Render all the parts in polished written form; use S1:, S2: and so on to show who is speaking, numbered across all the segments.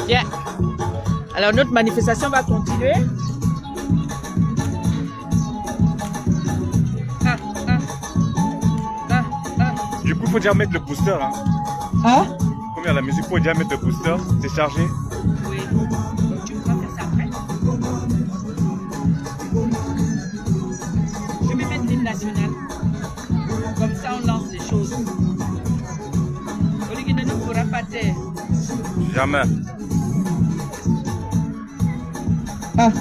S1: Bien. Alors notre manifestation va continuer.
S2: Du coup, il faut déjà mettre le booster. Hein.
S1: Hein?
S2: Comme il y a la musique, il faut déjà mettre le booster. C'est chargé.
S1: Oui. Donc tu vas faire ça après. Je vais mettre l'hymne national. Comme ça, on lance les choses. Olivier ne nous pourra pas taire.
S2: Jamais.
S1: Ah.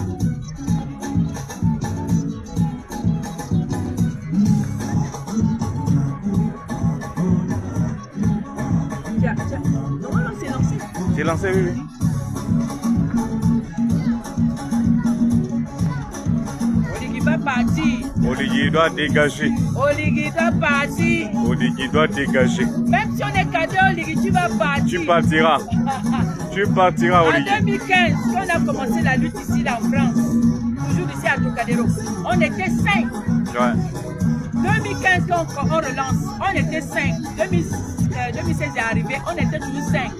S1: Tiens. Non, c'est lancé.
S2: C'est lancé, oui.
S1: Olivier va partir.
S2: Olivier doit dégager.
S1: Olivier doit partir.
S2: Olivier doit dégager.
S1: Même si on est cadeau, Olivier, tu vas partir.
S2: Tu partiras. Tu partiras,
S1: En
S2: Olivier.
S1: 2015, quand on a commencé la lutte ici là, en France, toujours ici à Trocadéro, on était 5.
S2: Ouais.
S1: 2015, quand on relance, on était 5. 2016 est arrivé, on était toujours 5.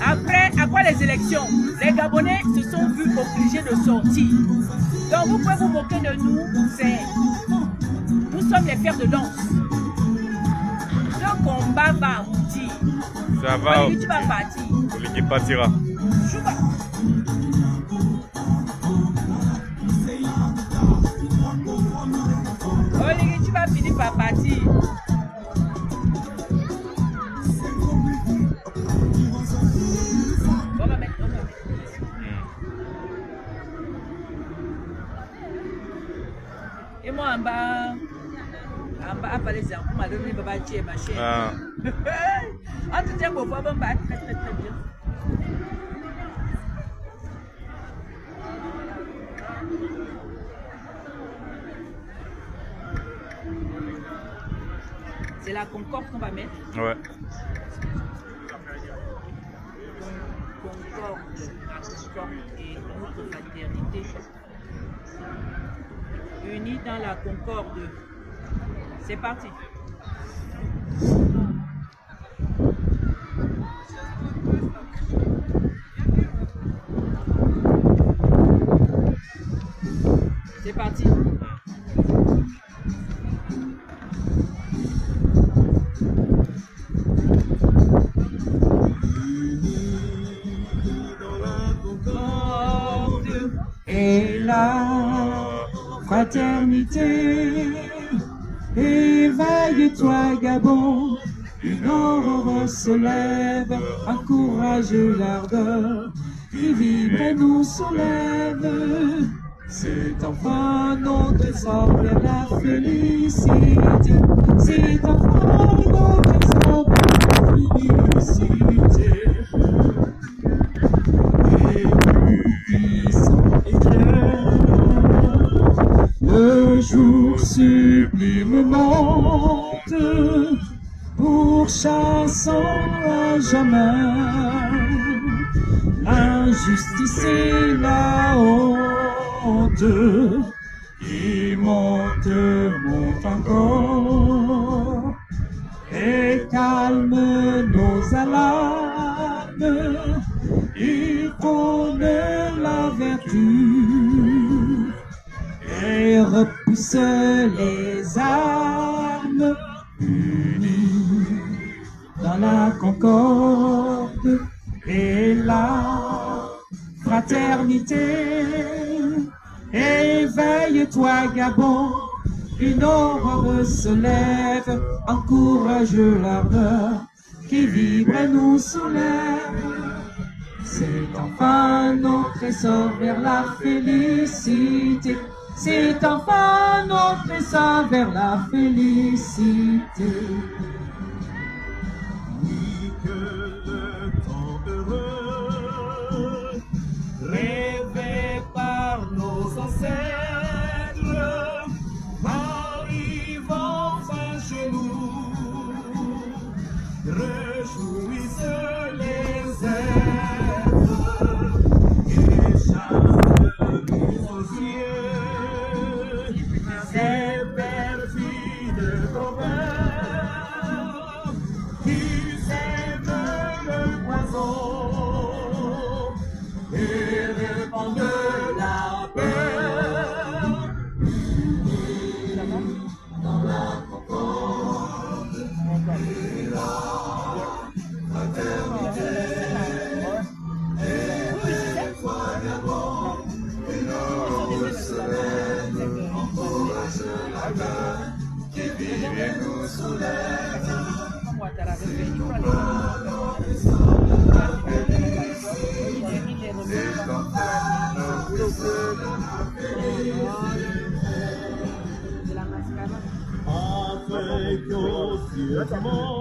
S1: Après les élections, les Gabonais se sont vus obligés de sortir. Donc vous pouvez vous moquer de nous, nous sommes les fers de lance. Le combat va aboutir.
S2: Ça va.
S1: Olivier, tu vas partir.
S2: Olivier partira.
S1: Chouba. Olivier, tu vas finir par partir. On va mettre. Et moi en bas, après les enfants, on m'a donné papa et ma chaîne.
S2: Ah.
S1: En tout cas, pour voir, on va très bien. C'est la concorde qu'on va mettre.
S2: Ouais.
S1: Concorde et notre fraternité. Unis dans la concorde. C'est parti. C'est parti. Et la fraternité, éveille-toi Gabon, une aurore se lève, encourage l'ardeur, qui vibre et nous soulève. C'est enfin notre sort vers la félicité, c'est enfin notre sort vers la félicité. Et plus puissant et clair, le jour sublime monte, pourchassant à jamais l'injustice et la honte, qui monte encore, et calme nos alarmes, il prône la vertu et repousse les armes, unis dans la concorde et la fraternité. Éveille-toi Gabon, une aurore se lève, encourage l'ardeur, qui vibre et nous soulève. C'est enfin notre essor vers la félicité. C'est enfin notre essor vers la félicité. Oui, que le temps heureux, rêvé par nos ancêtres, arrivant enfin chez nous, réjouissent les êtres et charment nos yeux. Ces perfides copains qui sèment le poison
S2: Viens-nous soulager.
S1: Ouattara revient, il prend les gens il est revenu de la mascarade.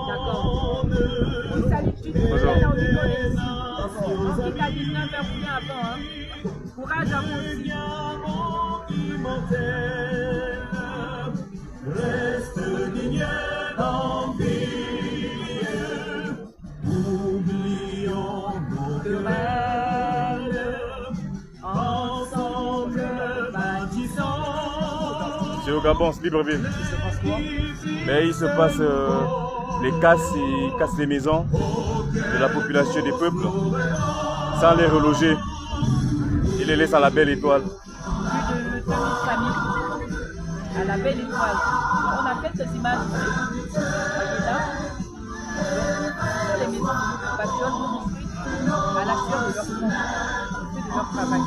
S1: D'accord. On salue tout le monde au niveau des ici. On quitte à 19h ou bien avant. Hein. Courage à vous aussi.
S3: Reste digne d'envie. Oublions nos querelles. Ensemble bâtissons.
S2: C'est au Gabon, c'est Libreville. Mais il se passe ils cassent les maisons de la population des peuples sans les reloger. Ils les laissent à la belle étoile.
S1: Plus de 2000 familles à la belle étoile. On a quelques images ici. Voyez là. Donc, les maisons bâtiment construites à la sueur de leur front, de leur travail.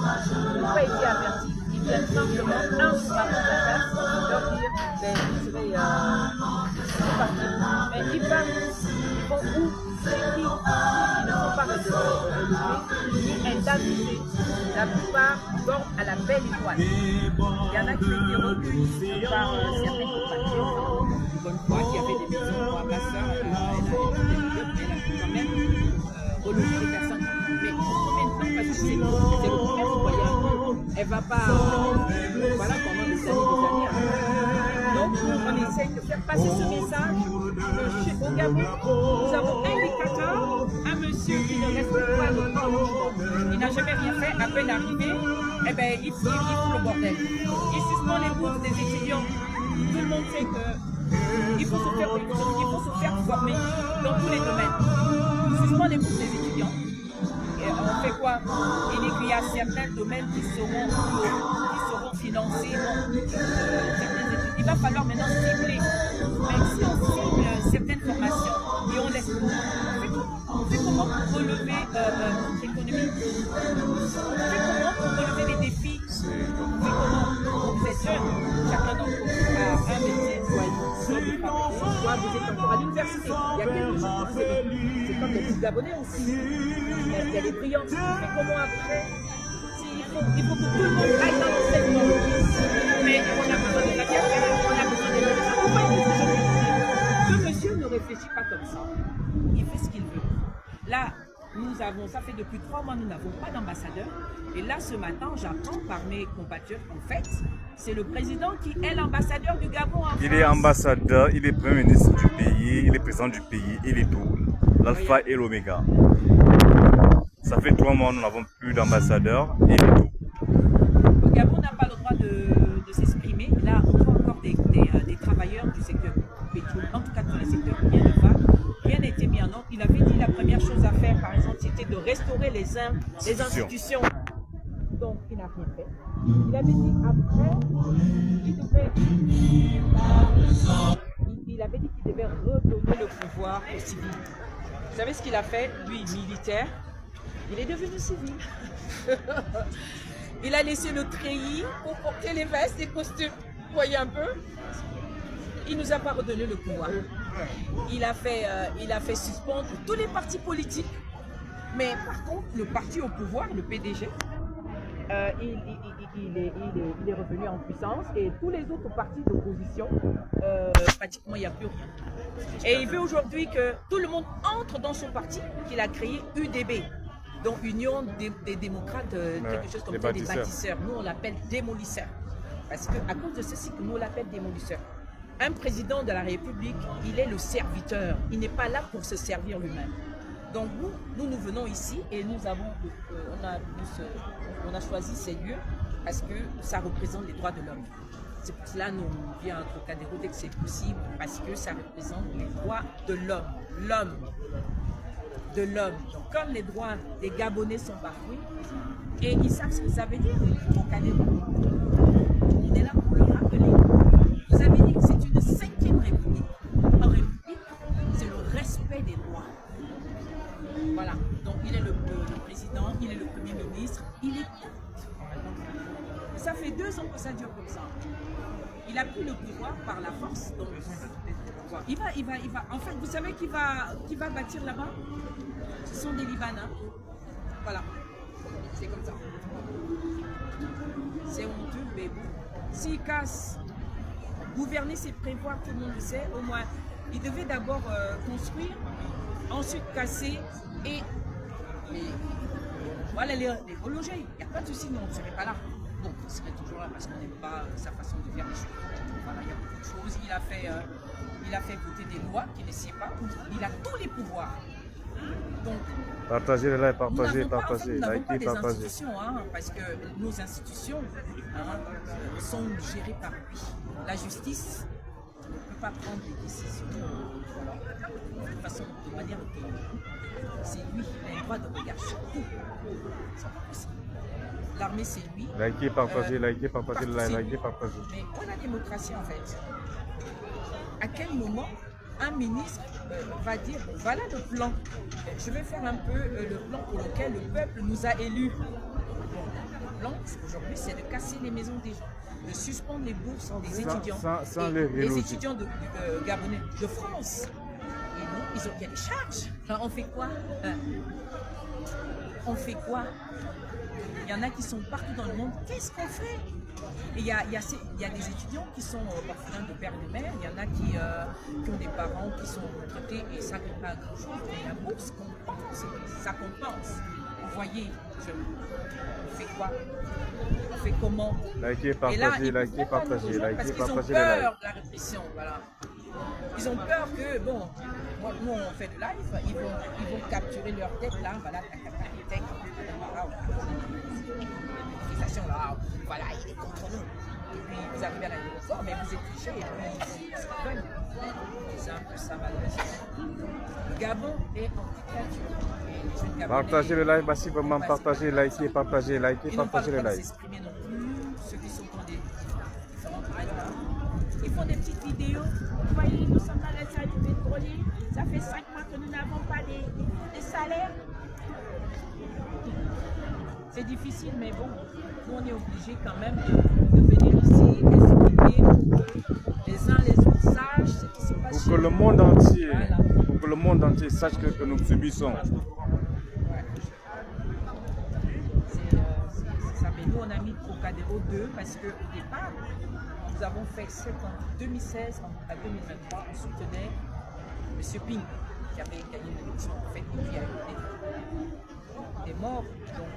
S1: Ils n'ont pas été avertis. Ils viennent simplement un par la classe leur dire vous serez partis. Mais ils partent, ils vont où? C'est qui? Ils ne sont pas relevés ni indemnisés. La plupart dorment à la belle étoile. Il y en a qui ont été reconnus par certaines compagnies de bonne foi qui avaient des maisons. Moi, ma soeur, elle a quand même relogé les personnes. Mais combien de temps? Parce que c'est le premier foyer. Elle ne va pas voilà, pendant des années. Donc, on essaye de faire passer ce message au Gabon. Nous avons un dictateur, un monsieur qui ne respecte pas le temps logement. Il n'a jamais rien fait, à peine arrivé, eh ben, il fout le bordel. Il suspend les bourses des étudiants. Tout le monde sait qu'il faut se faire former dans tous les domaines. Il suspend les bourses des étudiants. Et on fait quoi? Il dit qu'il y a certains domaines qui seront financés. Il va falloir maintenant cibler. Mais si on cible certaines formations et on laisse on fait comment pour relever notre économie? On fait comment pour relever les défis? On fait comment? Vous êtes jeunes, chacun d'entre vous a un métier, soit vous êtes encore à l'université. Il y a quelque chose que vous avez. C'est comme les petits Gabonais aussi. Il y a des brillants. On fait comment après? Il faut que tout le monde aille dans l'enseignement. Mais on a besoin de la guerre, on a besoin de la ce monsieur ne réfléchit pas comme ça. Il fait ce qu'il veut. Là, ça fait depuis 3 mois, nous n'avons pas d'ambassadeur. Et là, ce matin, j'apprends par mes compatriotes, en fait, c'est le président qui est l'ambassadeur du Gabon en France.
S2: Il est ambassadeur, il est premier ministre du pays, il est président du pays, il est tout. L'alpha et l'oméga. Ça fait 3 mois, nous n'avons plus d'ambassadeur et il est tout.
S1: Le Gabon n'a pas le droit de s'exprimer. Là, on voit encore des travailleurs du secteur pétrolier, en tout cas tous les secteurs, rien ne va. Rien n'a été mis en ordre. Il avait dit la première chose à faire, par exemple, c'était de restaurer les institutions. Donc, il n'a rien fait. Il avait dit après, il avait dit qu'il devait redonner le pouvoir aux civils. Vous savez ce qu'il a fait, lui, militaire? Il est devenu civil. Il a laissé le treillis pour porter les vestes, les costumes. Vous voyez un peu? Il ne nous a pas redonné le pouvoir. Il a fait suspendre tous les partis politiques. Mais par contre, le parti au pouvoir, le PDG, il est revenu en puissance. Et tous les autres partis d'opposition, pratiquement, il n'y a plus rien. Et il veut aujourd'hui que tout le monde entre dans son parti qu'il a créé UDB. Donc Union des démocrates, quelque chose comme ça, des bâtisseurs. Nous, on l'appelle démolisseur. Parce qu'à cause de ceci, que nous, on l'appelle démolisseur. Un président de la République, il est le serviteur. Il n'est pas là pour se servir lui-même. Donc nous venons ici et nous avons, on a choisi ces lieux parce que ça représente les droits de l'homme. C'est pour cela que nous vient à Trocadéro dès que c'est possible, parce que ça représente les droits de l'homme. De l'homme. Donc comme les droits des Gabonais sont bafoués, et ils savent ce que ça veut dire, Trocadéro. On est là pour le rappeler. Vous avez dit que c'est une 5e république. En république, c'est le respect des droits. Voilà, donc il est le président, il est le premier ministre, il est... Ça fait 2 ans que ça dure comme ça. Il a pris le pouvoir par la force, donc il va. En fait, vous savez qui va bâtir là-bas? Ce sont des Libanais. Voilà, c'est comme ça. C'est honteux, mais bon. S'il casse, gouverner c'est prévoir, tout le monde le sait, au moins. Il devait d'abord construire, ensuite casser et voilà, les reloger. Il n'y a pas de souci, nous on ne serait pas là. Bon, on serait toujours là parce qu'on n'aime pas sa façon de faire les choses. Voilà, il y a beaucoup de choses. Il a fait voter des lois qu'il ne sait pas. Il a tous les pouvoirs. Donc,
S2: partagez le live, partagez,
S1: nous
S2: partagez,
S1: n'avons pas
S2: likez,
S1: des
S2: partagez.
S1: institutions, hein, parce que nos institutions sont gérées par lui. La justice ne peut pas prendre des décisions de façon, de manière autonome. C'est lui qui a le droit de regard sur tout. C'est pas possible. L'armée, c'est lui.
S2: Likez, partagez, likez, partagez le live,
S1: partout,
S2: likez, partagez.
S1: Mais pour la démocratie, en fait, à quel moment un ministre va dire voilà le plan, je vais faire un peu le plan pour lequel le peuple nous a élus. Le plan aujourd'hui, c'est de casser les maisons des gens, de suspendre les bourses des étudiants,
S2: sans
S1: et
S2: les
S1: les
S2: reloger.
S1: étudiants gabonais de France. Et non, il y a des charges. Enfin, on fait quoi? On fait quoi? Il y en a qui sont partout dans le monde. Qu'est-ce qu'on fait? Et il y a des étudiants qui sont orphelins de père et de mère. Il y en a qui ont des parents qui sont retraités et ça ne fait pas grand-chose. Mais la bourse compense, ça compense. Vous voyez, on fait quoi? On fait comment?
S2: Likez,
S1: Et là,
S2: partagez,
S1: ils
S2: likez,
S1: ne pas nous
S2: partagez,
S1: rejoindre
S2: likez,
S1: parce qu'ils ont
S2: partagez le live.
S1: peur de la répression. Voilà. Ils ont peur que, bon, nous on fait le live, ils vont capturer leur tête là, voilà, là, voilà, il est contre nous. Et puis vous arrivez à l'aéroport, mais vous êtes triché et puis c'est un peu ça malheureusement. Le Gabon est en dictature.
S2: Partagez le live massivement, partagez, likez, partagez, likez,
S1: Ils n'ont pas
S2: partagez
S1: le
S2: le
S1: droit de
S2: live.
S1: s'exprimer non plus, ceux qui sont dans des différentes radios. Ils font des petites vidéos. Vous voyez, nous sommes dans les salles pétroliers. Ça fait 5 mois que nous n'avons pas des salaires. C'est difficile, mais bon, nous on est obligés quand même de venir ici, expliquer les uns les autres sachent ce qui se passe.
S2: Pour que le monde entier,
S1: Voilà.
S2: pour que le monde entier sache que nous subissons.
S1: Ouais. C'est ça, mais nous on a mis Trocadéro 2 parce qu'au départ, nous avons fait 7 ans, 2016 à 2023, on soutenait M. Ping qui avait gagné l'élection en fait, et puis il y a eu des morts, donc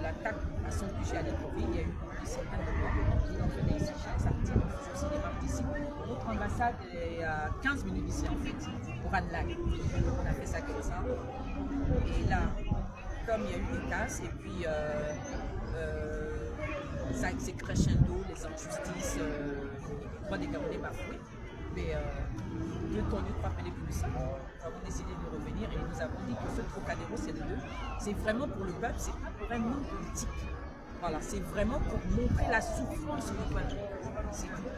S1: l'attaque à son QG à Libreville, il y a eu des centaines de morts. Donc on venait ici chaque samedi, on faisait aussi des marques ici. Notre ambassade est à 15 minutes d'ici en fait, pour Anlag. On a fait ça comme ça. Et là, comme il y a eu des casses, et puis ça c'est crescendo, les injustices, le droit des Gabonais bafoués. Mais deux temps de rappeler plus ça, nous avons décidé de revenir et nous avons dit que ce Trocadéro, c'est les deux. C'est vraiment pour le peuple, c'est pas pour un monde politique. Voilà, c'est vraiment pour montrer la souffrance du peuple. C'est tout.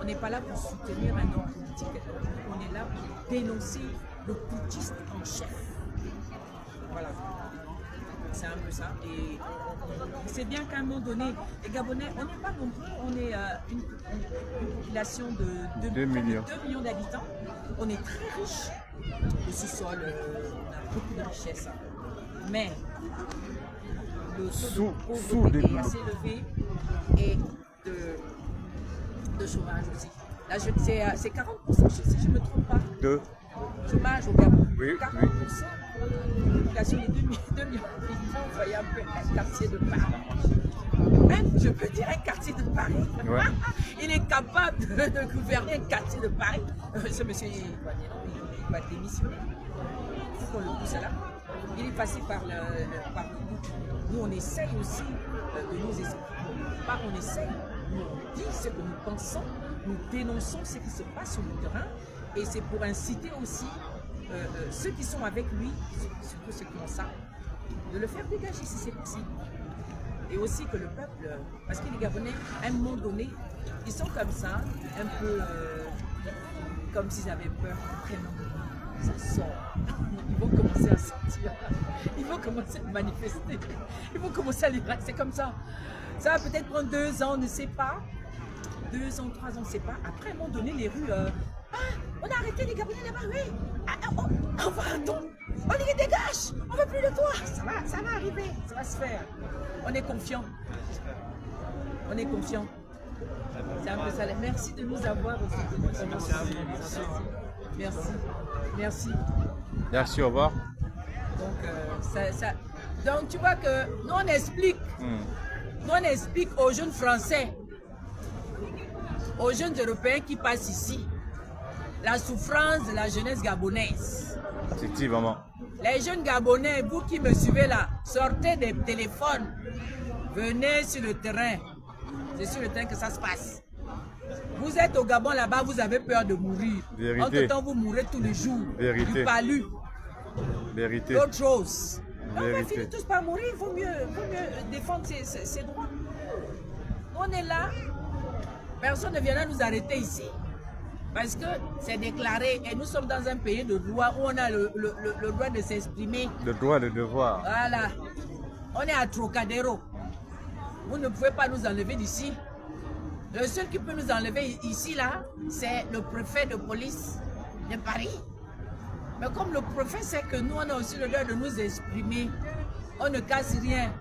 S1: On n'est pas là pour soutenir un homme politique, on est là pour dénoncer le putschiste en chef. Voilà. C'est un peu ça. Et c'est bien qu'à un moment donné, les Gabonais, on n'est pas non plus, on est une population de 2 millions d'habitants. On est très riche. Le sous-sol, on a beaucoup de richesses. Mais le taux de pauvreté est assez élevé et de chômage aussi. Là, c'est 40%, si je ne me trompe pas.
S2: De
S1: Chômage au Gabon.
S2: Oui,
S1: 40%
S2: oui.
S1: de la population des 2 millions d'habitants, vous voyez un peu un quartier de Paris. Je peux dire un quartier de Paris.
S2: Ouais.
S1: Il est capable de gouverner un quartier de Paris. Ce monsieur, il va démissionner. Il faut qu'on le pousse là. Il est passé par le bout. Nous, on essaye aussi de nous expliquer. Pas on essaye, nous on dit ce que nous pensons, nous dénonçons ce qui se passe sur le terrain. Et c'est pour inciter aussi ceux qui sont avec lui, surtout ceux qui ont ça, de le faire dégager si c'est possible. Et aussi que le peuple, parce que les Gabonais, à un moment donné, ils sont comme ça, un peu comme s'ils avaient peur, vraiment. ça sort. Ils vont commencer à sortir. Ils vont commencer à manifester. Ils vont commencer à les... C'est comme ça. Ça va peut-être prendre 2 ans, on ne sait pas. 2 ans, 3 ans, on ne sait pas. Après, à un moment donné, les rues... Ah, on a arrêté les Gabonais là-bas, oui. Ah, on va, attendre. On les dégage. On ne veut plus de toi. Ça va arriver. Ça va se faire. On est confiant. On est confiant. C'est un peu ça. Merci de nous avoir aussi. Merci à vous. Merci. Merci.
S2: Merci, au revoir.
S1: Donc tu vois que nous on explique. Nous on explique aux jeunes Français, aux jeunes Européens qui passent ici, la souffrance de la jeunesse gabonaise.
S2: Effectivement.
S1: Les jeunes Gabonais, vous qui me suivez là, sortez des téléphones, venez sur le terrain. C'est sur le terrain que ça se passe. Vous êtes au Gabon là-bas, vous avez peur de mourir.
S2: Vérité.
S1: Entre-temps, vous mourrez tous les jours.
S2: Vérité.
S1: Du palu.
S2: Vérité.
S1: D'autres choses. On va
S2: Vérité.
S1: finir tous par mourir, il vaut mieux défendre ses droits. On est là, personne ne viendra nous arrêter ici. Parce que c'est déclaré et nous sommes dans un pays de droit où on a le droit de s'exprimer.
S2: Le droit, le devoir.
S1: Voilà. On est à Trocadéro. Vous ne pouvez pas nous enlever d'ici. Le seul qui peut nous enlever ici, là, c'est le préfet de police de Paris. Mais comme le préfet sait que nous, on a aussi le droit de nous exprimer, on ne casse rien,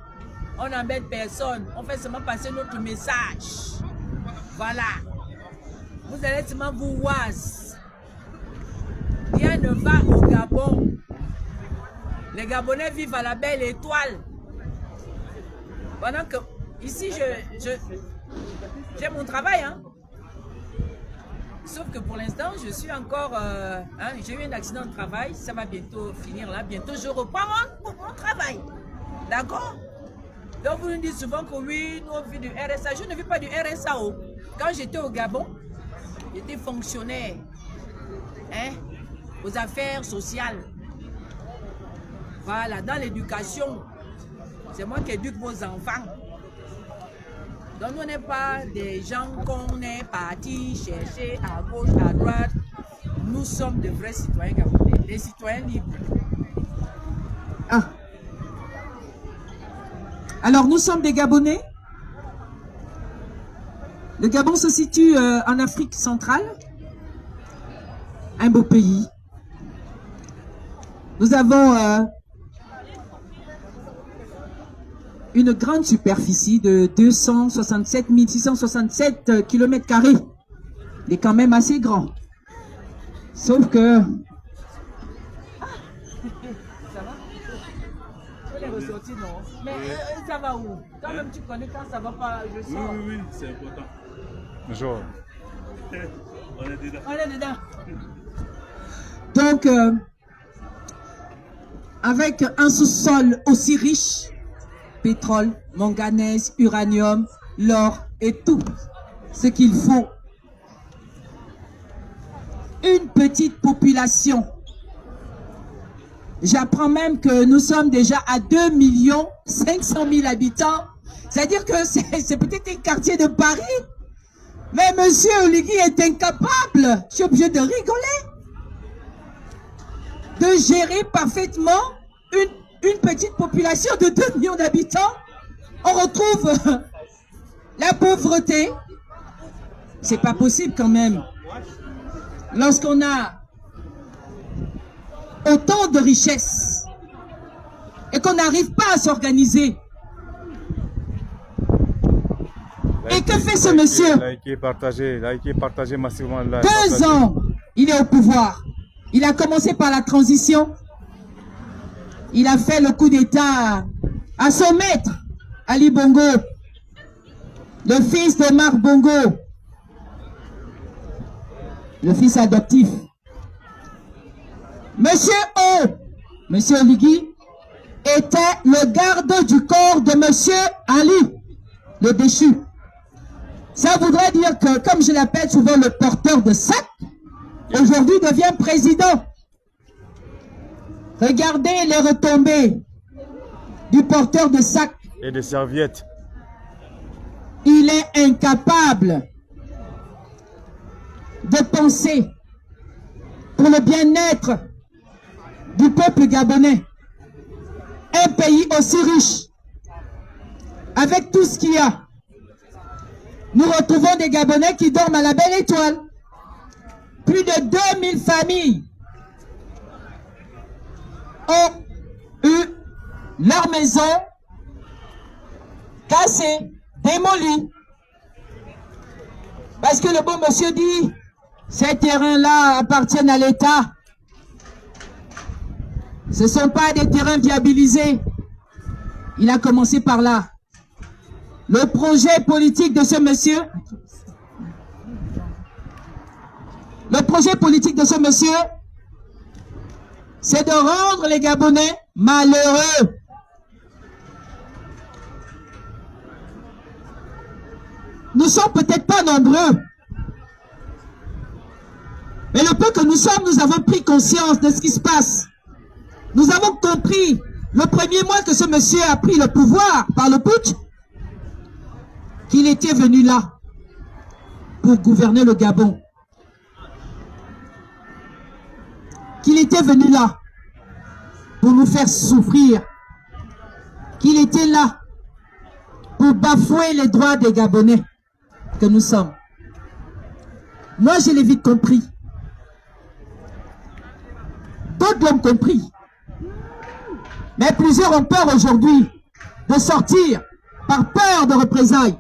S1: on n'embête personne, on fait seulement passer notre message. Voilà. Vous allez seulement vous voir. Rien ne va au Gabon. Les Gabonais vivent à la belle étoile. Pendant que ici, j'ai mon travail, hein. Sauf que pour l'instant, je suis encore... j'ai eu un accident de travail, ça va bientôt finir là. Bientôt, je reprends mon travail. D'accord? Donc, vous nous dites souvent que oui, nous, on vit du RSA. Je ne vis pas du RSA. Quand j'étais au Gabon, j'étais fonctionnaire aux affaires sociales. Voilà, dans l'éducation. C'est moi qui éduque vos enfants. Donc, on n'est pas des gens qu'on est partis chercher à gauche, à droite. Nous sommes de vrais citoyens gabonais, des citoyens libres.
S4: Ah. Alors, nous sommes des Gabonais. Le Gabon se situe en Afrique centrale. Un beau pays. Nous avons une grande superficie de 267 667 km². Il est quand même assez grand. Sauf que...
S1: Ça va? On est ressorti, non? Mais ça va où? Quand même, tu connais quand ça va pas, je sors.
S2: Oui, c'est important. Bonjour.
S1: On est dedans.
S4: Donc, avec un sous-sol aussi riche, pétrole, manganèse, uranium, l'or et tout ce qu'il faut. Une petite population. J'apprends même que nous sommes déjà à 2 500 000 habitants. C'est-à-dire que c'est peut-être un quartier de Paris. Mais monsieur Oligui est incapable, je suis obligé de rigoler, de gérer parfaitement une petite population de 2 millions d'habitants. On retrouve la pauvreté. C'est pas possible quand même. Lorsqu'on a autant de richesses et qu'on n'arrive pas à s'organiser. Et que fait ce monsieur?
S2: Likez, partagez massivement.
S4: 2 ans, il est au pouvoir. Il a commencé par la transition. Il a fait le coup d'État à son maître, Ali Bongo, le fils de Marc Bongo, le fils adoptif. Monsieur O, monsieur Oligui, était le garde du corps de monsieur Ali, le déchu. Ça voudrait dire que, comme je l'appelle souvent le porteur de sac, aujourd'hui devient président. Regardez les retombées du porteur de sac.
S2: Et de serviettes.
S4: Il est incapable de penser pour le bien-être du peuple gabonais. Un pays aussi riche, avec tout ce qu'il y a. Nous retrouvons des Gabonais qui dorment à la belle étoile. Plus de 2000 familles ont eu leur maison cassée, démolie. Parce que le bon monsieur dit, ces terrains-là appartiennent à l'État. Ce ne sont pas des terrains viabilisés. Il a commencé par là. Le projet politique de ce monsieur, c'est de rendre les Gabonais malheureux. Nous sommes peut-être pas nombreux, mais le peu que nous sommes, nous avons pris conscience de ce qui se passe. Nous avons compris, le premier mois que ce monsieur a pris le pouvoir par le putsch, qu'il était venu là pour gouverner le Gabon. Qu'il était venu là pour nous faire souffrir. Qu'il était là pour bafouer les droits des Gabonais que nous sommes. Moi, je l'ai vite compris. D'autres l'ont compris. Mais plusieurs ont peur aujourd'hui de sortir par peur de représailles.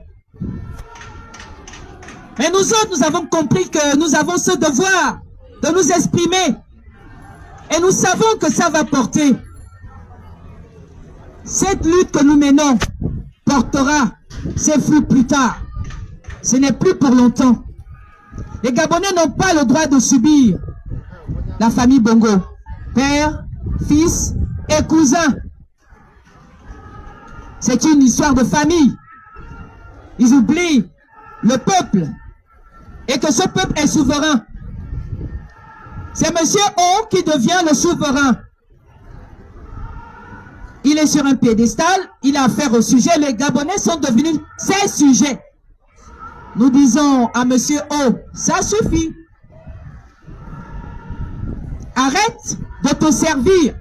S4: Mais nous autres, nous avons compris que nous avons ce devoir de nous exprimer. Et nous savons que ça va porter. Cette lutte que nous menons portera ses fruits plus tard. Ce n'est plus pour longtemps. Les Gabonais n'ont pas le droit de subir la famille Bongo. Père, fils et cousin. C'est une histoire de famille. Ils oublient le peuple et que ce peuple est souverain. C'est monsieur O qui devient le souverain. Il est sur un piédestal, il a affaire au sujet, les Gabonais sont devenus ses sujets. Nous disons à monsieur O, ça suffit. Arrête de te servir.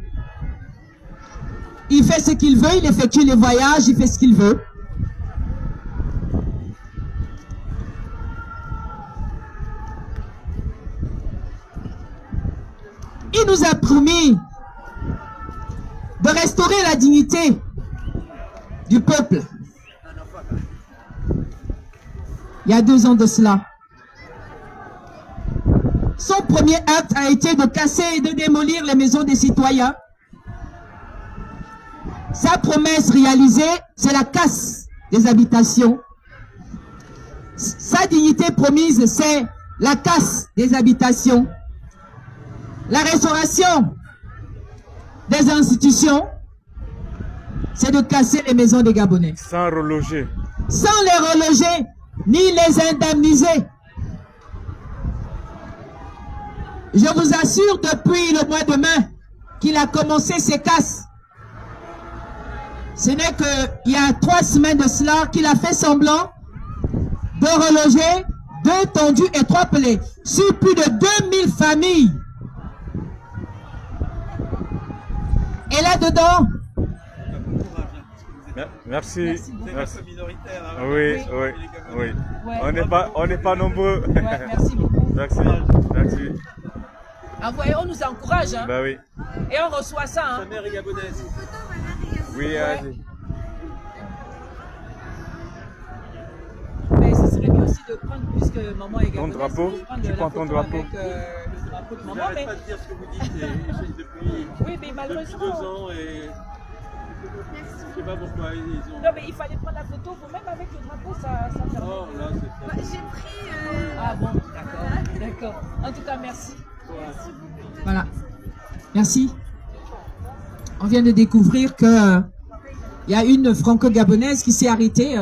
S4: Il fait ce qu'il veut, il effectue les voyages, il fait ce qu'il veut. Il nous a promis de restaurer la dignité du peuple. Il y a 2 ans de cela. Son premier acte a été de casser et de démolir les maisons des citoyens. Sa promesse réalisée, c'est la casse des habitations. Sa dignité promise, c'est la casse des habitations. La restauration des institutions, c'est de casser les maisons des Gabonais.
S2: Sans reloger.
S4: Sans les reloger, ni les indemniser. Je vous assure, depuis le mois de mai, qu'il a commencé ses casses. Ce n'est qu'il y a 3 semaines de cela qu'il a fait semblant de reloger 2 tondus et 3 pelés sur plus de 2000 familles. Et là-dedans...
S2: Merci.
S1: Merci.
S3: Minoritaire, hein.
S2: Oui.
S1: Ouais.
S2: On n'est pas nombreux.
S1: Ouais, merci beaucoup.
S2: Merci.
S1: Ah, ouais, on nous encourage, hein?
S2: Bah oui.
S1: Et on reçoit ça, hein?
S3: Sa mère est gabonaise.
S2: Oui,
S1: Ouais. Mais ce serait bien aussi de prendre, puisque maman est gabonaise,
S2: drapeau?
S1: de prendre
S2: Tu
S1: la
S2: prends ton
S1: photo
S2: drapeau?
S1: avec, le drapeau de maman.
S3: J'arrête
S1: Mais...
S3: pas de dire ce que vous dites depuis
S1: Oui, mais malheureusement...
S3: 2 ans et je sais pas pourquoi ils ont...
S1: Non, mais il fallait prendre la photo vous-même avec le drapeau, ça permet.
S3: Oh là, c'est ça.
S5: J'ai pris.
S1: Ah bon, d'accord. En tout cas, merci.
S4: Voilà. Merci. On vient de découvrir que il y a une franco-gabonaise qui s'est arrêtée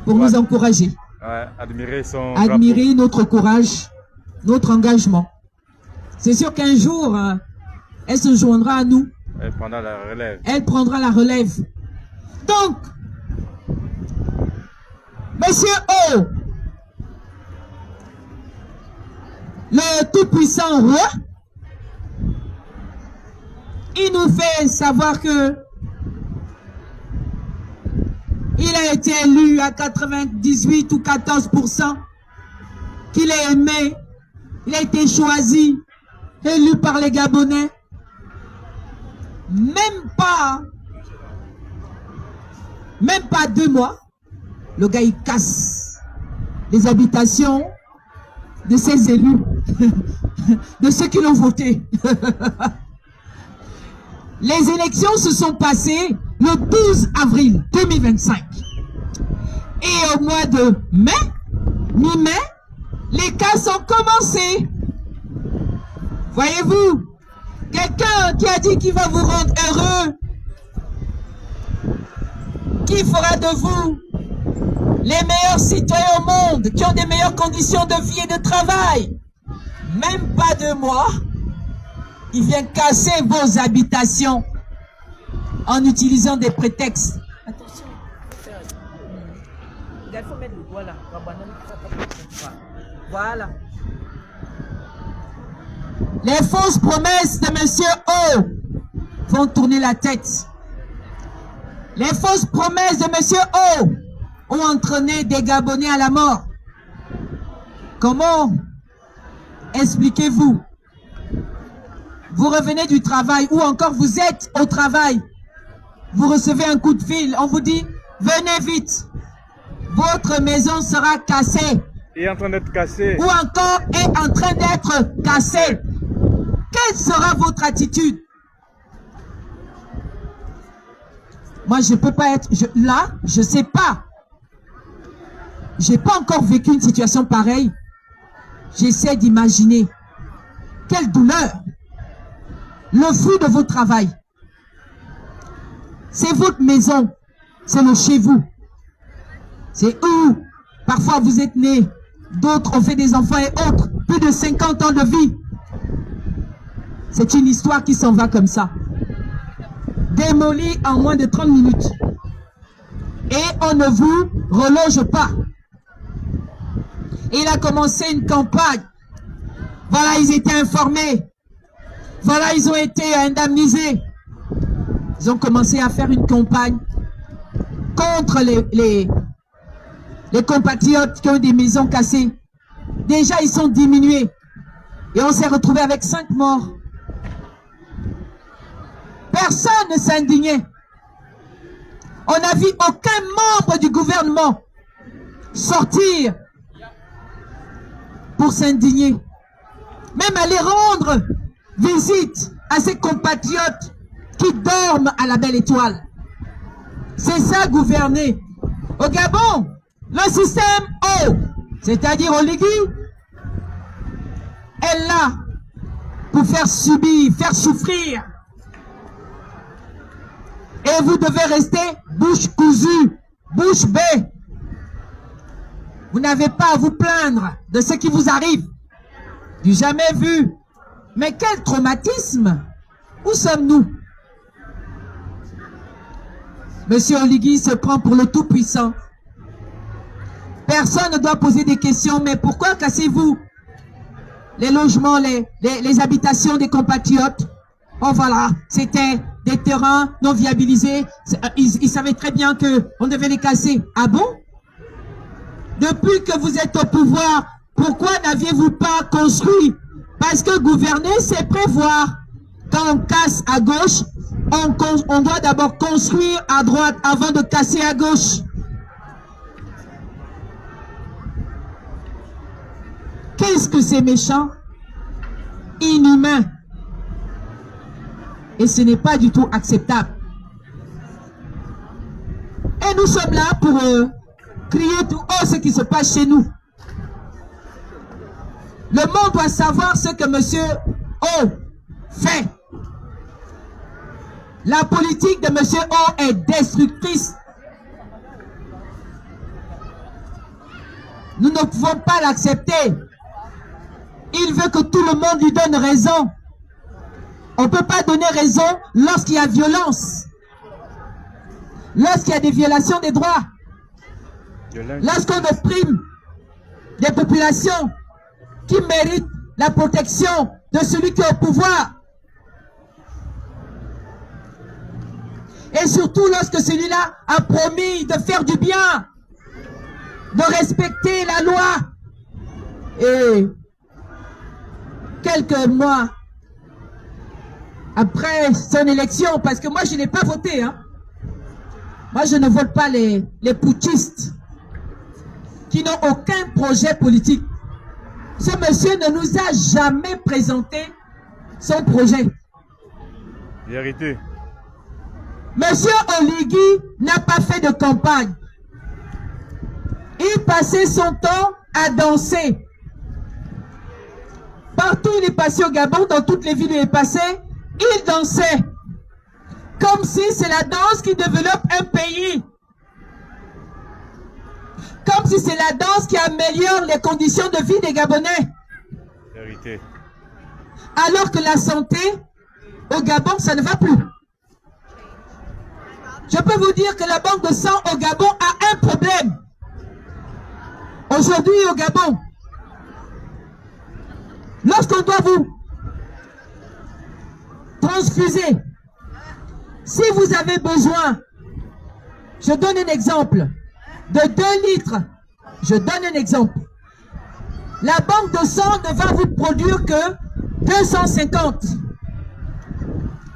S4: pour nous encourager.
S2: Ouais, admirer son
S4: Admirer notre courage, notre engagement. C'est sûr qu'un jour, elle se joindra à nous.
S2: Elle prendra la relève.
S4: Elle prendra la relève. Donc, Monsieur O, le tout-puissant roi, il nous fait savoir que il a été élu à 98 ou 14%, qu'il est aimé, il a été choisi, élu par les Gabonais. Même pas 2 mois, le gars il casse les habitations de ses élus, de ceux qui l'ont voté. Les élections se sont passées le 12 avril 2025. Et au mois de mai, mi-mai, les casses ont commencé. Voyez-vous, quelqu'un qui a dit qu'il va vous rendre heureux, qui fera de vous les meilleurs citoyens au monde, qui ont des meilleures conditions de vie et de travail. Même pas 2 mois, il vient casser vos habitations en utilisant des prétextes.
S1: Attention. Il faut mettre le doigt là. Voilà.
S4: Les fausses promesses de Monsieur O font tourner la tête. Les fausses promesses de Monsieur O ont entraîné des Gabonais à la mort. Comment expliquez-vous? Vous revenez du travail ou encore vous êtes au travail. Vous recevez un coup de fil. On vous dit, venez vite. Votre maison sera cassée.
S2: Il est en train d'être cassé.
S4: Ou encore est en train d'être cassée. Quelle sera votre attitude? Moi, je ne peux pas être... là, je ne sais pas. Je n'ai pas encore vécu une situation pareille. J'essaie d'imaginer. Quelle douleur. Le fruit de votre travail. C'est votre maison. C'est le chez vous. C'est où parfois vous êtes nés. D'autres ont fait des enfants et autres. Plus de 50 ans de vie. C'est une histoire qui s'en va comme ça. Démolie en moins de 30 minutes. Et on ne vous reloge pas. Et il a commencé une campagne. Voilà, ils étaient informés. Voilà, ils ont été indemnisés. Ils ont commencé à faire une campagne contre les compatriotes qui ont des maisons cassées. Déjà, ils sont diminués. Et on s'est retrouvé avec 5 morts. Personne ne s'est indigné. On n'a vu aucun membre du gouvernement sortir pour s'indigner. Même aller rendre visite à ses compatriotes qui dorment à la Belle Étoile. C'est ça gouverner. Au Gabon, le système O, c'est-à-dire Oligui, est là pour faire subir, faire souffrir. Et vous devez rester bouche cousue, bouche bée. Vous n'avez pas à vous plaindre de ce qui vous arrive. Du jamais vu. Mais quel traumatisme! Où sommes-nous? Monsieur Oligui se prend pour le Tout-Puissant. Personne ne doit poser des questions, mais pourquoi cassez-vous les logements, les habitations des compatriotes? Oh voilà, c'était des terrains non viabilisés. Ils savaient très bien qu'on devait les casser. Ah bon? Depuis que vous êtes au pouvoir, pourquoi n'aviez-vous pas construit? Parce que gouverner, c'est prévoir. Quand on casse à gauche, on doit d'abord construire à droite avant de casser à gauche. Qu'est-ce que c'est méchant? Inhumain. Et ce n'est pas du tout acceptable. Et nous sommes là pour crier tout haut ce qui se passe chez nous. Le monde doit savoir ce que Monsieur O fait. La politique de Monsieur O est destructrice. Nous ne pouvons pas l'accepter. Il veut que tout le monde lui donne raison. On ne peut pas donner raison lorsqu'il y a violence. Lorsqu'il y a des violations des droits. Lorsqu'on opprime des populations qui méritent la protection de celui qui est au pouvoir. Et surtout lorsque celui-là a promis de faire du bien, de respecter la loi. Et quelques mois après son élection, parce que moi je n'ai pas voté, hein. Moi je ne vote pas les putschistes qui n'ont aucun projet politique. Ce monsieur ne nous a jamais présenté son projet.
S2: Vérité.
S4: Monsieur Oligui n'a pas fait de campagne. Il passait son temps à danser. Partout où il est passé au Gabon, dans toutes les villes où il est passé, il dansait. Comme si c'est la danse qui développe un pays. Comme si c'est la danse qui améliore les conditions de vie des Gabonais.
S2: Vérité.
S4: Alors que la santé au Gabon, ça ne va plus. Je peux vous dire que la banque de sang au Gabon a un problème. Aujourd'hui au Gabon, lorsqu'on doit vous transfuser, si vous avez besoin, je donne un exemple, de 2 litres, je donne un exemple. La banque de sang ne va vous produire que 250.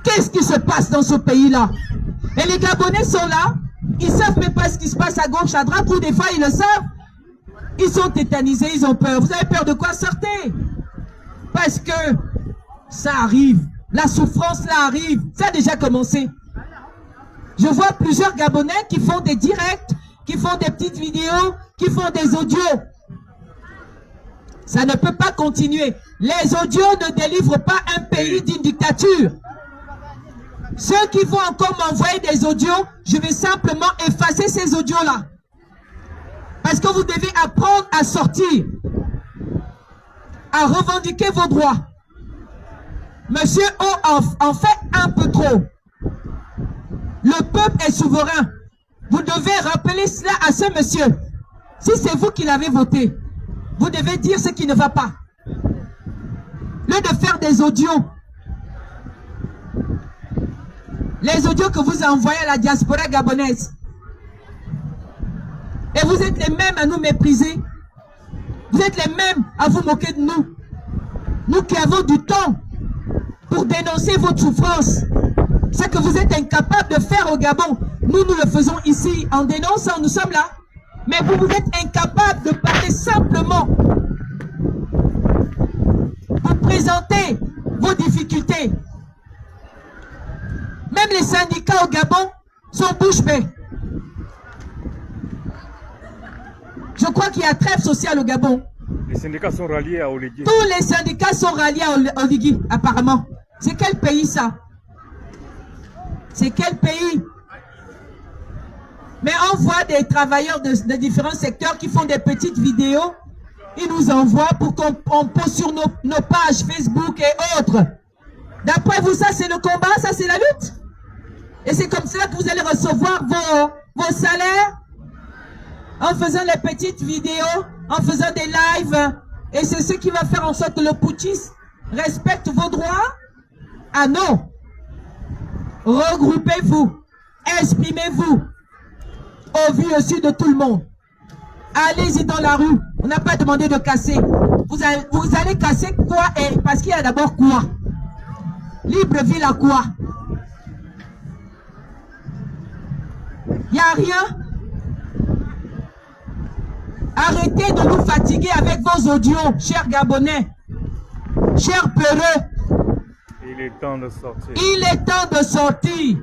S4: Qu'est-ce qui se passe dans ce pays-là? Et les Gabonais sont là, ils ne savent même pas ce qui se passe à gauche, à droite, ou des fois ils le savent. Ils sont tétanisés, ils ont peur. Vous avez peur de quoi? Sortez! Parce que ça arrive, la souffrance là arrive, ça a déjà commencé. Je vois plusieurs Gabonais qui font des directs, qui font des petites vidéos, qui font des audios. Ça ne peut pas continuer. Les audios ne délivrent pas un pays d'une dictature. Ceux qui vont encore m'envoyer des audios, je vais simplement effacer ces audios-là. Parce que vous devez apprendre à sortir, à revendiquer vos droits. Monsieur O en fait un peu trop. Le peuple est souverain. Vous devez rappeler cela à ce monsieur. Si c'est vous qui l'avez voté, vous devez dire ce qui ne va pas. Lieu de faire des audios. Les audios que vous envoyez à la diaspora gabonaise. Et vous êtes les mêmes à nous mépriser. Vous êtes les mêmes à vous moquer de nous. Nous qui avons du temps pour dénoncer votre souffrance. Ce que vous êtes incapables de faire au Gabon, nous le faisons ici en dénonçant, nous sommes là. Mais vous êtes incapables de parler simplement pour présenter vos difficultés. Même les syndicats au Gabon sont bouche bée. Je crois qu'il y a trêve sociale au Gabon.
S2: Les syndicats sont ralliés à Oligui.
S4: Tous les syndicats sont ralliés à Oligui, apparemment. C'est quel pays ça? C'est quel pays? Mais on voit des travailleurs de différents secteurs qui font des petites vidéos. Ils nous envoient pour qu'on poste sur nos pages Facebook et autres. D'après vous, ça c'est le combat, ça c'est la lutte? Et c'est comme cela que vous allez recevoir vos salaires? En faisant les petites vidéos, en faisant des lives. Et c'est ce qui va faire en sorte que le putschiste respecte vos droits? Ah non! Regroupez-vous, exprimez-vous, au vu aussi de tout le monde. Allez-y dans la rue, on n'a pas demandé de casser. Vous allez casser quoi? Et parce qu'il y a d'abord quoi? Libreville à quoi? Il n'y a rien. Arrêtez de nous fatiguer avec vos audios, chers Gabonais, chers peureux.
S2: Il est temps de sortir.
S4: Il est temps de sortir.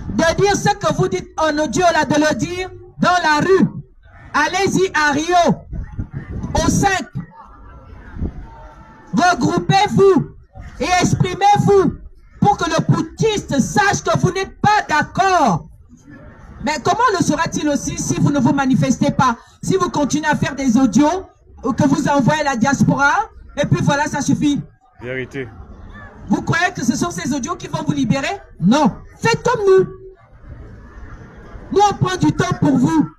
S4: De dire ce que vous dites en audio là, de le dire dans la rue. Allez-y à Rio, au 5. Regroupez-vous et exprimez-vous pour que le putschiste sache que vous n'êtes pas d'accord. Mais comment le sera-t-il aussi si vous ne vous manifestez pas? Si vous continuez à faire des audios que vous envoyez à la diaspora, et puis voilà, ça suffit.
S2: Vérité.
S4: Vous croyez que ce sont ces audios qui vont vous libérer? Non. Faites comme nous. Nous, on prend du temps pour vous.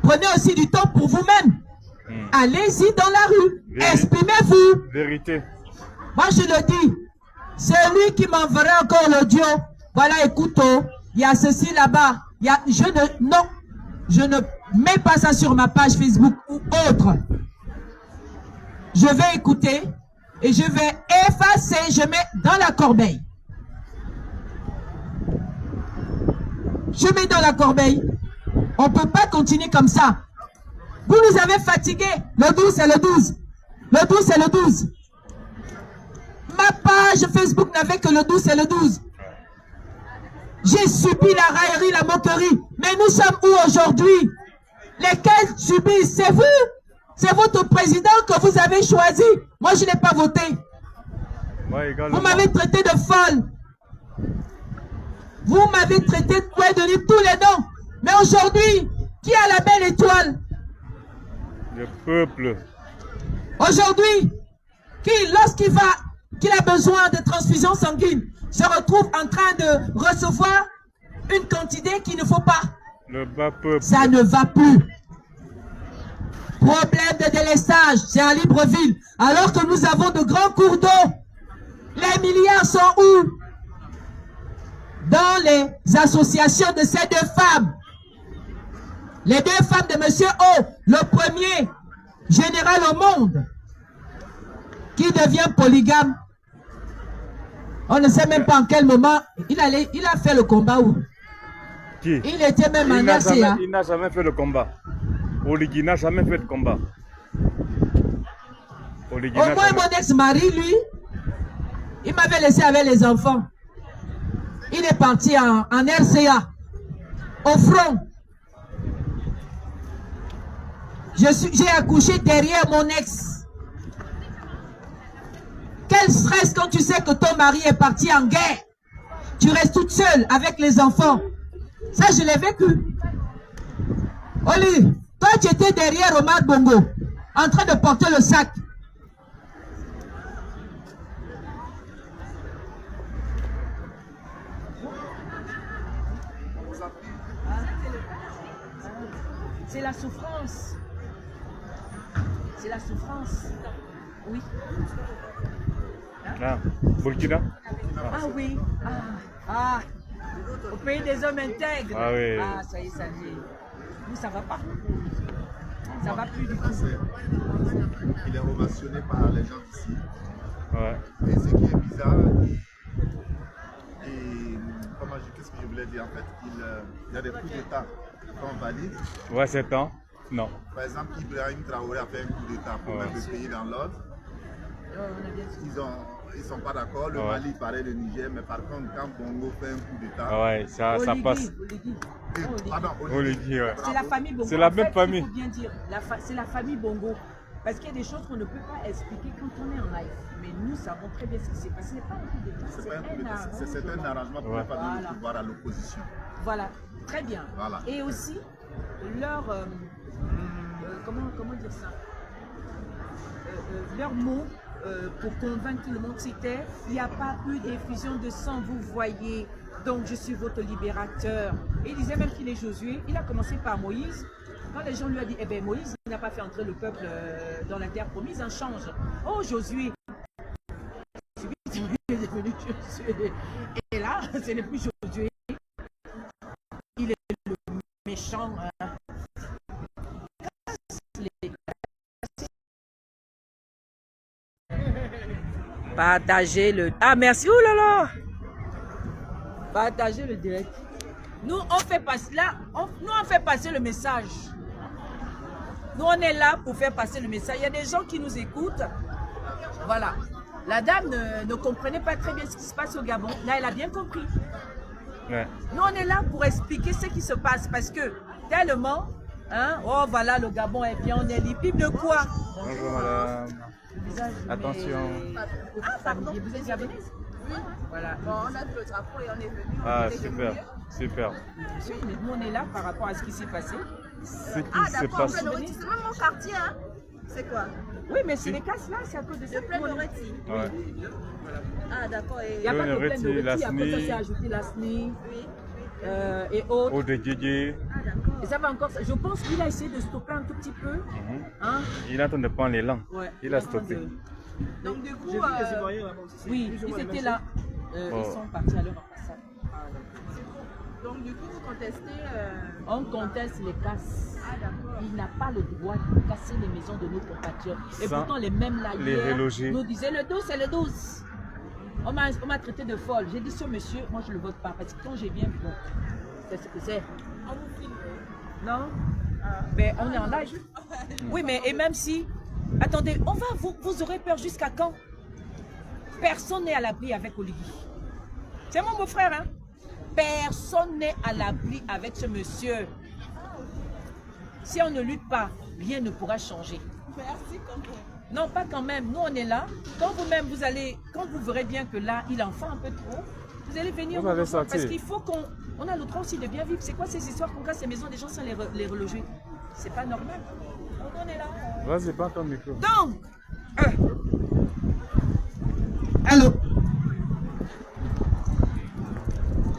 S4: Prenez aussi du temps pour vous-même. Allez-y dans la rue. Exprimez-vous.
S2: Vérité.
S4: Moi, je le dis. Celui qui m'enverra encore l'audio, voilà, écoute, oh, il y a ceci là-bas. Non, je ne mets pas ça sur ma page Facebook ou autre. Je vais écouter et je vais effacer, je mets dans la corbeille. Je mets dans la corbeille. On ne peut pas continuer comme ça. Vous nous avez fatigués. Le 12, c'est le 12. Le 12, c'est le 12. Ma page Facebook n'avait que le 12 et le 12. J'ai subi la raillerie, la moquerie. Mais nous sommes où aujourd'hui? Lesquels subissent? C'est vous. C'est votre président que vous avez choisi. Moi, je n'ai pas voté. Vous m'avez traité de folle. Vous m'avez traité de quoi, donné tous les noms. Mais aujourd'hui, qui a la belle étoile?
S2: Le peuple.
S4: Aujourd'hui, qu'il a besoin de transfusion sanguine, se retrouve en train de recevoir une quantité qu'il ne faut pas.
S2: Le bas peuple.
S4: Ça ne va plus. Problème de délestage, c'est à Libreville. Alors que nous avons de grands cours d'eau. Les milliards sont où? Dans les associations de ces deux femmes. Les deux femmes de Monsieur O, le premier général au monde, qui devient polygame. On ne sait même pas en quel moment il a fait le combat où.
S2: Qui?
S4: Il était même en RCA.
S2: Il n'a jamais fait le combat. Oligui n'a jamais fait de combat.
S4: Au moins mon ex-mari, lui, il m'avait laissé avec les enfants. Il est parti en RCA, au front. J'ai accouché derrière mon ex. Quel stress quand tu sais que ton mari est parti en guerre. Tu restes toute seule avec les enfants. Ça, je l'ai vécu. Oli, toi, tu étais derrière Omar Bongo, en train de porter le sac.
S1: C'est la souffrance. C'est la souffrance. Oui.
S2: Ah, Burkina.
S1: Ah oui. Ah. Au pays des hommes intègres.
S2: Ah oui.
S1: Ah, ça y est, ça y est. Nous, ça va pas. Ça va plus du tout.
S3: Il est ovationné par les gens d'ici.
S2: Ouais.
S3: Et ce qui est bizarre, qu'est-ce que je voulais dire? En fait, il y a des coups d'État qu'on valide.
S2: Ouais, 7 ans. Non.
S3: Par exemple, Ibrahim Traoré a fait un coup d'État pour mettre le pays dans l'ordre. Ils ne sont pas d'accord. Le Mali paraît le Niger, mais par contre, quand Bongo fait un coup d'État.
S2: Ouais, ça passe.
S3: Pardon,
S2: Oligui, ouais.
S1: C'est la famille Bongo.
S2: C'est la même famille.
S1: Il faut bien dire, c'est la famille Bongo. Parce qu'il y a des choses qu'on ne peut pas expliquer quand on est en live. Mais nous savons très bien ce qui s'est passé. Ce n'est pas un coup d'État,
S3: c'est un arrangement pour ne pas donner le pouvoir à l'opposition.
S1: Voilà, très bien.
S3: Voilà.
S1: Et aussi, leur... comment dire ça, leur mot pour convaincre tout le monde, c'était il n'y a pas eu d'effusion de sang, vous voyez, donc je suis votre libérateur. Et il disait même qu'il est Josué. Il a commencé par Moïse. Quand les gens lui ont dit, eh bien Moïse, il n'a pas fait entrer le peuple dans la terre promise, on change. Oh Josué, il est devenu Josué. Et là, ce n'est plus Josué. Il est le méchant. Partagez le... Ah, merci. Oh là là. Partagez le direct. Nous, on fait passer là. Nous, on fait passer le message. Nous, on est là pour faire passer le message. Il y a des gens qui nous écoutent. Voilà. La dame ne comprenait pas très bien ce qui se passe au Gabon. Là, elle a bien compris.
S2: Ouais.
S1: Nous, on est là pour expliquer ce qui se passe. Parce que tellement... Hein, oh, voilà, le Gabon est bien, on est libre. Libre de quoi?
S2: Bonjour, madame.
S1: Visage,
S2: attention.
S1: Ah, pardon, vous êtes gabonaise? Oui. Voilà.
S5: Bon, on a vu le drapeau et on est venu.
S2: Ah, super, super.
S1: Oui, mais nous, on est là par rapport à ce qui s'est passé.
S2: Ce qui
S5: Ah,
S2: se
S5: d'accord,
S2: passe.
S5: c'est même mon quartier, hein? C'est quoi?
S1: Oui, mais c'est les casses là, c'est à cause de ça.
S5: Le plein de Reti.
S2: Ouais.
S5: Ah, d'accord.
S1: Il n'y a pas de plein de
S2: la
S1: Reti, après ça
S2: SNI.
S1: s'est ajouté la SNI
S5: Oui.
S1: et autres.
S2: Au de Guégué.
S5: Ah, d'accord.
S1: Et ça va encore, je pense qu'il a essayé de stopper un tout petit peu. Hein?
S2: Il est en train de prendre l'élan.
S1: Ouais,
S2: Il a
S1: est en train
S2: stoppé.
S1: de-
S5: Donc, du coup,
S1: Oui, ils étaient là. Ils sont partis à leur ambassade.
S5: Donc, du coup, vous contestez.
S1: On conteste les casses.
S5: Ah, d'accord.
S1: Il n'a pas le droit de casser les maisons de nos compatriotes. Et
S2: Sans
S1: pourtant, les mêmes là,
S2: les
S1: hier,
S2: reloger.
S1: nous disaient le 12, c'est le 12. On m'a traité de folle. J'ai dit, ce monsieur, moi je ne le vote pas. Parce que quand j'ai bien vu, bon, c'est ce que c'est.
S5: On vous filme.
S1: Non? Mais on est en live. Oui, mais et même si... Attendez, vous aurez peur jusqu'à quand? Personne n'est à l'abri avec Oligui. C'est mon beau-frère, hein? Personne n'est à l'abri avec ce monsieur. Si on ne lutte pas, rien ne pourra changer.
S5: Merci quand même.
S1: Non, pas quand même. Nous, on est là. Quand vous-même, quand vous verrez bien que là, il en fait un peu trop, vous allez venir.
S2: Vous allez sortir.
S1: Parce qu'il faut qu'on a le droit aussi de bien vivre. C'est quoi ces histoires qu'on casse les maisons des gens sans les reloger? C'est pas normal. Donc, on est là.
S2: Vas-y, pas ton micro.
S1: Donc,
S4: Allô?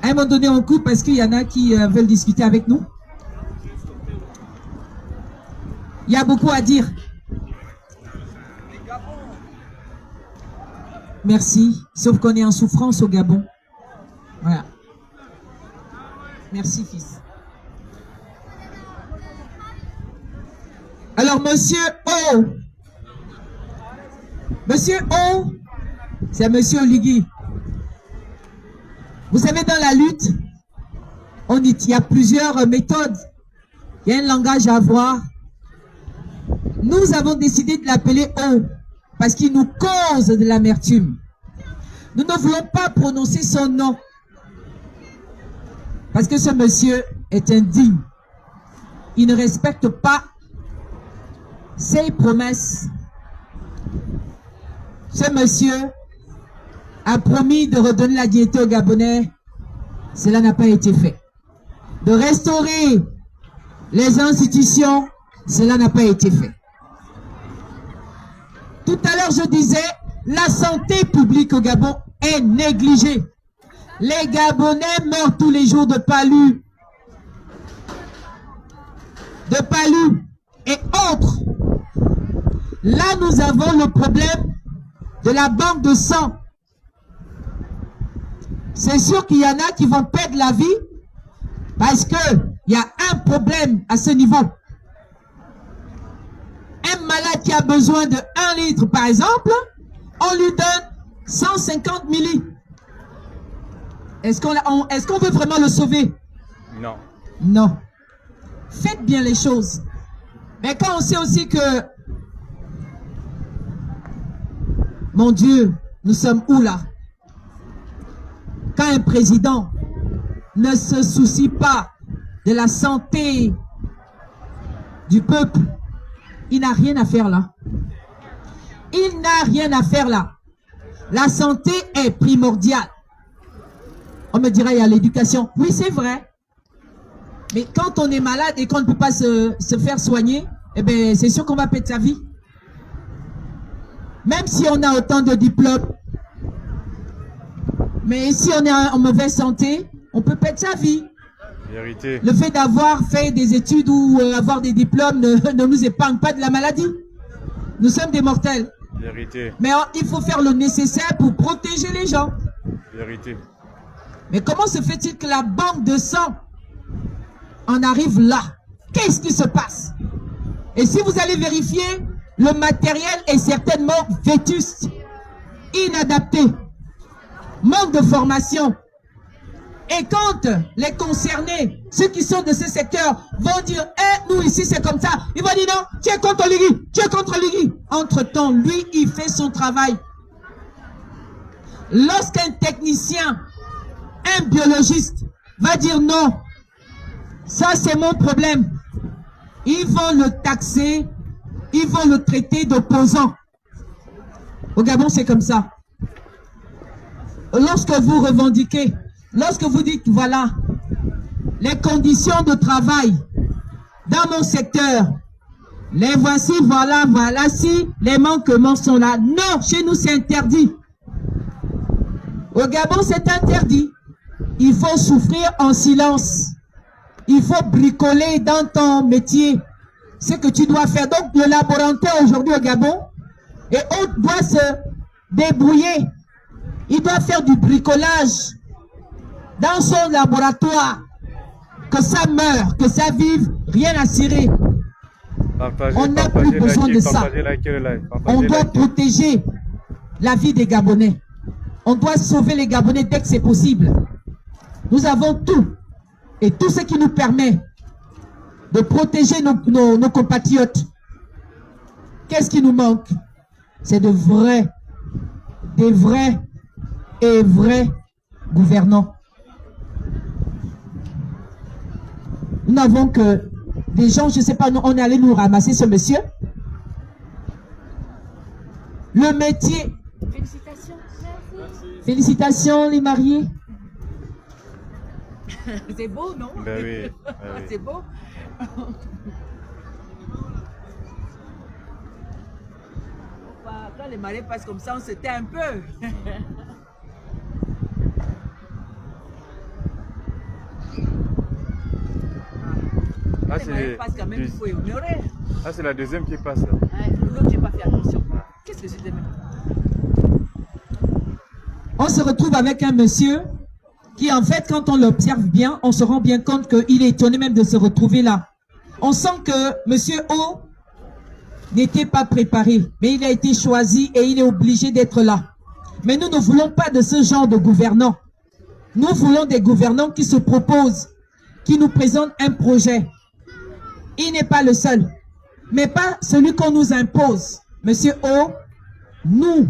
S4: À un moment donné, on coupe parce qu'il y en a qui veulent discuter avec nous. Il y a beaucoup à dire. Merci. Sauf qu'on est en souffrance au Gabon. Voilà. Merci, fils. Alors, monsieur O. Monsieur O, c'est monsieur Oligui. Vous savez, dans la lutte, il y a plusieurs méthodes. Il y a un langage à avoir. Nous avons décidé de l'appeler O parce qu'il nous cause de l'amertume. Nous ne voulons pas prononcer son nom parce que ce monsieur est indigne. Il ne respecte pas ses promesses. Ce monsieur a promis de redonner la dignité aux Gabonais. Cela n'a pas été fait. De restaurer les institutions, cela n'a pas été fait. Tout à l'heure, je disais, la santé publique au Gabon est négligée. Les Gabonais meurent tous les jours de palu. Et autres. Là, nous avons le problème de la banque de sang. C'est sûr qu'il y en a qui vont perdre la vie parce qu'il y a un problème à ce niveau. Un malade qui a besoin de 1 litre, par exemple, on lui donne 150 milli. Est-ce qu'on veut vraiment le sauver?
S2: Non.
S4: Non. Faites bien les choses. Mais quand on sait aussi que, mon Dieu, nous sommes où là? Quand un président ne se soucie pas de la santé du peuple, il n'a rien à faire là. Il n'a rien à faire là. La santé est primordiale. On me dira, il y a l'éducation. Oui, c'est vrai. Mais quand on est malade et qu'on ne peut pas se faire soigner, eh bien, c'est sûr qu'on va perdre sa vie. Même si on a autant de diplômes. Mais si on est en mauvaise santé, on peut perdre sa vie.
S2: Vérité.
S4: Le fait d'avoir fait des études ou avoir des diplômes ne nous épargne pas de la maladie. Nous sommes des mortels.
S2: Vérité.
S4: Mais il faut faire le nécessaire pour protéger les gens.
S2: Vérité.
S4: Mais comment se fait-il que la banque de sang en arrive là? Qu'est-ce qui se passe? Et si vous allez vérifier, le matériel est certainement vétuste, inadapté, manque de formation. Et quand les concernés, ceux qui sont de ce secteur, vont dire « nous ici c'est comme ça », ils vont dire « non, tu es contre Oligui, tu es contre Oligui ». Entre-temps, lui, il fait son travail. Lorsqu'un technicien, un biologiste va dire « non, ça c'est mon problème », ils vont le taxer, ils vont le traiter d'opposant. Au Gabon, c'est comme ça. Lorsque vous revendiquez, lorsque vous dites, voilà, les conditions de travail dans mon secteur, les voici, voilà, voilà, si les manquements sont là. Non, chez nous, c'est interdit. Au Gabon, c'est interdit. Il faut souffrir en silence. Il faut bricoler dans ton métier ce que tu dois faire. Donc, le laborantin aujourd'hui au Gabon, et on doit se débrouiller. Il doit faire du bricolage. dans son laboratoire, que ça meure, que ça vive, rien à cirer. On n'a plus besoin de ça. On doit protéger la vie des Gabonais. On doit sauver les Gabonais dès que c'est possible. Nous avons tout. Et tout ce qui nous permet de protéger nos compatriotes. Qu'est-ce qui nous manque? C'est des vrais gouvernants. Nous n'avons que des gens, je ne sais pas, on est allé nous ramasser ce monsieur. Le métier.
S1: Félicitations.
S4: Félicitations les mariés.
S1: C'est beau, non?
S2: Ben oui.
S1: C'est beau. Quand les mariés passent comme ça, on se tait un peu.
S2: Ah,
S1: Les mariés passent quand même, il faut ignorer.
S2: Ah, c'est la deuxième qui passe.
S1: L'autre, j'ai pas fait attention. Qu'est-ce que c'était?
S4: On se retrouve avec un monsieur qui, en fait, quand on l'observe bien, on se rend bien compte qu'il est étonné même de se retrouver là. On sent que monsieur O n'était pas préparé, mais il a été choisi et il est obligé d'être là. Mais nous ne voulons pas de ce genre de gouvernants. Nous voulons des gouvernants qui se proposent, qui nous présentent un projet. Il n'est pas le seul, mais pas celui qu'on nous impose. Monsieur O, nous,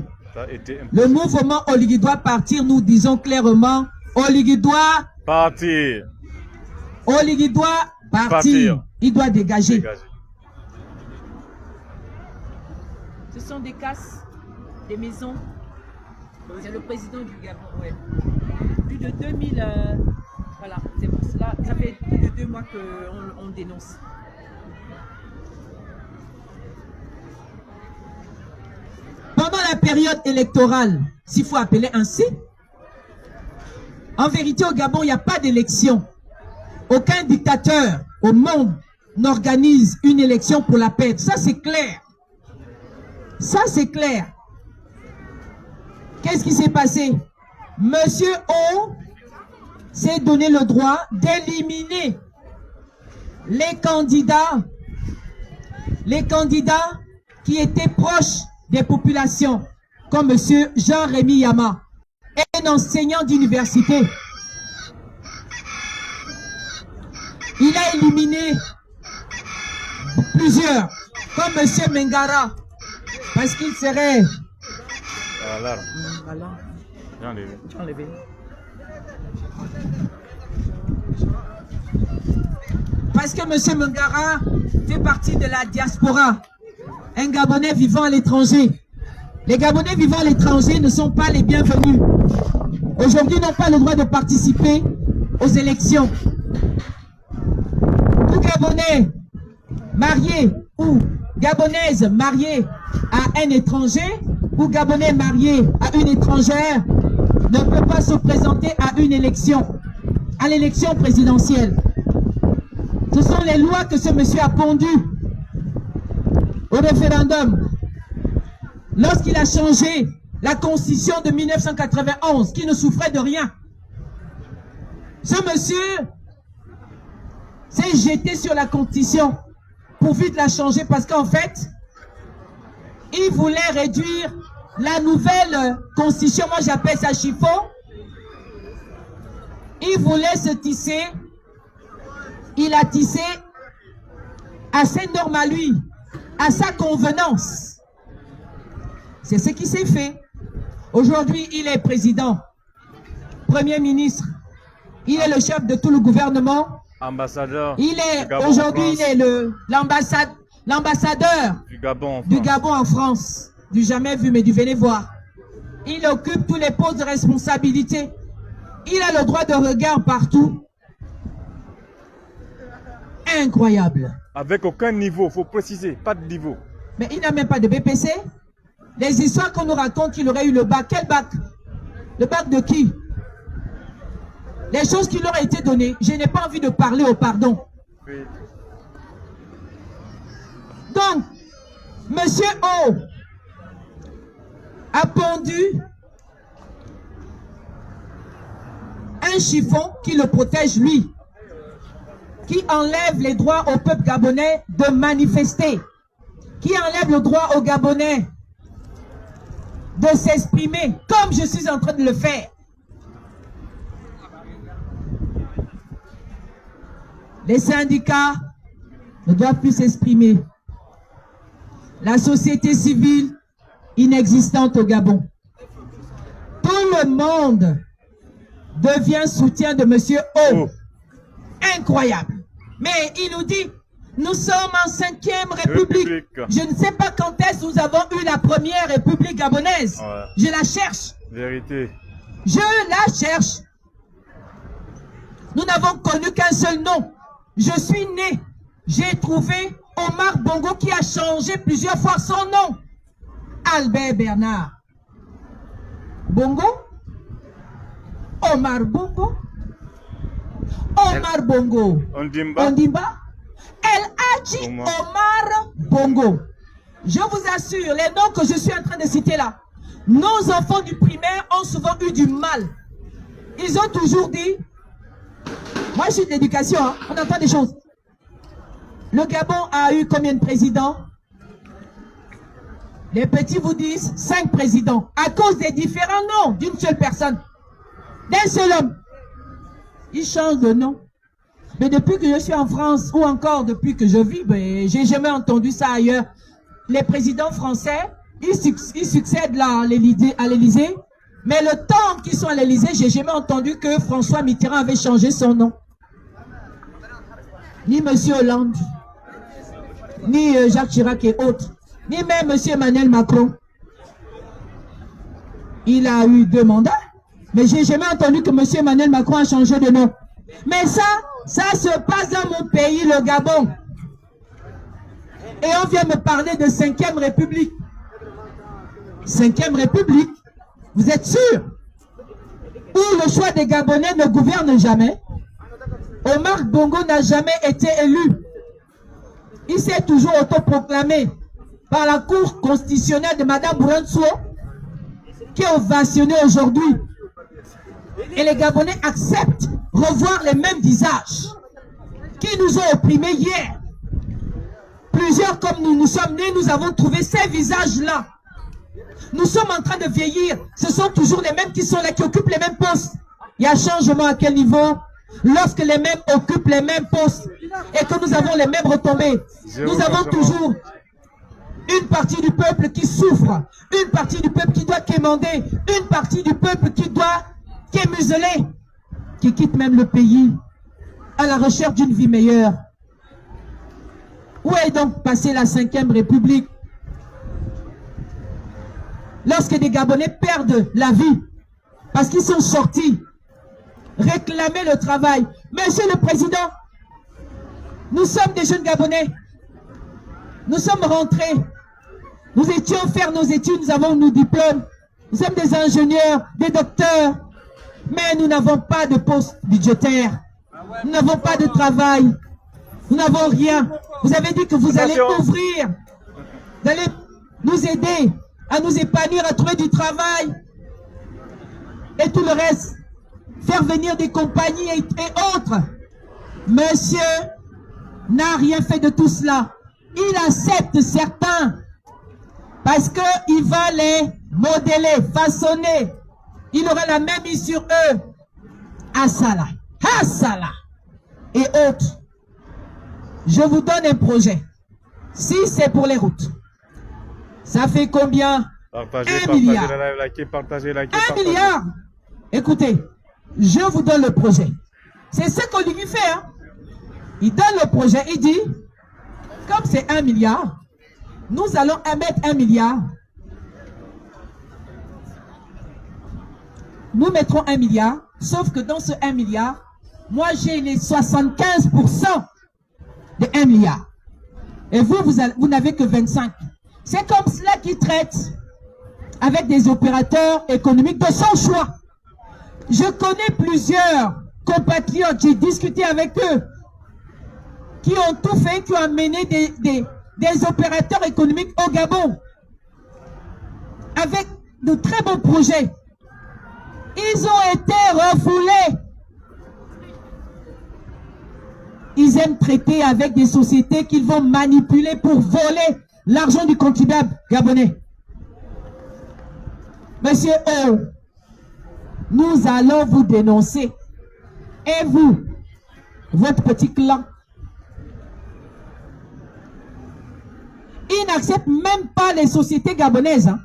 S4: le mouvement Oligui doit partir, nous disons clairement, Oligui doit
S2: partir.
S4: Oligui doit partir. Il doit dégager.
S1: Ce sont des casses, des maisons. C'est le président du Gabon, ouais. Plus de 2000, voilà, c'est pour cela. Ça fait plus de 2 mois qu'on dénonce.
S4: Pendant la période électorale, s'il faut appeler ainsi, en vérité au Gabon, il n'y a pas d'élection. Aucun dictateur au monde n'organise une élection pour la paix. Ça, c'est clair. Ça, c'est clair. Qu'est-ce qui s'est passé? Monsieur O s'est donné le droit d'éliminer les candidats qui étaient proches des populations, comme monsieur Jean-Rémy Yama, un enseignant d'université. Il a éliminé plusieurs, comme monsieur Mengara, parce qu'il serait...
S2: Voilà.
S1: Voilà.
S2: J'ai enlevé.
S4: Parce que monsieur Mengara fait partie de la diaspora, un Gabonais vivant à l'étranger. Les Gabonais vivant à l'étranger ne sont pas les bienvenus. Aujourd'hui, n'ont pas le droit de participer aux élections. Tout Gabonais marié ou Gabonaise mariée à un étranger ou Gabonais marié à une étrangère ne peut pas se présenter à une élection, à l'élection présidentielle. Ce sont les lois que ce monsieur a pondues au référendum. Lorsqu'il a changé la constitution de 1991, qui ne souffrait de rien, ce monsieur s'est jeté sur la constitution pour vite la changer parce qu'en fait, il voulait réduire la nouvelle constitution, moi j'appelle ça chiffon. Il voulait se tisser, il a tissé à ses normes à lui, à sa convenance. C'est ce qui s'est fait. Aujourd'hui, il est président, premier ministre, il est le chef de tout le gouvernement.
S2: Ambassadeur.
S4: Aujourd'hui, il est l'ambassadeur du Gabon en France. Du jamais vu, mais du venez voir. Il occupe tous les postes de responsabilité. Il a le droit de regard partout. Incroyable.
S2: Avec aucun niveau, il faut préciser, pas de niveau.
S4: Mais il n'a même pas de BPC. Les histoires qu'on nous raconte qu'il aurait eu le bac. Quel bac? Le bac de qui? Les choses qui leur ont été données, je n'ai pas envie de parler au pardon.
S2: Oui.
S4: Donc, monsieur O a pondu un un chiffon qui le protège lui, qui enlève les droits au peuple gabonais de manifester, qui enlève le droit aux Gabonais de s'exprimer comme je suis en train de le faire. Les syndicats ne doivent plus s'exprimer. La société civile inexistante au Gabon. Tout le monde devient soutien de Monsieur O. Incroyable. Mais il nous dit, nous sommes en 5e République. Je ne sais pas quand est-ce que nous avons eu la première République gabonaise.
S2: Ouais.
S4: Je la cherche.
S2: Vérité.
S4: Je la cherche. Nous n'avons connu qu'un seul nom. Je suis né. J'ai trouvé Omar Bongo qui a changé plusieurs fois son nom. Albert Bernard. Bongo? Omar Bongo? Omar Bongo.
S2: Ondimba.
S4: Ondimba? El Hadji Omar Bongo. Je vous assure, les noms que je suis en train de citer là, nos enfants du primaire ont souvent eu du mal. Ils ont toujours dit, moi je suis de l'éducation, hein, on entend des choses. Le Gabon a eu combien de présidents? Les petits vous disent 5 présidents, à cause des différents noms d'une seule personne, d'un seul homme. Ils changent de nom. Mais depuis que je suis en France, ou encore depuis que je vis, ben, j'ai jamais entendu ça ailleurs. Les présidents français, ils succèdent là à l'Élysée, mais le temps qu'ils sont à l'Élysée, j'ai jamais entendu que François Mitterrand avait changé son nom. Ni M. Hollande, ni Jacques Chirac et autres, ni même M. Emmanuel Macron. Il a eu 2 mandats, mais j'ai jamais entendu que M. Emmanuel Macron a changé de nom. Mais ça se passe dans mon pays, le Gabon. Et on vient me parler de 5e République. 5e République, vous êtes sûr? Où le choix des Gabonais ne gouverne jamais. Omar Bongo n'a jamais été élu. Il s'est toujours autoproclamé par la Cour constitutionnelle de Mme Bourentsou, qui est ovationnée aujourd'hui. Et les Gabonais acceptent revoir les mêmes visages qui nous ont opprimés hier. Plusieurs comme nous sommes nés, nous avons trouvé ces visages-là. Nous sommes en train de vieillir. Ce sont toujours les mêmes qui sont là, qui occupent les mêmes postes. Il y a changement à quel niveau? Lorsque les mêmes occupent les mêmes postes et que nous avons les mêmes retombées. Nous avons toujours une partie du peuple qui souffre, une partie du peuple qui doit quémander, une partie du peuple qui est muselé, qui quitte même le pays à la recherche d'une vie meilleure. Où est donc passée la 5e République? Lorsque des Gabonais perdent la vie parce qu'ils sont sortis réclamer le travail. Monsieur le Président, nous sommes des jeunes Gabonais. Nous sommes rentrés. Nous étions faire nos études, nous avons nos diplômes. Nous sommes des ingénieurs, des docteurs. Mais nous n'avons pas de poste budgétaire. Nous n'avons pas de travail. Nous n'avons rien. Vous avez dit que vous allez ouvrir. Vous allez nous aider à nous épanouir, à trouver du travail. Et tout le reste. Faire venir des compagnies et autres. Monsieur n'a rien fait de tout cela. Il accepte certains parce qu'il va les modeler, façonner. Il aura la même mise sur eux. Assala, Assala et autres. Je vous donne un projet. Si c'est pour les routes, ça fait combien?
S2: Partagez,
S4: 1 milliard.
S2: Partagez,
S4: 1 milliard. Écoutez, je vous donne le projet. C'est ce qu'Olivier fait. Hein? Il donne le projet, il dit, comme c'est 1 milliard, nous allons émettre 1 milliard. Nous mettrons 1 milliard, sauf que dans ce 1 milliard, moi j'ai les 75% de 1 milliard. Et vous n'avez que 25. C'est comme cela qu'il traite avec des opérateurs économiques de son choix. Je connais plusieurs compatriotes, j'ai discuté avec eux, qui ont tout fait, qui ont amené des opérateurs économiques au Gabon, avec de très bons projets. Ils ont été refoulés ils aiment traiter avec des sociétés qu'ils vont manipuler pour voler l'argent du contribuable gabonais. Monsieur O, nous allons vous dénoncer. Et vous, votre petit clan, ils n'acceptent même pas les sociétés gabonaises. Hein.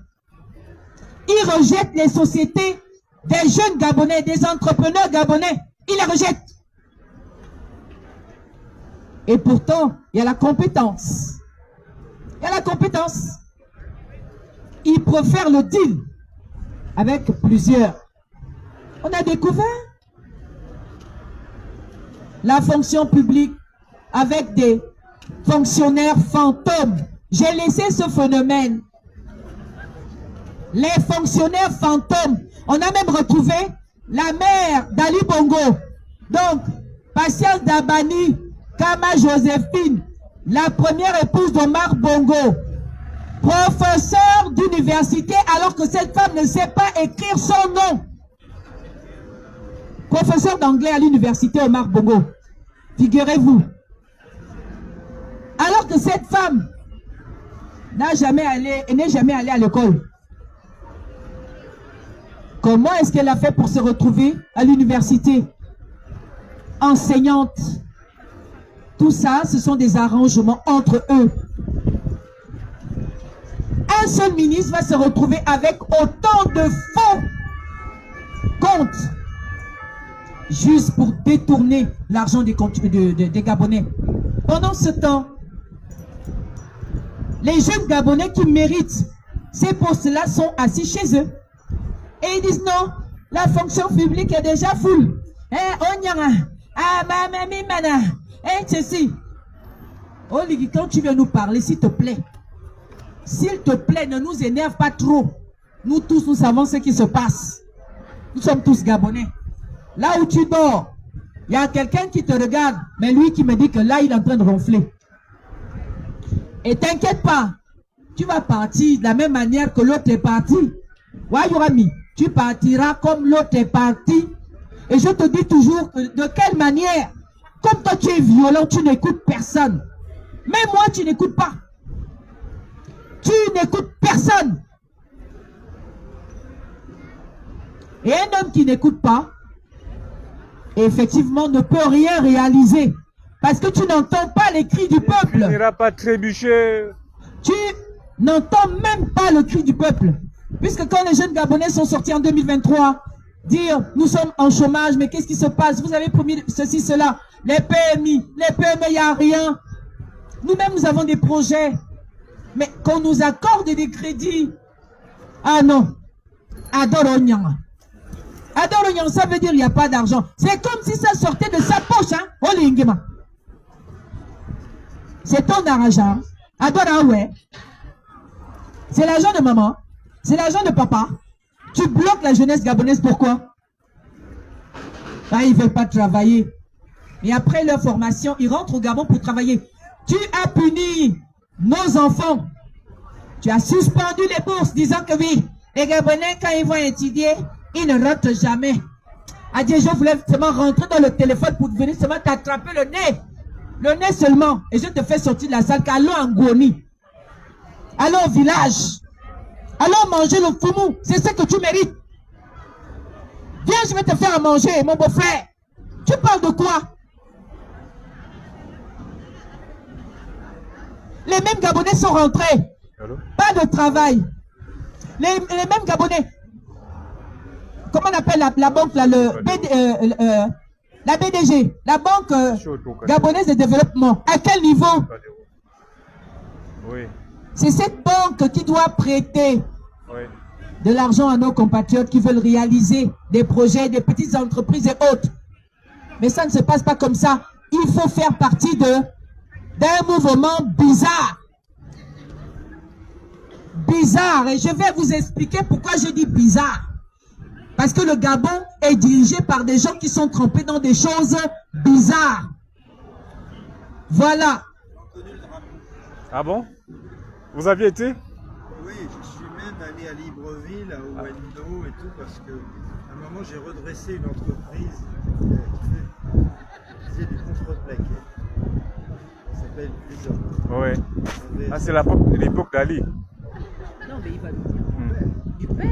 S4: Ils rejettent les sociétés des jeunes Gabonais, des entrepreneurs gabonais. Ils les rejettent. Et pourtant, il y a la compétence. Il y a la compétence. Ils préfèrent le deal avec plusieurs. On a découvert la fonction publique avec des fonctionnaires fantômes. J'ai laissé ce phénomène. Les fonctionnaires fantômes. On a même retrouvé la mère d'Ali Bongo. Donc, Patience Dabani, Kama Joséphine, la première épouse d'Omar Bongo, professeur d'université alors que cette femme ne sait pas écrire son nom. Professeur d'anglais à l'université Omar Bongo. Figurez-vous. Alors que cette femme n'est jamais allée à l'école. Comment est-ce qu'elle a fait pour se retrouver à l'université? Enseignante. Tout ça, ce sont des arrangements entre eux. Un seul ministre va se retrouver avec autant de faux comptes juste pour détourner l'argent des Gabonais. Pendant ce temps, les jeunes Gabonais qui méritent ces postes-là sont assis chez eux. Et ils disent non, la fonction publique est déjà full. Ceci. Oligui, quand tu viens nous parler, s'il te plaît, ne nous énerve pas trop. Nous tous, nous savons ce qui se passe. Nous sommes tous Gabonais. Là où tu dors, il y a quelqu'un qui te regarde, mais lui qui me dit que là, il est en train de ronfler. Et t'inquiète pas, tu vas partir de la même manière que l'autre est parti. Wayurami, tu partiras comme l'autre est parti. Et je te dis toujours que de quelle manière, comme toi tu es violent, tu n'écoutes personne. Même moi, tu n'écoutes pas. Tu n'écoutes personne. Et un homme qui n'écoute pas, effectivement, ne peut rien réaliser. Parce que tu n'entends pas les cris du peuple.
S2: Il n'ira pas trébucher.
S4: Tu n'entends même pas le cri du peuple. Puisque quand les jeunes Gabonais sont sortis en 2023, dire nous sommes en chômage, mais qu'est-ce qui se passe? Vous avez promis ceci, cela. Les PMI, il n'y a rien. Nous-mêmes, nous avons des projets. Mais qu'on nous accorde des crédits. Ah non. Adorognan. Adorognan, ça veut dire il n'y a pas d'argent. C'est comme si ça sortait de sa poche. Hein? Olingema. C'est ton argent. Adora, ouais. C'est l'argent de maman. C'est l'argent de papa. Tu bloques la jeunesse gabonaise, pourquoi? Ah, ils ne veulent pas travailler. Et après leur formation, ils rentrent au Gabon pour travailler. Tu as puni nos enfants. Tu as suspendu les bourses, disant que oui, les Gabonais, quand ils vont étudier, ils ne rentrent jamais. Adieu, je voulais seulement rentrer dans le téléphone pour venir seulement t'attraper le nez. Le nez seulement. Et je te fais sortir de la salle. Allons en Goni. Allons au village. Allons manger le foumou. C'est ce que tu mérites. Viens, je vais te faire à manger, mon beau-frère. Tu parles de quoi? Les mêmes Gabonais sont rentrés.
S2: Allô?
S4: Pas de travail. Les mêmes Gabonais. Comment on appelle la banque là, la BDG, la Banque Gabonaise de Développement. À quel niveau?
S2: Oui.
S4: C'est cette banque qui doit prêter de l'argent à nos compatriotes qui veulent réaliser des projets, des petites entreprises et autres. Mais ça ne se passe pas comme ça. Il faut faire partie d'un mouvement bizarre. Bizarre. Et je vais vous expliquer pourquoi je dis bizarre. Parce que le Gabon est dirigé par des gens qui sont trempés dans des choses bizarres. Voilà.
S2: Ah bon? Vous aviez été?
S6: Oui, je suis même allé à Libreville, à Owendo et tout, parce que à un moment j'ai redressé une entreprise qui faisait du contreplaqué.
S2: Ouais.
S6: On avait-
S2: Ah, c'est l'époque d'Ali.
S1: Non, mais il va nous dire. Du père.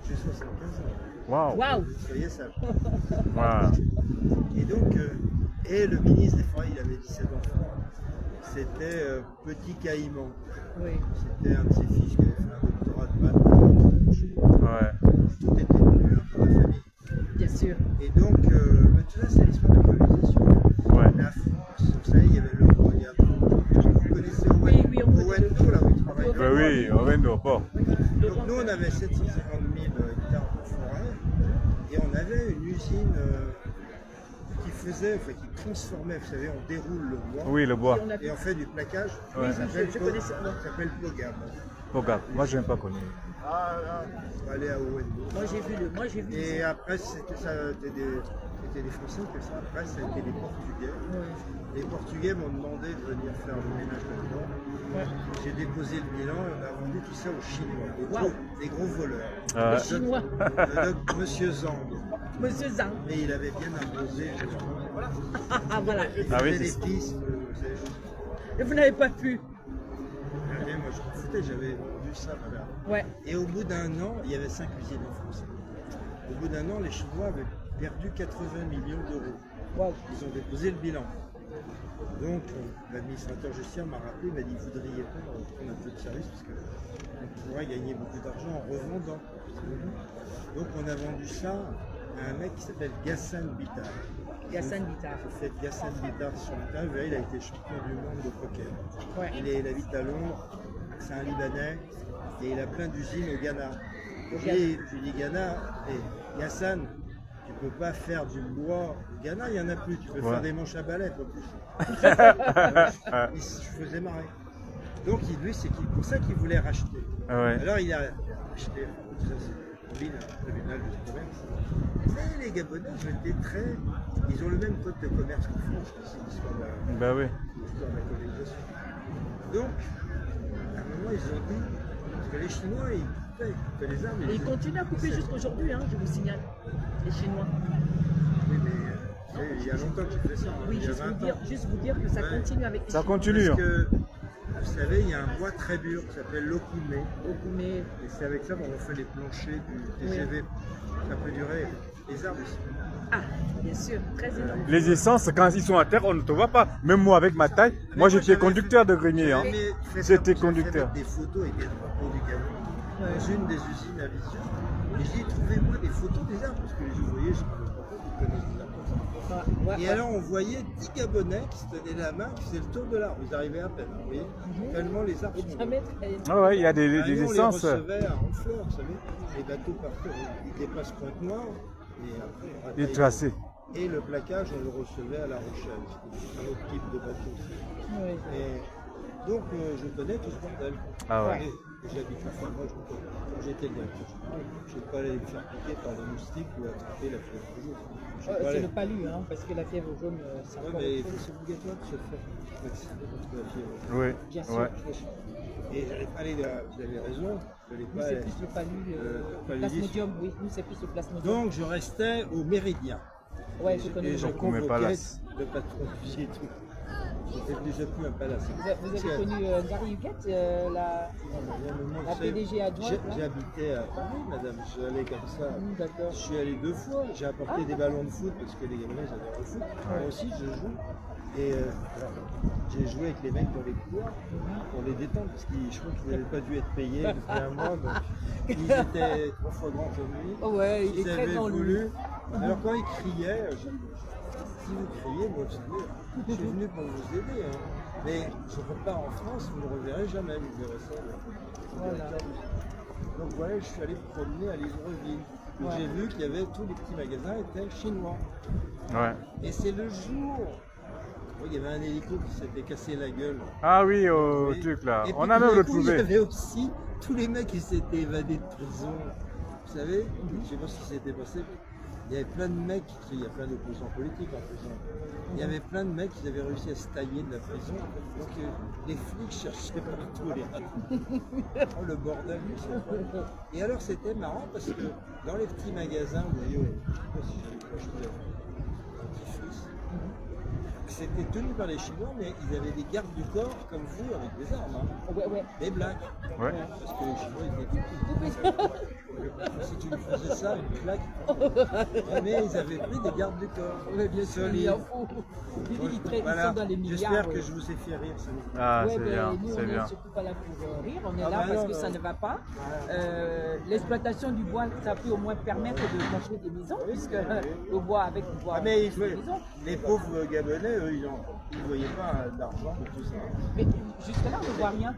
S6: J'ai 75 ans.
S2: Waouh.
S1: Waouh.
S6: Soyez sage.
S2: Waouh.
S6: Et donc, et le ministre des Forêts, il avait 17 enfants. C'était Petit Caïman.
S1: Oui.
S6: C'était un de ses fils qui avait fait un doctorat de maths.
S2: Ouais.
S6: Tout était venu pour la famille.
S1: Bien sûr.
S6: Et donc, tout ça, c'est l'histoire de la colonisation.
S2: Ouais.
S6: La France, vous savez, il y avait le roi. Vous connaissez Owen,
S1: Oui, on connaît
S6: Owendo, là où il travaille.
S1: Oui,
S2: Ben oui, on vient de port.
S6: Donc nous, on avait 750 000 hectares de forêt et on avait une usine qui faisait, enfin qui transformait, vous savez, on déroule le bois
S2: Oui, le bois.
S1: On a-
S6: et on fait du plaquage.
S2: Ouais.
S6: Ça s'appelle
S1: je connais ce nom.
S6: ça s'appelle Pogam.
S2: Regarde, moi je n'ai pas connu.
S6: Ah là, on va aller à Owendo.
S1: Moi j'ai vu.
S6: Et après, c'était des Français que ça. Après, ça a été des Portugais.
S1: Ouais.
S6: Les Portugais m'ont demandé de venir faire le ménage là-dedans.
S1: Ouais.
S6: J'ai déposé le bilan et on a vendu tout ça aux Chinois,
S1: Waouh.
S6: des gros voleurs.
S2: Ah,
S1: Les Chinois.
S6: Monsieur Zhang.
S1: Monsieur Zhang.
S6: Mais il avait bien imposé.
S1: Ah voilà.
S6: Il
S2: Ah oui,
S6: faisait
S2: c'est
S6: des pistes. Vous savez.
S1: Et vous n'avez pas pu.
S6: Et moi, je m'en foutais, j'avais vendu ça, voilà.
S1: Ouais.
S6: Et au bout d'un an, il y avait 5 usines en France. Au bout d'un an, les Chinois avaient perdu 80 millions d'euros.
S1: Waouh.
S6: Ils ont déposé le bilan. Donc, l'administrateur gestionnaire m'a rappelé, il m'a dit, vous voudriez pas prendre un peu de service parce qu'on pourrait gagner beaucoup d'argent en revendant. Donc, on a vendu ça à un mec qui s'appelle Ghassan Bittar.
S1: Gassan Bitar.
S6: Vous faites Ghassan Bittar sur Internet, vous verrez, il a été champion du monde de poker.
S1: Ouais.
S6: Il habite à Londres, c'est un Libanais et il a plein d'usines au Ghana.
S1: Au
S6: Je lui dis Ghana, et Ghassan, tu peux pas faire du bois. Au Ghana, il n'y en a plus, tu peux
S2: Ouais.
S6: faire des manches à balai, pas plus. Je faisais marrer. Donc lui, c'est pour ça qu'il voulait racheter.
S2: Ah ouais.
S6: Alors il a acheté, tout ça c'est en ville, un tribunal de commerce. Mais les Gabonais, je étais très. Ils ont le même code de commerce qu'en France, c'est l'histoire de la
S2: Ben oui.
S6: l'histoire de la colonisation. Donc, à un moment, ils ont dit, parce que les Chinois, ils coupaient les arbres.
S1: Et ils continuent à couper jusqu'aujourd'hui, hein, je vous signale. Les Chinois.
S6: Oui, mais il y a longtemps qu'ils faisaient ça.
S1: Oui,
S6: il y a 20 ans.
S1: juste vous dire que ça
S6: Ouais.
S1: continue avec les
S2: Ça
S1: Chinois.
S2: continue.
S6: Parce
S2: hein.
S6: que, vous savez, il y a un bois très dur qui s'appelle l'okoumé.
S1: Mais
S6: Et c'est avec ça qu'on fait les planchers du TGV. Ça peut durer. Les arbres aussi.
S1: ah, bien sûr, très énorme.
S2: Les essences, quand ils sont à terre, on ne te voit pas. Même moi, avec ma taille, moi j'étais
S6: j'avais
S2: conducteur de grenier. Hein.
S6: J'avais fait ça,
S2: J'étais
S6: j'ai
S2: conducteur.
S6: fait des photos avec des drapeaux du Gabon dans une des usines à Vision. Et j'ai dit, trouvez-moi des photos des arbres, parce que les ouvriers, je ne connais pas, ils connaissent des arbres comme ça.
S1: Ah, ouais,
S6: Et
S1: ouais.
S6: alors on voyait 10 Gabonais qui se tenaient la main, qui faisaient le tour de l'arbre. Ils arrivaient à peine, vous voyez, tellement les arbres sont
S1: Jamais
S6: beaux.
S1: très-
S2: Ah ouais, il y a des
S6: Ah, nous, on
S2: essences.
S6: les recevait à Honfleur, vous savez, les bateaux partout, ils dépassent Pointe-Noire, et après on
S2: Et
S6: rattaille.
S2: tracés.
S6: Et le plaquage, on le recevait à La Rochelle, c'était un autre type de bateau aussi.
S1: Ouais.
S6: Et donc je connais tout ce bordel.
S2: Ah ouais.
S6: Et j'habite la fois, moi je me connais. Quand j'étais directeur général, je ne vais pas aller me faire piquer par des moustiques ou attraper la fièvre jaune. Je vais pas
S1: C'est
S6: aller.
S1: le palu, hein, parce que la fièvre jaune, c'est
S6: Ouais,
S1: encore
S6: mais
S1: autre chose.
S6: c'est obligatoire de se faire vacciner contre la fièvre jaune.
S2: Oui.
S1: Bien sûr.
S2: Ouais.
S6: Et j'allais pas aller là, vous avez raison, je n'allais
S1: Nous,
S6: pas
S1: c'est
S6: aller.
S1: plus le palu,
S6: paludisme.
S1: plasmodium, oui, nous, c'est plus le plasmodium.
S6: Donc je restais au Méridien.
S1: Ouais, je connais.
S6: Et je
S2: Donc, on met
S6: convoquais
S2: palace.
S6: le patron du et tout. J'étais déjà plus un palace.
S1: Vous avez connu Gary Huguette, la PDG adjointe, là
S6: J'habitais à Paris, madame. Je suis allé comme ça.
S1: D'accord.
S6: Je suis allé 2 fois. J'ai apporté
S1: Ah,
S6: des ballons de foot parce que les Gabonais ils adorent le foot. Moi aussi, je joue. Et alors, j'ai joué avec les mecs dans les couloirs pour les détendre parce que je crois qu'ils n'avaient pas dû être payés depuis un mois. Donc, ils étaient 3 fois grands comme lui.
S1: Oh ouais, il
S6: Ils
S1: est très
S6: avaient
S1: grand, lui.
S6: voulu. Alors quand ils criaient, j'ai dit, si vous criez, moi vous savez, je suis venu pour vous aider. Hein. Mais je repars en France, vous ne le reverrez jamais, vous verrez ça.
S1: Voilà.
S6: Donc voilà, je suis allé me promener à Libreville. Donc,
S1: Ouais.
S6: j'ai vu qu'il y avait tous les petits magasins étaient chinois.
S2: Ouais.
S6: Et c'est le jour où il y avait un hélico qui s'était cassé la gueule.
S2: Ah oui, au
S6: Oui.
S2: truc là.
S6: Et
S2: On
S6: puis,
S2: a
S6: tout
S2: même
S6: d'un coup, Il y
S2: retrouvé.
S6: avait aussi tous les mecs qui s'étaient évadés de prison. Vous savez, je ne sais pas ce qui s'était passé. Il y avait plein de mecs, il y a plein d'opposants politiques en prison. Il y avait plein de mecs qui avaient réussi à se tailler de la prison. Donc les flics cherchaient partout les rats. Oh, le bordel. Et alors c'était marrant parce que dans les petits magasins, vous voyez, je ne sais pas si j'avais pas chose à mon petit-fils. c'était tenu par les Chinois, mais ils avaient des gardes du corps comme vous avec des armes, hein.
S5: Ouais.
S6: Des blagues.
S2: Ouais.
S6: Parce que les Chinois, ils étaient tout petits. Si tu lui faisais ça, une plaque. Ouais, mais ils avaient pris des gardes du corps.
S5: Ouais, bien sûr, il
S6: solides.
S5: en faut. Ils
S6: Voilà.
S5: sont dans les milliards.
S6: J'espère que
S5: ouais.
S6: je vous ai fait rire. Ça vous...
S2: Ah,
S5: Ouais,
S2: c'est
S5: ben,
S2: bien,
S5: nous,
S2: c'est
S5: on
S2: bien.
S5: n'est surtout pas là pour rire, on est
S6: Ah
S5: là
S6: bah
S5: parce
S6: non,
S5: que
S6: non.
S5: ça ne va pas. L'exploitation du bois, ça peut au moins permettre de construire des maisons, puisque le bois, avec le bois,
S6: Ah,
S5: on
S6: mais
S5: construit des maisons.
S6: les pauvres Gabonais, eux, ils ne voyaient pas d'argent de tout ça.
S5: Mais jusque-là, on ne voit rien.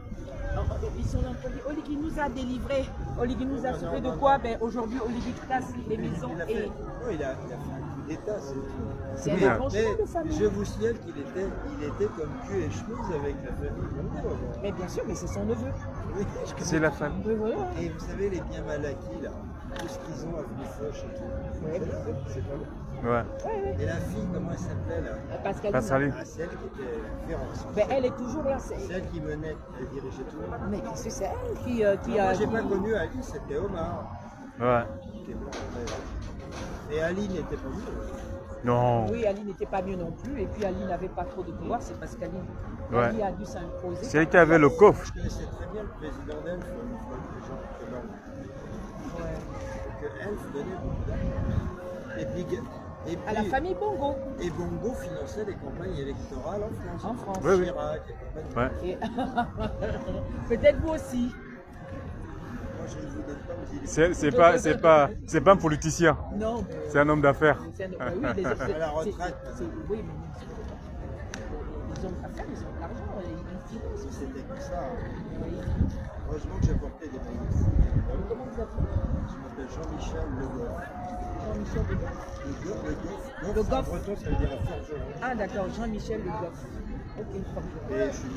S5: Ils sont en train de dire, Oligui nous a délivré. Oligui nous a sauvé de quoi? Ben, aujourd'hui, Oligui casse les maisons
S6: Il a
S5: et
S6: fait, non, il a fait un coup d'État, c'est tout.
S5: c'est un
S2: bien.
S5: débranchement de
S6: Mais
S5: famille.
S6: je vous signale qu'il était comme cul et chemise avec la famille Bongo avant.
S5: Mais bien sûr, mais c'est son neveu.
S6: Oui,
S2: C'est la famille.
S5: Oui, voilà.
S6: Et vous savez, les biens mal acquis, là, tout ce qu'ils ont avenue Foch et tout.
S5: Ouais.
S6: C'est pas bon.
S2: Ouais.
S6: Et la fille, comment elle s'appelait là?
S5: Pascaline.
S2: Pascaline.
S6: Ah, celle qui était féroce.
S5: Ben, elle est toujours là.
S6: Celle qui menait, elle dirigeait tout le monde.
S5: Mais qu'est-ce que c'est elle qui
S6: Moi,
S5: a.
S6: j'ai pas connu Ali, c'était Omar.
S2: Ouais.
S6: Qui est blanc, mais- Et Ali n'était pas mieux.
S2: Non.
S5: Oui, Ali n'était pas mieux non plus. Et puis Ali n'avait pas trop de pouvoir, c'est parce qu'Ali
S2: Ouais.
S5: Ali a dû s'imposer.
S2: C'est elle qui avait le coffre.
S6: Je connaissais très bien le président d'Elf, Jean Colomb.
S5: Ouais.
S6: Que Elf donnait beaucoup d'argent. Et puis,
S5: À la famille Bongo.
S6: Et Bongo finançait les campagnes électorales en France.
S5: En France.
S2: Oui, oui.
S6: Chirac et compagnie.
S2: Ouais.
S5: Et peut-être vous aussi.
S6: Moi, je ne vous donne pas, vous dites.
S2: C'est pas un politicien.
S5: Non, mais
S2: C'est un homme d'affaires.
S5: c'est bah oui, les
S6: À la retraite.
S5: oui, mais les hommes d'affaires, ils ont de l'argent. Ils financent.
S6: Si c'était comme ça,
S5: Oui.
S6: heureusement que j'ai porté des maillots.
S5: Comment vous appelez?
S6: Je m'appelle Jean-Michel Le Goff.
S5: Jean-Michel Le Goff.
S6: Le
S5: Le
S6: Goff, en
S5: Goff.
S6: breton, ça veut dire forgeron.
S5: Ah d'accord, Jean-Michel Le Goff. Ok, forgeron.
S6: Et je suis fou,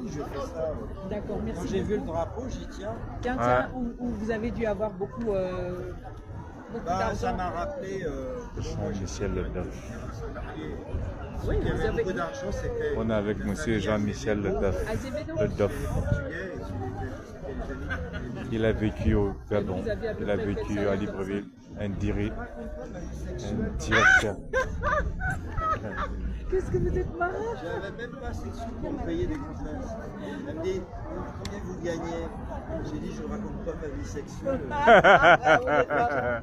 S6: je fais ça.
S5: D'accord, merci.
S6: Quand j'ai vu le
S5: beaucoup.
S6: drapeau, j'y tiens.
S5: Tiens, tiens, où vous avez dû avoir beaucoup, beaucoup
S6: Bah, ça
S5: d'argent.
S6: m'a rappelé.
S2: Jean-Michel Le Goff.
S5: Oui,
S6: Il y
S5: vous
S6: avait
S5: avez.
S6: beaucoup d'argent, c'était.
S2: On est avec monsieur Jean-Michel Le Goff.
S5: Azevedo.
S2: Le Doff.
S6: Portugais, et c'était les amis.
S2: Il a vécu au Gabon.
S5: Vous avez à peu
S2: Il a
S5: près
S2: vécu
S5: quel
S2: à
S5: salaire
S2: Libreville. Un directeur.
S5: Qu'est-ce que vous êtes marrant?
S6: J'avais même pas assez de sous pour me payer des gonzesses. Elle me dit, combien vous gagnez? J'ai dit, je ne raconte pas ma vie sexuelle.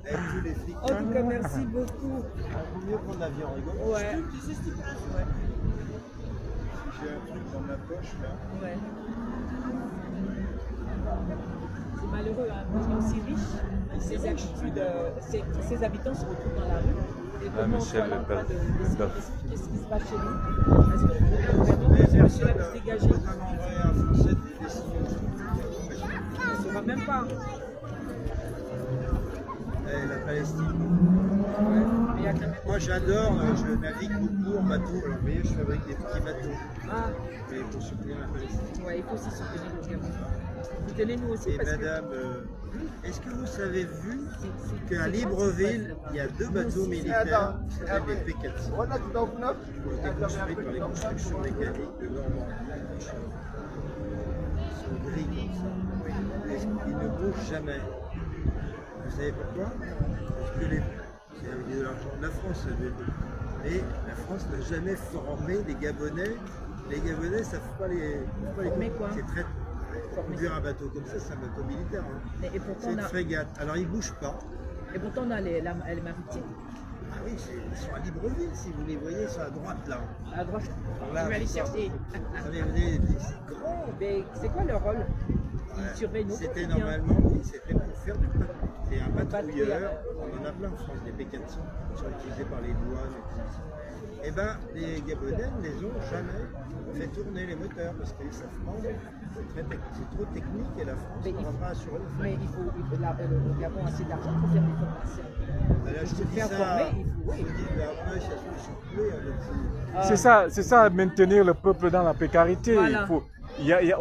S6: Avec tous les flics.
S5: En tout cas, merci beaucoup.
S6: Il vaut mieux prendre l'avion en rigolant.
S5: Ouais.
S6: J'ai un truc dans ma poche là.
S5: Ouais. C'est malheureux, hein, parce qu'on est aussi riche, ses habitudes, ses habitants se retrouvent dans la rue. Et comment on
S2: Michel
S5: soit là en train
S2: Le
S5: d'expliquer
S2: Goff.
S5: qu'est-ce qui se passe chez nous? Est-ce que vraiment ce monsieur-là peut se dégager?
S6: Un Français de signer.
S5: On ne saura même pas.
S6: Et la Palestine.
S5: Ouais. Mais il y a quand même.
S6: Moi j'adore, je navigue beaucoup en bateau. Alors, vous voyez, je fabrique des petits bateaux.
S5: Ah,
S6: Et pour soutenir la Palestine.
S5: ouais, il faut aussi soutenir le Gabon. Vous tenez nous aussi
S6: Et
S5: parce
S6: madame, est-ce que vous avez vu
S5: que.
S6: qu'à Libreville, il y a deux bateaux militaires qui s'appellent les P400 qui ont été construits par les constructions mécaniques de Normandie. Ils sont gris comme ça. Et ils ne bougent jamais. Vous savez pourquoi? Parce que c'est avec de l'argent de la France, ça veut dire. Et la France n'a jamais formé des Gabonais. Les Gabonais ne savent pas les.
S5: Former quoi?
S6: C'est très. Conduire un bateau comme ça, c'est un bateau militaire. Hein.
S5: Et pourtant,
S6: C'est une frégate. Alors ils ne bougent pas.
S5: on a les maritimes.
S6: Ah oui, ils sont à Libreville, si vous les voyez, ils sont à droite là.
S5: À droite.
S6: Là,
S5: Je vais aller chercher.
S6: Venez, c'est grand.
S5: Mais c'est quoi leur rôle? Ils
S6: Ouais.
S5: surveillent nos
S6: C'était
S5: quotidiens.
S6: normalement, oui, c'était pour faire du patrouillage. C'est un patrouilleur.
S5: patrouilleur.
S6: On en a plein en France, des P400 qui sont utilisés par les douanes. Et bien, les Gabonais ne les ont jamais fait tourner les moteurs parce qu'ils ne savent pas. C'est trop technique et la France
S5: Mais
S6: ne
S5: il
S6: va
S5: faut-
S6: pas assurer le fait.
S5: Mais le Gabon a assez d'argent pour faire des formations.
S6: Là, je
S5: se
S6: te dis
S5: faire
S6: ça,
S5: former, il faut.
S6: je
S5: Oui.
S6: te dis, à mon avis, ça se fait souffler avec
S2: C'est ça, maintenir le peuple dans la précarité.
S5: Voilà.
S2: Il faut,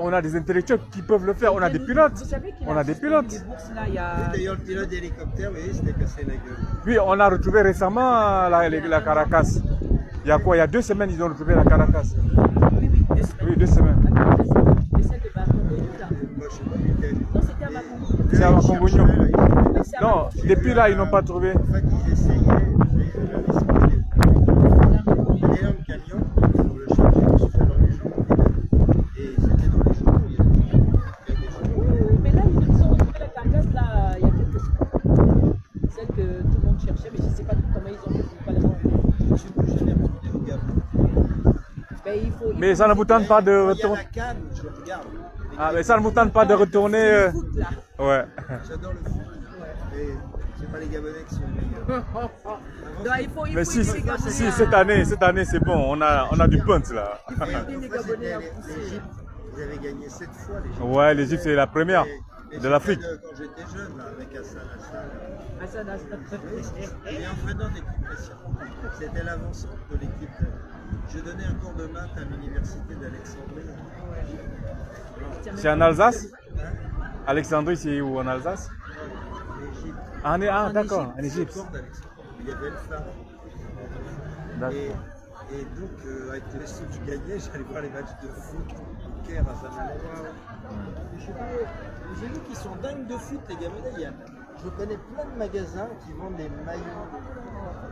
S2: on a des intellectuels qui peuvent le faire. On a des pilotes.
S5: Vous savez qu'il
S2: On a des pilotes.
S5: des bourses là, il y a.
S6: D'ailleurs, le pilote d'hélicoptère, vous voyez, c'était cassé la gueule.
S2: Oui, on a retrouvé récemment la Caracas. Il y a quoi? Il y a 2 semaines, ils ont retrouvé la Caracas.
S5: Oui, 2 semaines.
S2: Oui, 2 semaines.
S5: Mais celle de Bakongo, là.
S6: Moi, je sais pas lequel.
S5: Non, c'était à Bakongo.
S2: C'est à
S6: Là, ils
S2: Makongogno.
S6: cherchaient, là,
S5: Oui, c'est à
S2: Non,
S5: Bakongo.
S2: depuis là, ils n'ont pas trouvé.
S6: En fait, ils essayaient, un énorme camion,
S2: Mais ça ne vous tente pas de
S6: Quand il y a
S2: retourner.
S6: la CAN, je regarde.
S2: Ah, mais ça ne vous tente pas de retourner.
S5: C'est le foot, là.
S2: Ouais.
S6: J'adore le foot. Et c'est pas les Gabonais qui sont les meilleurs.
S5: Donc, il faut
S2: Mais si,
S5: aider les Gabonais
S2: si
S5: à-
S2: cette année c'est bon, on a du punch là.
S5: Il faut aider les
S6: Autrefois,
S5: Gabonais à
S6: c'était
S5: pousser.
S6: l'Égypte. Ils avaient gagné 7 fois l'Égypte.
S2: Ouais, l'Égypte c'est la première
S6: Et
S2: de l'Afrique.
S6: Quand j'étais jeune, là, avec Hassan Hassan,
S5: Hassan Hassan.
S6: et entraîneur d'équipe nationale. C'était l'avancement de l'équipe. Je donnais un cours de maths à l'université d'Alexandrie.
S2: C'est en Alsace?
S6: Hein,
S2: Alexandrie c'est où en Alsace?
S6: l'Égypte.
S2: Ah, d'accord, en
S6: C'est le
S2: Égypte.
S6: port d'Alexandrie. Il y avait le phare.
S2: D'accord.
S6: Et donc, avec les sous que je gagnais, j'allais voir les matchs de foot au Caire à Zamalek. J'ai vu qu'ils sont dingues de foot, les Gabonais. Je connais plein de magasins qui vendent des maillots,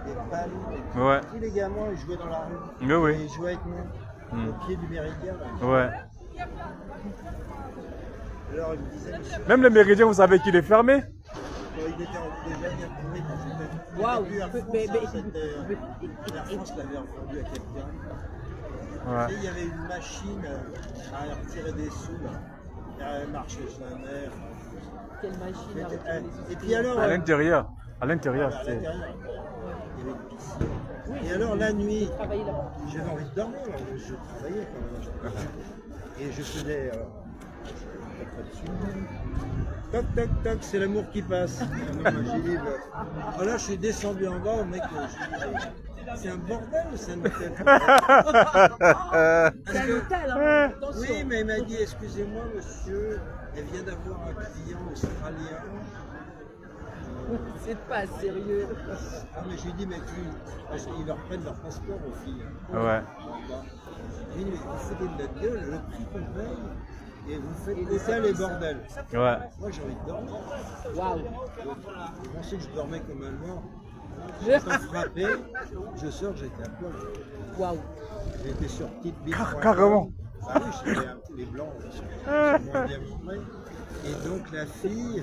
S6: des balles.
S2: Ouais.
S6: Tous les gamins, ils jouaient dans la rue.
S2: Oui, oui.
S6: Et ils jouaient avec nous, au pied du méridien. Là.
S2: Ouais.
S6: Alors, ils me disaient, monsieur,
S2: Même le méridien, vous savez qu'il est fermé?
S6: il était déjà bien tourné quand c'était.
S5: Waouh.
S6: Puis Air France,
S5: Mais-
S6: Air France l'avait revendu à quelqu'un.
S2: Ouais.
S6: Et il y avait une machine à retirer des sous. Là. Elle marchait jamais.
S5: Quelle machine à retirer les sous.
S6: Et puis alors,
S2: À l'intérieur. À l'intérieur,
S6: à
S2: c'est.
S6: l'intérieur, il y avait une piscine. Et alors la nuit,
S5: Travailler là-bas.
S6: j'avais envie de dormir, là, je travaillais quand même. Et je faisais. Toc, toc, toc, c'est l'amour qui passe. Moi, j'ai dit, bah, là, je suis descendu en bas, mec, j'ai dit, c'est un bordel, ça nous fait.
S5: C'est un hôtel, hein. Attention.
S6: Oui, mais il m'a dit, excusez-moi, monsieur, elle vient d'avoir un client australien.
S5: C'est pas sérieux.
S6: Ah, mais j'ai dit, mais parce qu'ils leur prennent leur passeport aux filles.
S2: Ouais.
S6: J'ai dit, mais vous foutez de notre gueule, le prix qu'on paye, et vous faites hôtel et bordel.
S2: Ouais.
S6: Moi, j'ai envie de dormir.
S5: Waouh.
S6: Je pensais que je dormais comme un mort.
S5: Je-
S6: Quand frappé, je sors, j'étais à poil.
S5: Waouh.
S6: J'étais sur petite bite.
S2: Carrément.
S6: Ah oui, j'étais un peu les blancs, moins bien montrés. Et donc la fille,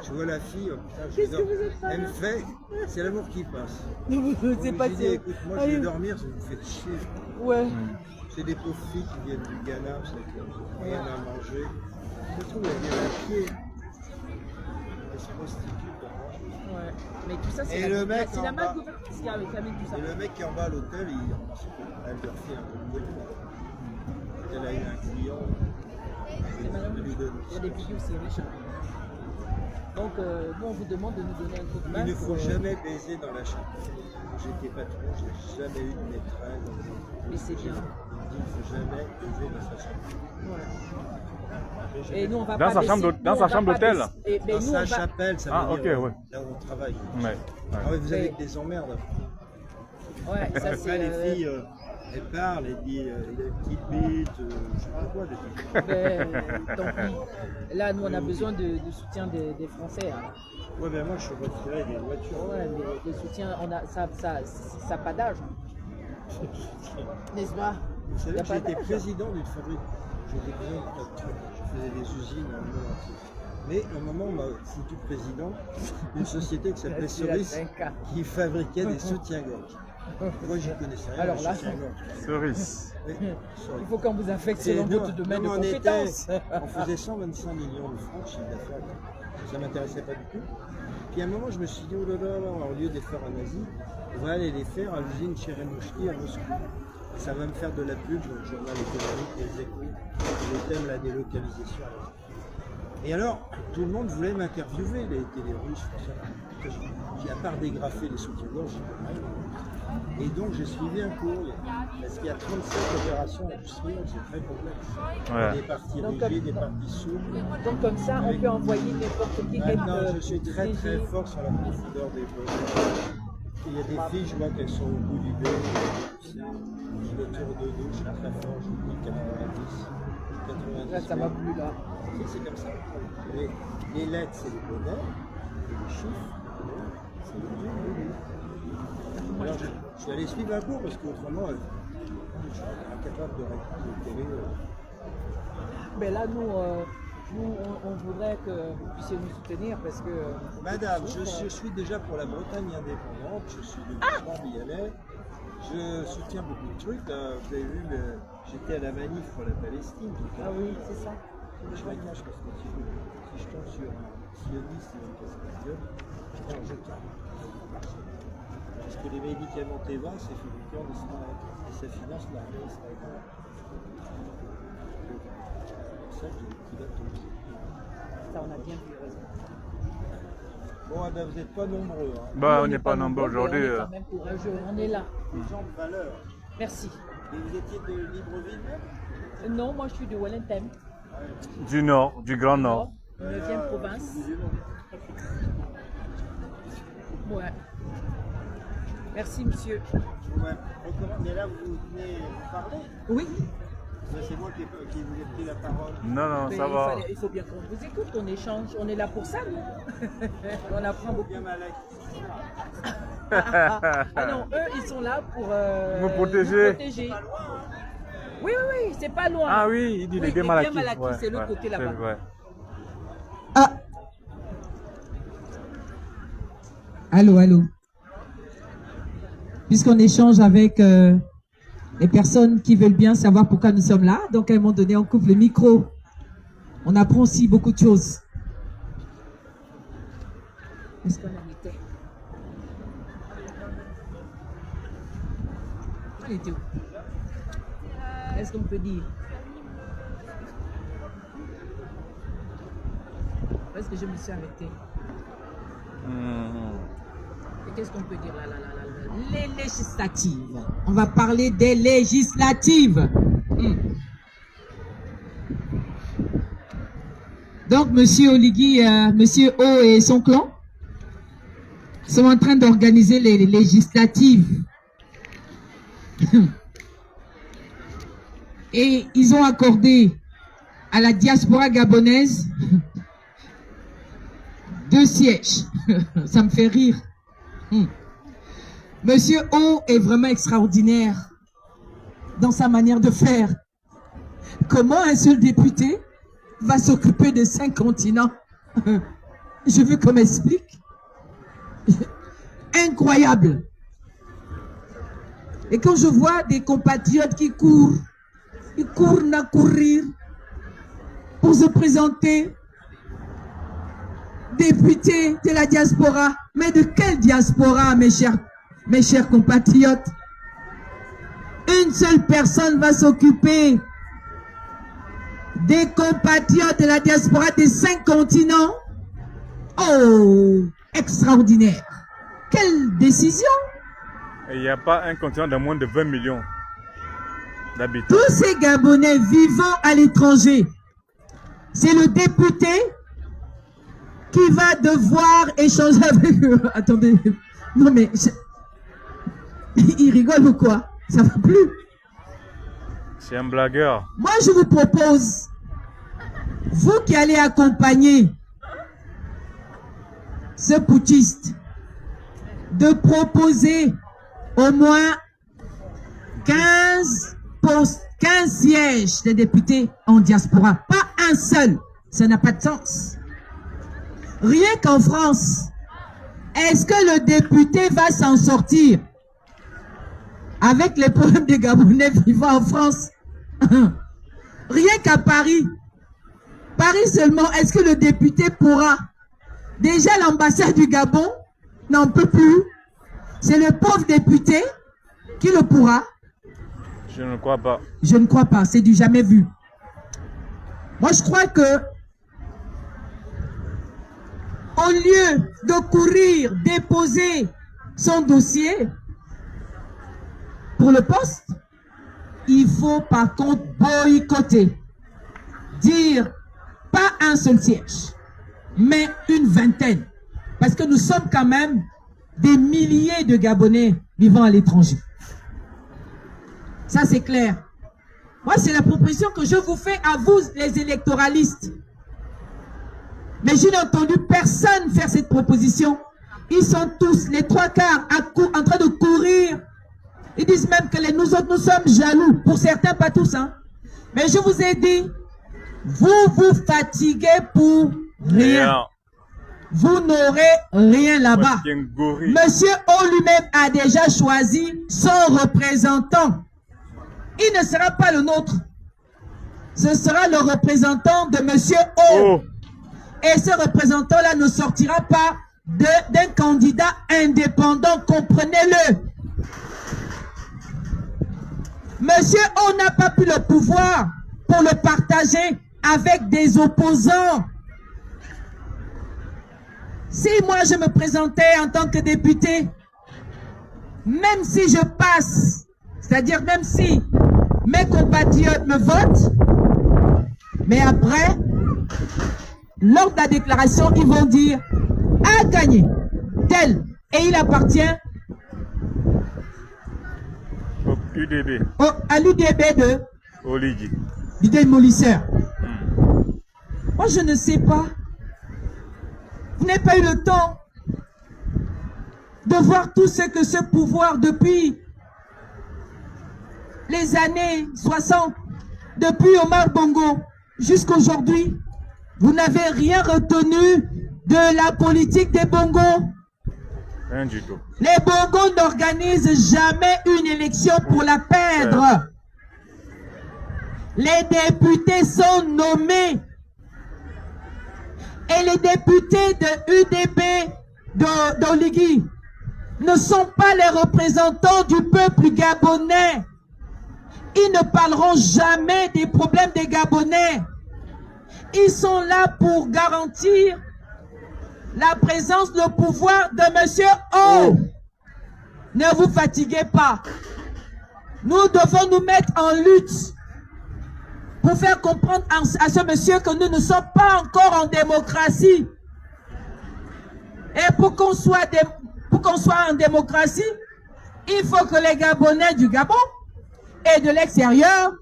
S6: je vois la fille, oh putain, je
S5: Qu'est-ce que
S6: dors.
S5: vous êtes pas
S6: Elle me
S5: là
S6: fait, c'est l'amour qui passe.
S5: C'est pas
S6: J'ai dit,
S5: sérieux.
S6: écoute, moi je vais dormir, ça vous fait chier.
S5: Ouais.
S6: C'est des pauvres filles qui viennent du Ghana, ça qui rien à manger. Je trouve qu'elles viennent à pied. Elles se prostituent pour manger.
S5: Ouais. Mais tout ça, c'est
S6: Et
S5: la,
S6: le mec
S5: c'est
S6: en
S5: la
S6: bas.
S5: main qui a avec tout ça.
S6: Et le mec qui est en bas à l'hôtel, elle leur fait un peu de boulot. Elle a eu un client.
S5: C'est malheureux.
S6: Elle lui donne.
S5: Il y a des pays aussi riches. Donc, nous, on vous demande de nous donner un coup de main.
S6: Il ne
S5: pour,
S6: faut jamais baiser dans la chambre. J'étais patron, j'ai jamais eu de maîtresse.
S5: Mais c'est bien.
S6: Il ne faut jamais baiser dans sa chambre.
S5: Voilà. Et nous, on va
S2: Dans
S5: pas
S2: sa
S5: baisser-
S2: chambre
S5: nous,
S2: dans
S5: on
S2: sa
S5: va
S2: chambre
S5: pas
S2: d'hôtel.
S5: baisser- Et, mais
S6: Dans
S5: nous, on
S6: sa
S5: va...
S6: chapelle, ça
S2: Ah,
S6: veut dire
S2: ok, ouais.
S6: là où on travaille.
S2: Ouais.
S6: Ah ouais, vous avez
S5: Mais-
S6: que des emmerdes.
S5: Ouais, ça
S6: Après,
S5: c'est...
S6: les filles, elles parlent, elles disent il a une petite bite, je sais pas quoi. Des trucs.
S5: Tant pis. Là, nous, on a besoin de soutien des Français. Hein.
S6: Ouais, ben moi je suis retiré des voitures.
S5: Ouais, mais le soutien, on a, ça n'a pas d'âge. N'est-ce pas?
S6: Vous savez
S5: Y a
S6: que
S5: pas
S6: j'étais
S5: d'âge.
S6: président d'une fabrique. J'étais président de facture. Je faisais des usines dans le monde entier. Mais à un moment, on m'a foutu président d'une société qui s'appelait
S5: Tu l'as
S6: Cerise,
S5: fait un cas.
S6: qui fabriquait des soutiens-gorge. Moi, j'y connaissais rien.
S5: Alors
S6: des
S5: là-
S6: soutiens-gorge.
S2: Cerise.
S6: Mais, sorry.
S5: Il faut qu'on vous affecte
S6: Et
S5: selon
S6: non,
S5: votre domaine
S6: non,
S5: de
S6: mais
S5: compétences.
S6: on faisait 125 millions de francs de chiffre d'affaires. Ça ne m'intéressait pas du tout. Puis à un moment, je me suis dit, oh là là, au lieu de les faire en Asie, on va aller les faire à l'usine Cheremushki à Moscou. Ça va me faire de la pub dans le journal économique, les échos, le thème la délocalisation. Et alors, tout le monde voulait m'interviewer, les télé-russes, tout ça. À part dégrafer les soutiens-gorge, j'y peux rien. Et donc j'ai suivi un cours, parce qu'il y a 37 opérations industrielles, c'est très complexe.
S2: Ouais.
S6: Des parties
S5: Donc,
S6: rigides, des parties souples.
S5: Donc comme ça, on peut envoyer n'importe qui.
S6: Maintenant, je suis très très fort sur la profondeur des vols. Il y a des filles, je vois qu'elles sont au bout du dos. Le tour de dos, je suis très fort, je dis 90. 90.
S5: Là, ça m'a plu là.
S6: Si, c'est comme ça. Les lettres, c'est les bonheurs. Et les chiffres, c'est le Dieu. Alors, je suis allé suivre un cours parce qu'autrement, je suis incapable de répondre au télé.
S5: Mais là, nous, on voudrait que vous puissiez nous soutenir parce que.
S6: Madame, je suis déjà pour la Bretagne indépendante, je suis de Mignonnet, Je soutiens beaucoup de trucs. Là. Vous avez vu, j'étais à la manif pour la Palestine.
S5: Ah oui, c'est ça.
S6: Je me cache parce que si je tombe sur un sioniste et un casse-gueule, je calme. Parce que les médicaments Teva, c'est fabriqué en Israël. Et ça finance l'armée israélienne. C'est ça qui va tomber.
S5: Ça, on a bien vu, raison.
S6: Bon, eh ben, vous n'êtes pas nombreux. Hein.
S2: Bah, on n'est pas nombreux
S5: mais
S2: aujourd'hui.
S5: On est quand même courageux, on est là.
S6: Des gens de valeur.
S5: Merci.
S6: Et vous étiez de Libreville même?
S5: Non, moi je suis de Wellington.
S2: Du Nord, du Grand Nord.
S5: 9e province. Ouais. Merci, monsieur.
S6: Ouais. Mais là, vous venez vous parler.
S5: Oui.
S6: C'est moi qui vous ai pris la parole.
S2: Non, non,
S5: Mais
S2: ça va.
S5: il faut bien qu'on vous écoute, qu'on échange. On est là pour ça, nous. On apprend beaucoup.
S6: Bien malade.
S5: Ah non, eux, ils sont là pour
S2: Nous protéger.
S5: Oui, oui, oui, c'est pas loin.
S2: Ah oui, il dit les Malaki.
S5: C'est l'autre côté là-bas.
S2: Ouais.
S4: Ah. Allô, allô. Puisqu'on échange avec les personnes qui veulent bien savoir pourquoi nous sommes là, donc à un moment donné, on coupe le micro. On apprend aussi beaucoup de choses.
S5: Est-ce qu'on en était? On était où? Est-ce qu'on peut dire? Parce que je me suis arrêtée. Et qu'est-ce qu'on peut dire là?
S4: Les législatives. On va parler des législatives. Donc, Monsieur Oligui, Monsieur O et son clan sont en train d'organiser les législatives. Et ils ont accordé à la diaspora gabonaise 2 sièges. Ça me fait rire. Monsieur O est vraiment extraordinaire dans sa manière de faire. Comment un seul député va s'occuper de 5 continents? Je veux qu'on m'explique. Incroyable. Et quand je vois des compatriotes qui courent, ils courent à courir pour se présenter député de la diaspora. Mais de quelle diaspora, mes chers compatriotes? Une seule personne va s'occuper des compatriotes de la diaspora des 5 continents. Oh, extraordinaire. Quelle décision!
S2: Et il n'y a pas un continent de moins de 20 millions d'habitants.
S4: Tous ces Gabonais vivant à l'étranger, c'est le député qui va devoir échanger avec eux. Attendez, non mais... Il rigole ou quoi? Ça va plus.
S2: C'est un blagueur.
S4: Moi, je vous propose, vous qui allez accompagner ce putschiste, de proposer au moins 15 postes, 15 sièges de députés en diaspora. Pas un seul. Ça n'a pas de sens. Rien qu'en France, est-ce que le député va s'en sortir avec les problèmes des Gabonais vivant en France? Rien qu'à Paris. Paris seulement, est-ce que le député pourra? Déjà, l'ambassade du Gabon n'en peut plus. C'est le pauvre député qui le pourra.
S2: Je ne crois pas.
S4: Je ne crois pas, c'est du jamais vu. Moi, je crois que au lieu de courir, déposer son dossier pour le poste, il faut par contre boycotter. Dire pas un seul siège, mais une vingtaine. Parce que nous sommes quand même des milliers de Gabonais vivant à l'étranger. Ça, c'est clair. Moi, c'est la proposition que je vous fais à vous, les électoralistes. Mais je n'ai entendu personne faire cette proposition. Ils sont tous, les 3/4, en train de courir. Ils disent même que nous autres, nous sommes jaloux. Pour certains, pas tous. Hein. Mais je vous ai dit, vous vous fatiguez pour rien. vous n'aurez rien là-bas. Monsieur O lui-même a déjà choisi son représentant. Il ne sera pas le nôtre. Ce sera le représentant de Monsieur O. Et ce représentant-là ne sortira pas d'un candidat indépendant, comprenez-le. Monsieur O n'a pas pu le pouvoir pour le partager avec des opposants. Si moi je me présentais en tant que député, même si je passe, c'est-à-dire même si mes compatriotes me votent, mais après, lors de la déclaration, ils vont dire « a gagné tel » et il appartient
S2: UDB.
S4: À l'UDB de
S2: Oligi.
S4: Du démolisseur. Moi, je ne sais pas. Vous n'avez pas eu le temps de voir tout ce que ce pouvoir, depuis les années 60, depuis Omar Bongo jusqu'aujourd'hui, vous n'avez rien retenu de la politique des Bongos.
S2: Rien du tout.
S4: Les Bongos n'organisent jamais une élection pour la perdre. Les députés sont nommés. Et les députés de UDB d'Oligui ne sont pas les représentants du peuple gabonais. Ils ne parleront jamais des problèmes des Gabonais. Ils sont là pour garantir la présence, le pouvoir de Monsieur O. Ne vous fatiguez pas. Nous devons nous mettre en lutte pour faire comprendre à ce monsieur que nous ne sommes pas encore en démocratie. Et pour qu'on soit en démocratie, il faut que les Gabonais du Gabon et de l'extérieur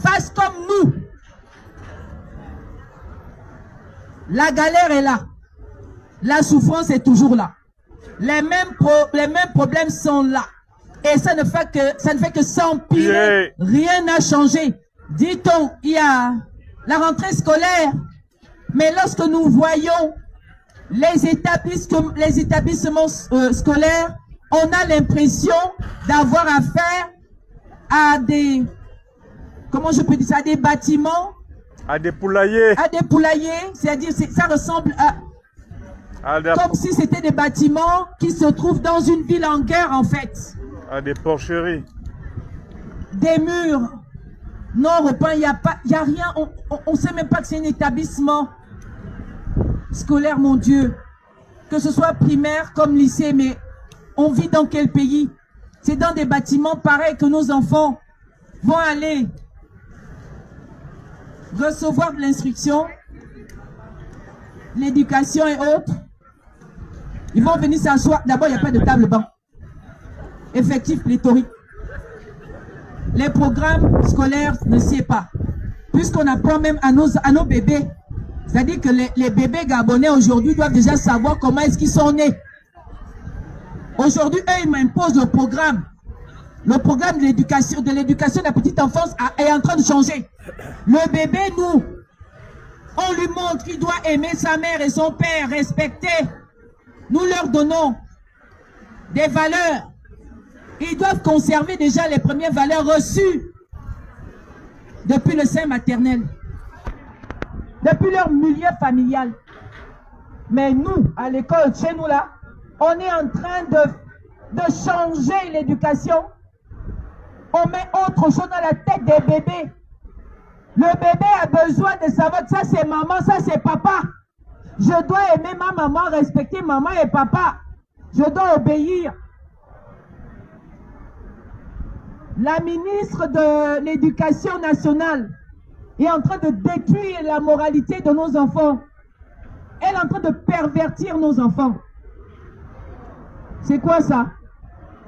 S4: fassent comme nous. La galère est là. La souffrance est toujours là. Les mêmes problèmes sont là. Et ça ne fait que s'empirer. Rien n'a changé. Dit-on, il y a la rentrée scolaire. Mais lorsque nous voyons les établissements scolaires, on a l'impression d'avoir affaire à des, comment je peux dire ça, à des bâtiments. À des poulaillers. À des poulaillers, c'est-à-dire ça ressemble à comme si c'était des bâtiments qui se trouvent dans une ville en guerre en fait. À des porcheries. Des murs. Non, repas, il n'y a rien. On ne sait même pas que c'est un établissement scolaire, mon Dieu. Que ce soit primaire comme lycée, mais on vit dans quel pays? C'est dans des bâtiments pareils que nos enfants vont aller recevoir de l'instruction, l'éducation et autres. Ils vont venir s'asseoir. D'abord, il n'y a pas de table-banc. Effectif pléthorique. Les programmes scolaires ne s'y est pas. Puisqu'on apprend même à nos bébés. C'est-à-dire que les bébés gabonais aujourd'hui doivent déjà savoir comment est-ce qu'ils sont nés. Aujourd'hui, eux, ils m'imposent le programme. Le programme de l'éducation de la petite enfance est en train de changer. Le bébé, nous, on lui montre qu'il doit aimer sa mère et son père, respecter. Nous leur donnons des valeurs. Ils doivent conserver déjà les premières valeurs reçues depuis le sein maternel, depuis leur milieu familial. Mais nous, à l'école, chez nous là, on est en train de changer l'éducation. On met autre chose dans la tête des bébés. Le bébé a besoin de savoir que ça c'est maman, ça c'est papa. Je dois aimer ma maman, respecter maman et papa. Je dois obéir. La ministre de l'Éducation nationale est en train de détruire la moralité de nos enfants. Elle est en train de pervertir nos enfants. C'est quoi ça?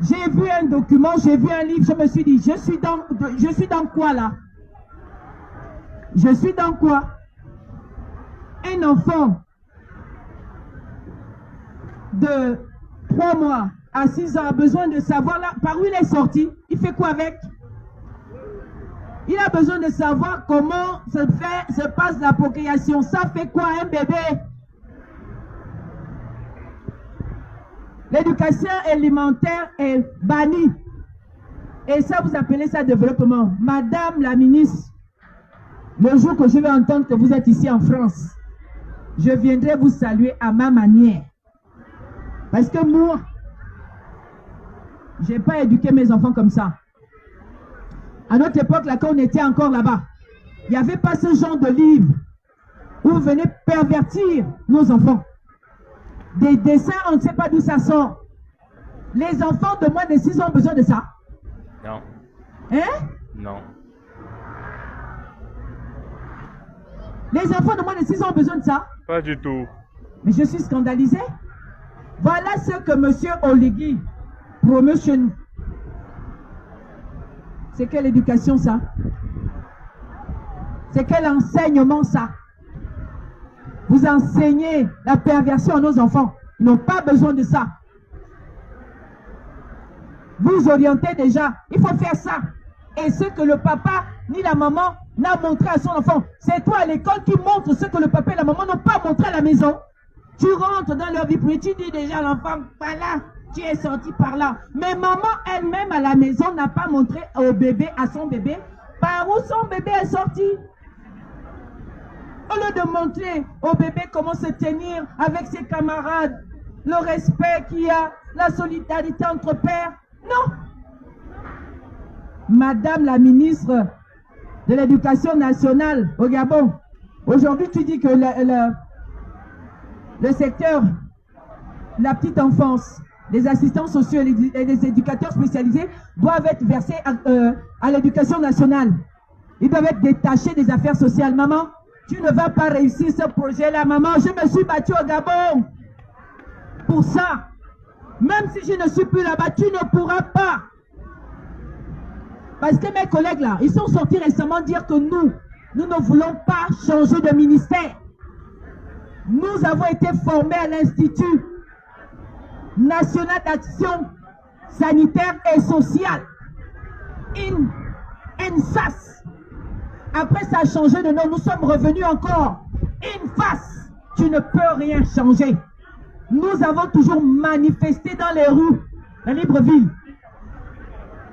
S4: J'ai vu un document, j'ai vu un livre, je me suis dit, je suis dans quoi là? Je suis dans quoi? Un enfant de 3 mois à 6 ans a besoin de savoir là, par où il est sorti, il fait quoi avec? Il a besoin de savoir comment se passe la procréation. Ça fait quoi un bébé? L'éducation élémentaire est bannie. Et ça, vous appelez ça développement. Madame la ministre, le jour que je vais entendre que vous êtes ici en France, je viendrai vous saluer à ma manière. Parce que moi, je n'ai pas éduqué mes enfants comme ça. À notre époque, là, quand on était encore là-bas, il n'y avait pas ce genre de livre où vous venez pervertir nos enfants. Des dessins, on ne sait pas d'où ça sort. Les enfants de moins de 6 ans ont besoin de ça.
S2: Non.
S4: Hein?
S2: Non.
S4: Les enfants de moins de 6 ans ont besoin de ça?
S2: Pas du tout.
S4: Mais je suis scandalisé. Voilà ce que M. Oligui promeut chez nous. C'est quelle éducation ça? C'est quel enseignement ça? Vous enseignez la perversion à nos enfants. Ils n'ont pas besoin de ça. Vous orientez déjà. Il faut faire ça. Et ce que le papa ni la maman n'a montré à son enfant, c'est toi à l'école qui montre ce que le papa et la maman n'ont pas montré à la maison. Tu rentres dans leur vie privée, tu dis déjà à l'enfant, voilà, tu es sorti par là. Mais maman elle-même à la maison n'a pas montré au bébé, à son bébé, par où son bébé est sorti. Au lieu de montrer au bébé comment se tenir avec ses camarades, le respect qu'il y a, la solidarité entre pères, non. Madame la ministre de l'Éducation nationale au Gabon, aujourd'hui tu dis que le secteur, la petite enfance, les assistants sociaux et les éducateurs spécialisés doivent être versés à l'éducation nationale. Ils doivent être détachés des affaires sociales. Maman, tu ne vas pas réussir ce projet-là, maman. Je me suis battue au Gabon pour ça. Même si je ne suis plus là-bas, tu ne pourras pas. Parce que mes collègues là, ils sont sortis récemment dire que nous ne voulons pas changer de ministère. Nous avons été formés à l'Institut national d'action sanitaire et sociale, INSAS. Après ça a changé de nom, nous sommes revenus encore. INFAS, tu ne peux rien changer. Nous avons toujours manifesté dans les rues de Libreville.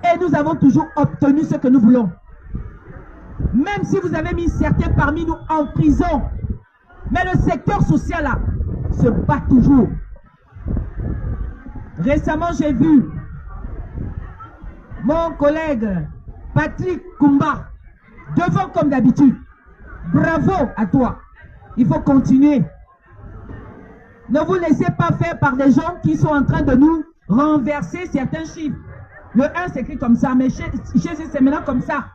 S4: Et nous avons toujours obtenu ce que nous voulons. Même si vous avez mis certains parmi nous en prison, mais le secteur social là se bat toujours. Récemment, j'ai vu mon collègue Patrick Kumba devant comme d'habitude. Bravo à toi. Il faut continuer. Ne vous laissez pas faire par des gens qui sont en train de nous renverser certains chiffres. Le 1 s'écrit comme ça, mais chez c'est maintenant comme ça.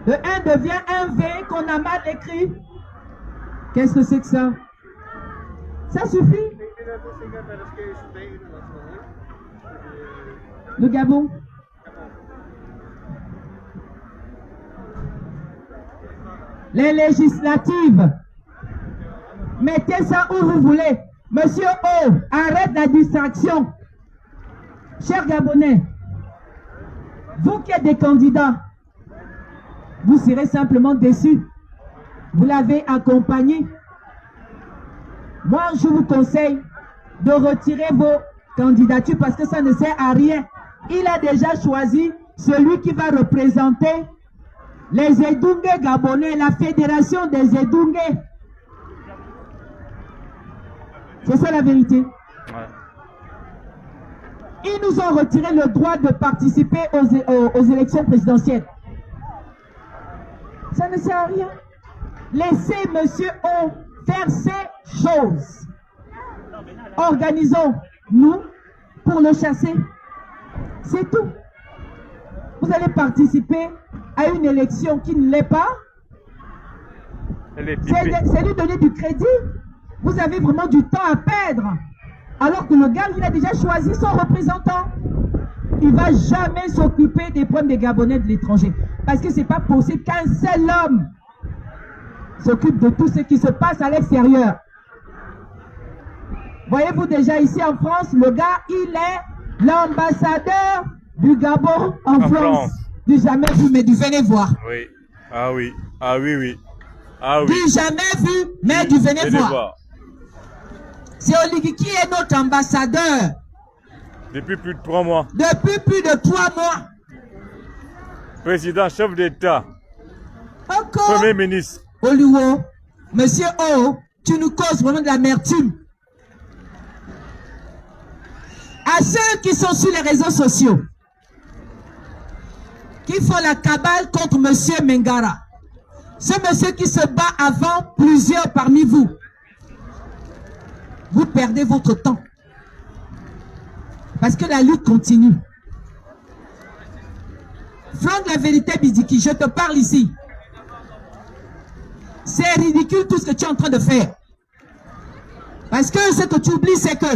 S4: Le 1 devient un V qu'on a mal écrit. Qu'est-ce que c'est que ça? Ça suffit. Le Gabon. Les législatives. Mettez ça où vous voulez. Monsieur O, arrête la distraction. Chers Gabonais, vous qui êtes des candidats, vous serez simplement déçus. Vous l'avez accompagné. Moi, je vous conseille de retirer vos candidatures parce que ça ne sert à rien. Il a déjà choisi celui qui va représenter les Edungé gabonais, la fédération des Edungé. C'est ça la vérité. Ouais. Ils nous ont retiré le droit de participer aux élections présidentielles. Ça ne sert à rien. Laissez Monsieur O faire ces choses. Organisons-nous pour le chasser. C'est tout. Vous allez participer à une élection qui ne l'est pas. C'est lui donner du crédit. Vous avez vraiment du temps à perdre. Alors que le gars, il a déjà choisi son représentant. Il ne va jamais s'occuper des problèmes des Gabonais de l'étranger. Parce que ce n'est pas possible qu'un seul homme s'occupe de tout ce qui se passe à l'extérieur. Voyez-vous déjà ici en France, le gars, il est l'ambassadeur du Gabon en France. Du jamais vu, mais du venez voir.
S2: Oui. Ah oui. Ah oui, oui. Ah oui.
S4: Du jamais vu, mais du venez voir. C'est Oligui qui est notre ambassadeur.
S2: Depuis plus de 3 mois.
S4: Depuis plus de 3 mois.
S2: Président, chef d'État,
S4: Encore.
S2: Premier ministre.
S4: Oluwo, Monsieur O, tu nous causes vraiment de l'amertume. À ceux qui sont sur les réseaux sociaux, qui font la cabale contre Monsieur Mengara, ce monsieur qui se bat avant plusieurs parmi vous, vous perdez votre temps. Parce que la lutte continue. Franck la vérité, Bidiki, je te parle ici. C'est ridicule tout ce que tu es en train de faire. Parce que ce que tu oublies, c'est que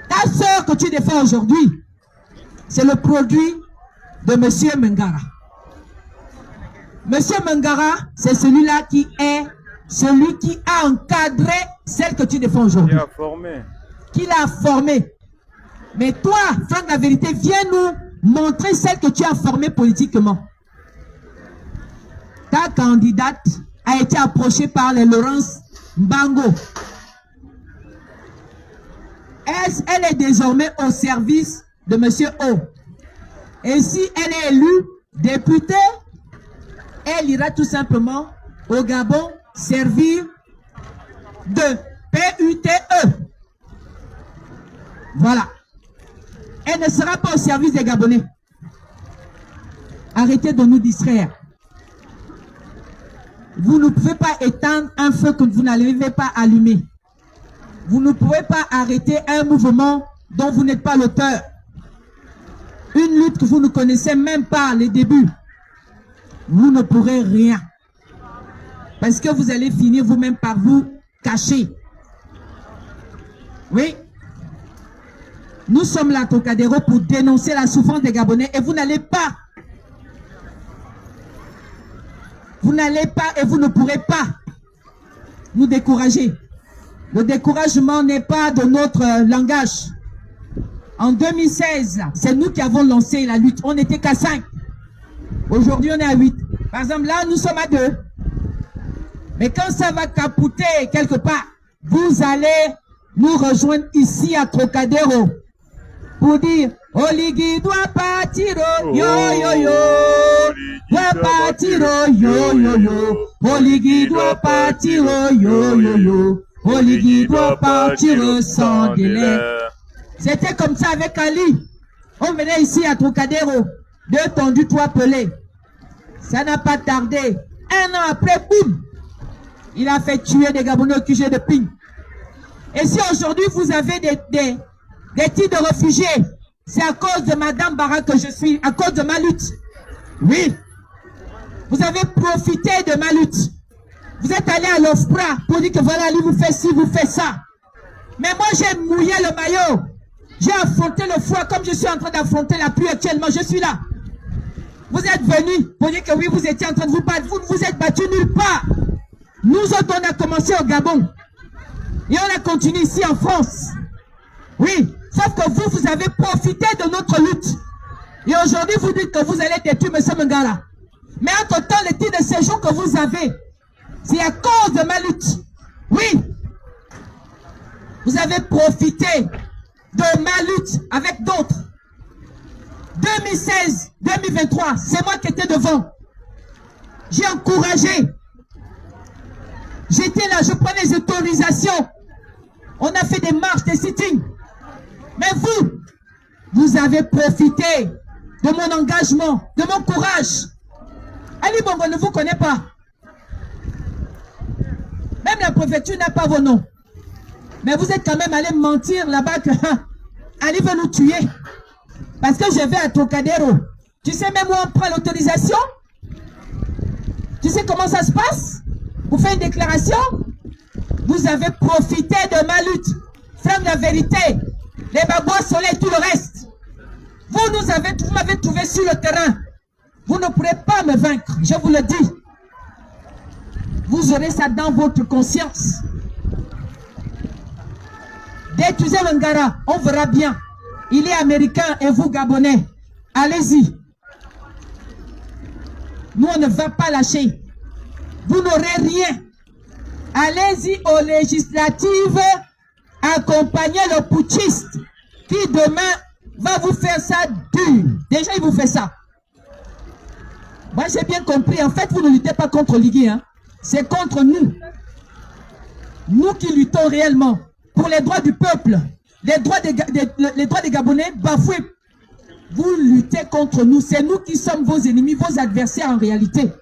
S4: ta soeur que tu défends aujourd'hui, c'est le produit de Monsieur Mengara. Monsieur Mengara, c'est celui-là qui est celui qui a encadré celle que tu défends aujourd'hui.
S2: Qui a formé.
S4: Qui l'a formée. Mais toi, Franck la vérité, viens nous montrer celle que tu as formée politiquement. Ta candidate a été approchée par les Laurence Mbango. Elle est désormais au service de Monsieur O. Et si elle est élue députée, elle ira tout simplement au Gabon servir de PUTE. Voilà. Elle ne sera pas au service des Gabonais. Arrêtez de nous distraire. Vous ne pouvez pas éteindre un feu que vous n'arrivez pas à allumer. Vous ne pouvez pas arrêter un mouvement dont vous n'êtes pas l'auteur. Une lutte que vous ne connaissez même pas les débuts. Vous ne pourrez rien. Parce que vous allez finir vous-même par vous cacher. Oui. Nous sommes là, Trocadéro, pour dénoncer la souffrance des Gabonais et vous n'allez pas. Vous n'allez pas et vous ne pourrez pas nous décourager. Le découragement n'est pas de notre langage. En 2016, c'est nous qui avons lancé la lutte. On n'était qu'à 5. Aujourd'hui, on est à 8. Par exemple, là, nous sommes à 2. Mais quand ça va capoter quelque part, vous allez nous rejoindre ici à Trocadéro pour dire Oligui doit partir, oh, yo yo yo. Doit partir, oh, yo yo yo. Oligui doit partir, oh, yo yo yo. Oligui doit partir sans délai. C'était comme ça avec Ali. On venait ici à Trocadéro, 2 tondus, 3 pelés. Ça n'a pas tardé. 1 an après, boum, il a fait tuer des Gabonais au QG de Ping. Et si aujourd'hui vous avez des titres de réfugiés, c'est à cause de Madame Barra que je suis, à cause de ma lutte. Oui. Vous avez profité de ma lutte. Vous êtes allé à l'OFPRA pour dire que voilà, lui vous fait ci, vous faites ça. Mais moi j'ai mouillé le maillot. J'ai affronté le froid comme je suis en train d'affronter la pluie actuellement. Je suis là. Vous êtes venus pour dire que oui, vous étiez en train de vous battre. Vous ne vous êtes battus nulle part. Nous autres, on a commencé au Gabon. Et on a continué ici en France. Oui. Sauf que vous, vous avez profité de notre lutte. Et aujourd'hui, vous dites que vous allez détruire M. Mengara. Mais entre-temps, le titre de séjour que vous avez, c'est à cause de ma lutte. Oui. Vous avez profité de ma lutte avec d'autres. 2016, 2023, c'est moi qui étais devant. J'ai encouragé. J'étais là, je prenais les autorisations. On a fait des marches, des sittings. Mais vous avez profité de mon engagement, de mon courage. Ali Bongo ne vous connaît pas. Même la préfecture n'a pas vos noms. Mais vous êtes quand même allé mentir là-bas que Ali veut nous tuer. Parce que je vais à Trocadéro. Tu sais même où on prend l'autorisation? Tu sais comment ça se passe? Vous faites une déclaration? Vous avez profité de ma lutte. Franck la vérité. Les babouas soleil, tout le reste. Vous m'avez trouvé sur le terrain. Vous ne pourrez pas me vaincre, je vous le dis. Vous aurez ça dans votre conscience. Détruisez Mengara, on verra bien. Il est américain et vous Gabonais. Allez-y. Nous, on ne va pas lâcher. Vous n'aurez rien. allez-y aux législatives, accompagnez le putschiste qui demain va vous faire ça dur. Déjà, il vous fait ça. Moi, j'ai bien compris. En fait, vous ne luttez pas contre Ligui, hein. C'est contre nous. Nous qui luttons réellement pour les droits du peuple, les droits des Gabonais bafoués. Vous luttez contre nous. C'est nous qui sommes vos ennemis, vos adversaires en réalité.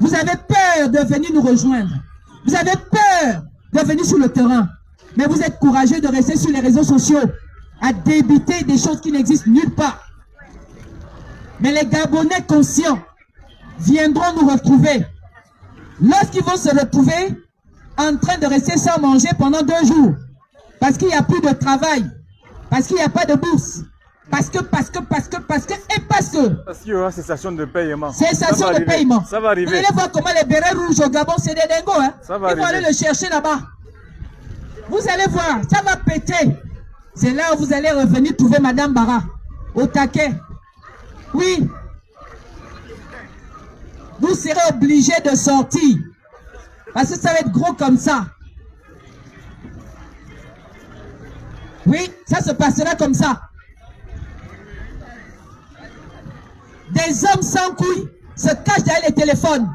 S4: Vous avez peur de venir nous rejoindre. Vous avez peur de venir sur le terrain. Mais vous êtes courageux de rester sur les réseaux sociaux à débiter des choses qui n'existent nulle part. Mais les Gabonais conscients viendront nous retrouver. Lorsqu'ils vont se retrouver en train de rester sans manger pendant 2 jours, parce qu'il n'y a plus de travail, parce qu'il n'y a pas de bourse, parce que, Parce
S2: qu'il y aura cessation de paiement.
S4: Cessation de paiement.
S2: Ça va arriver.
S4: Vous allez voir comment les bérets rouges au Gabon, c'est des dingos. Hein?
S2: Ça va
S4: Ils vont aller le chercher là-bas. Vous allez voir, ça va péter. C'est là où vous allez revenir trouver Madame Bara, au taquet. Oui. Vous serez obligés de sortir. Parce que ça va être gros comme ça. Oui, ça se passera comme ça. Des hommes sans couilles se cachent derrière les téléphones.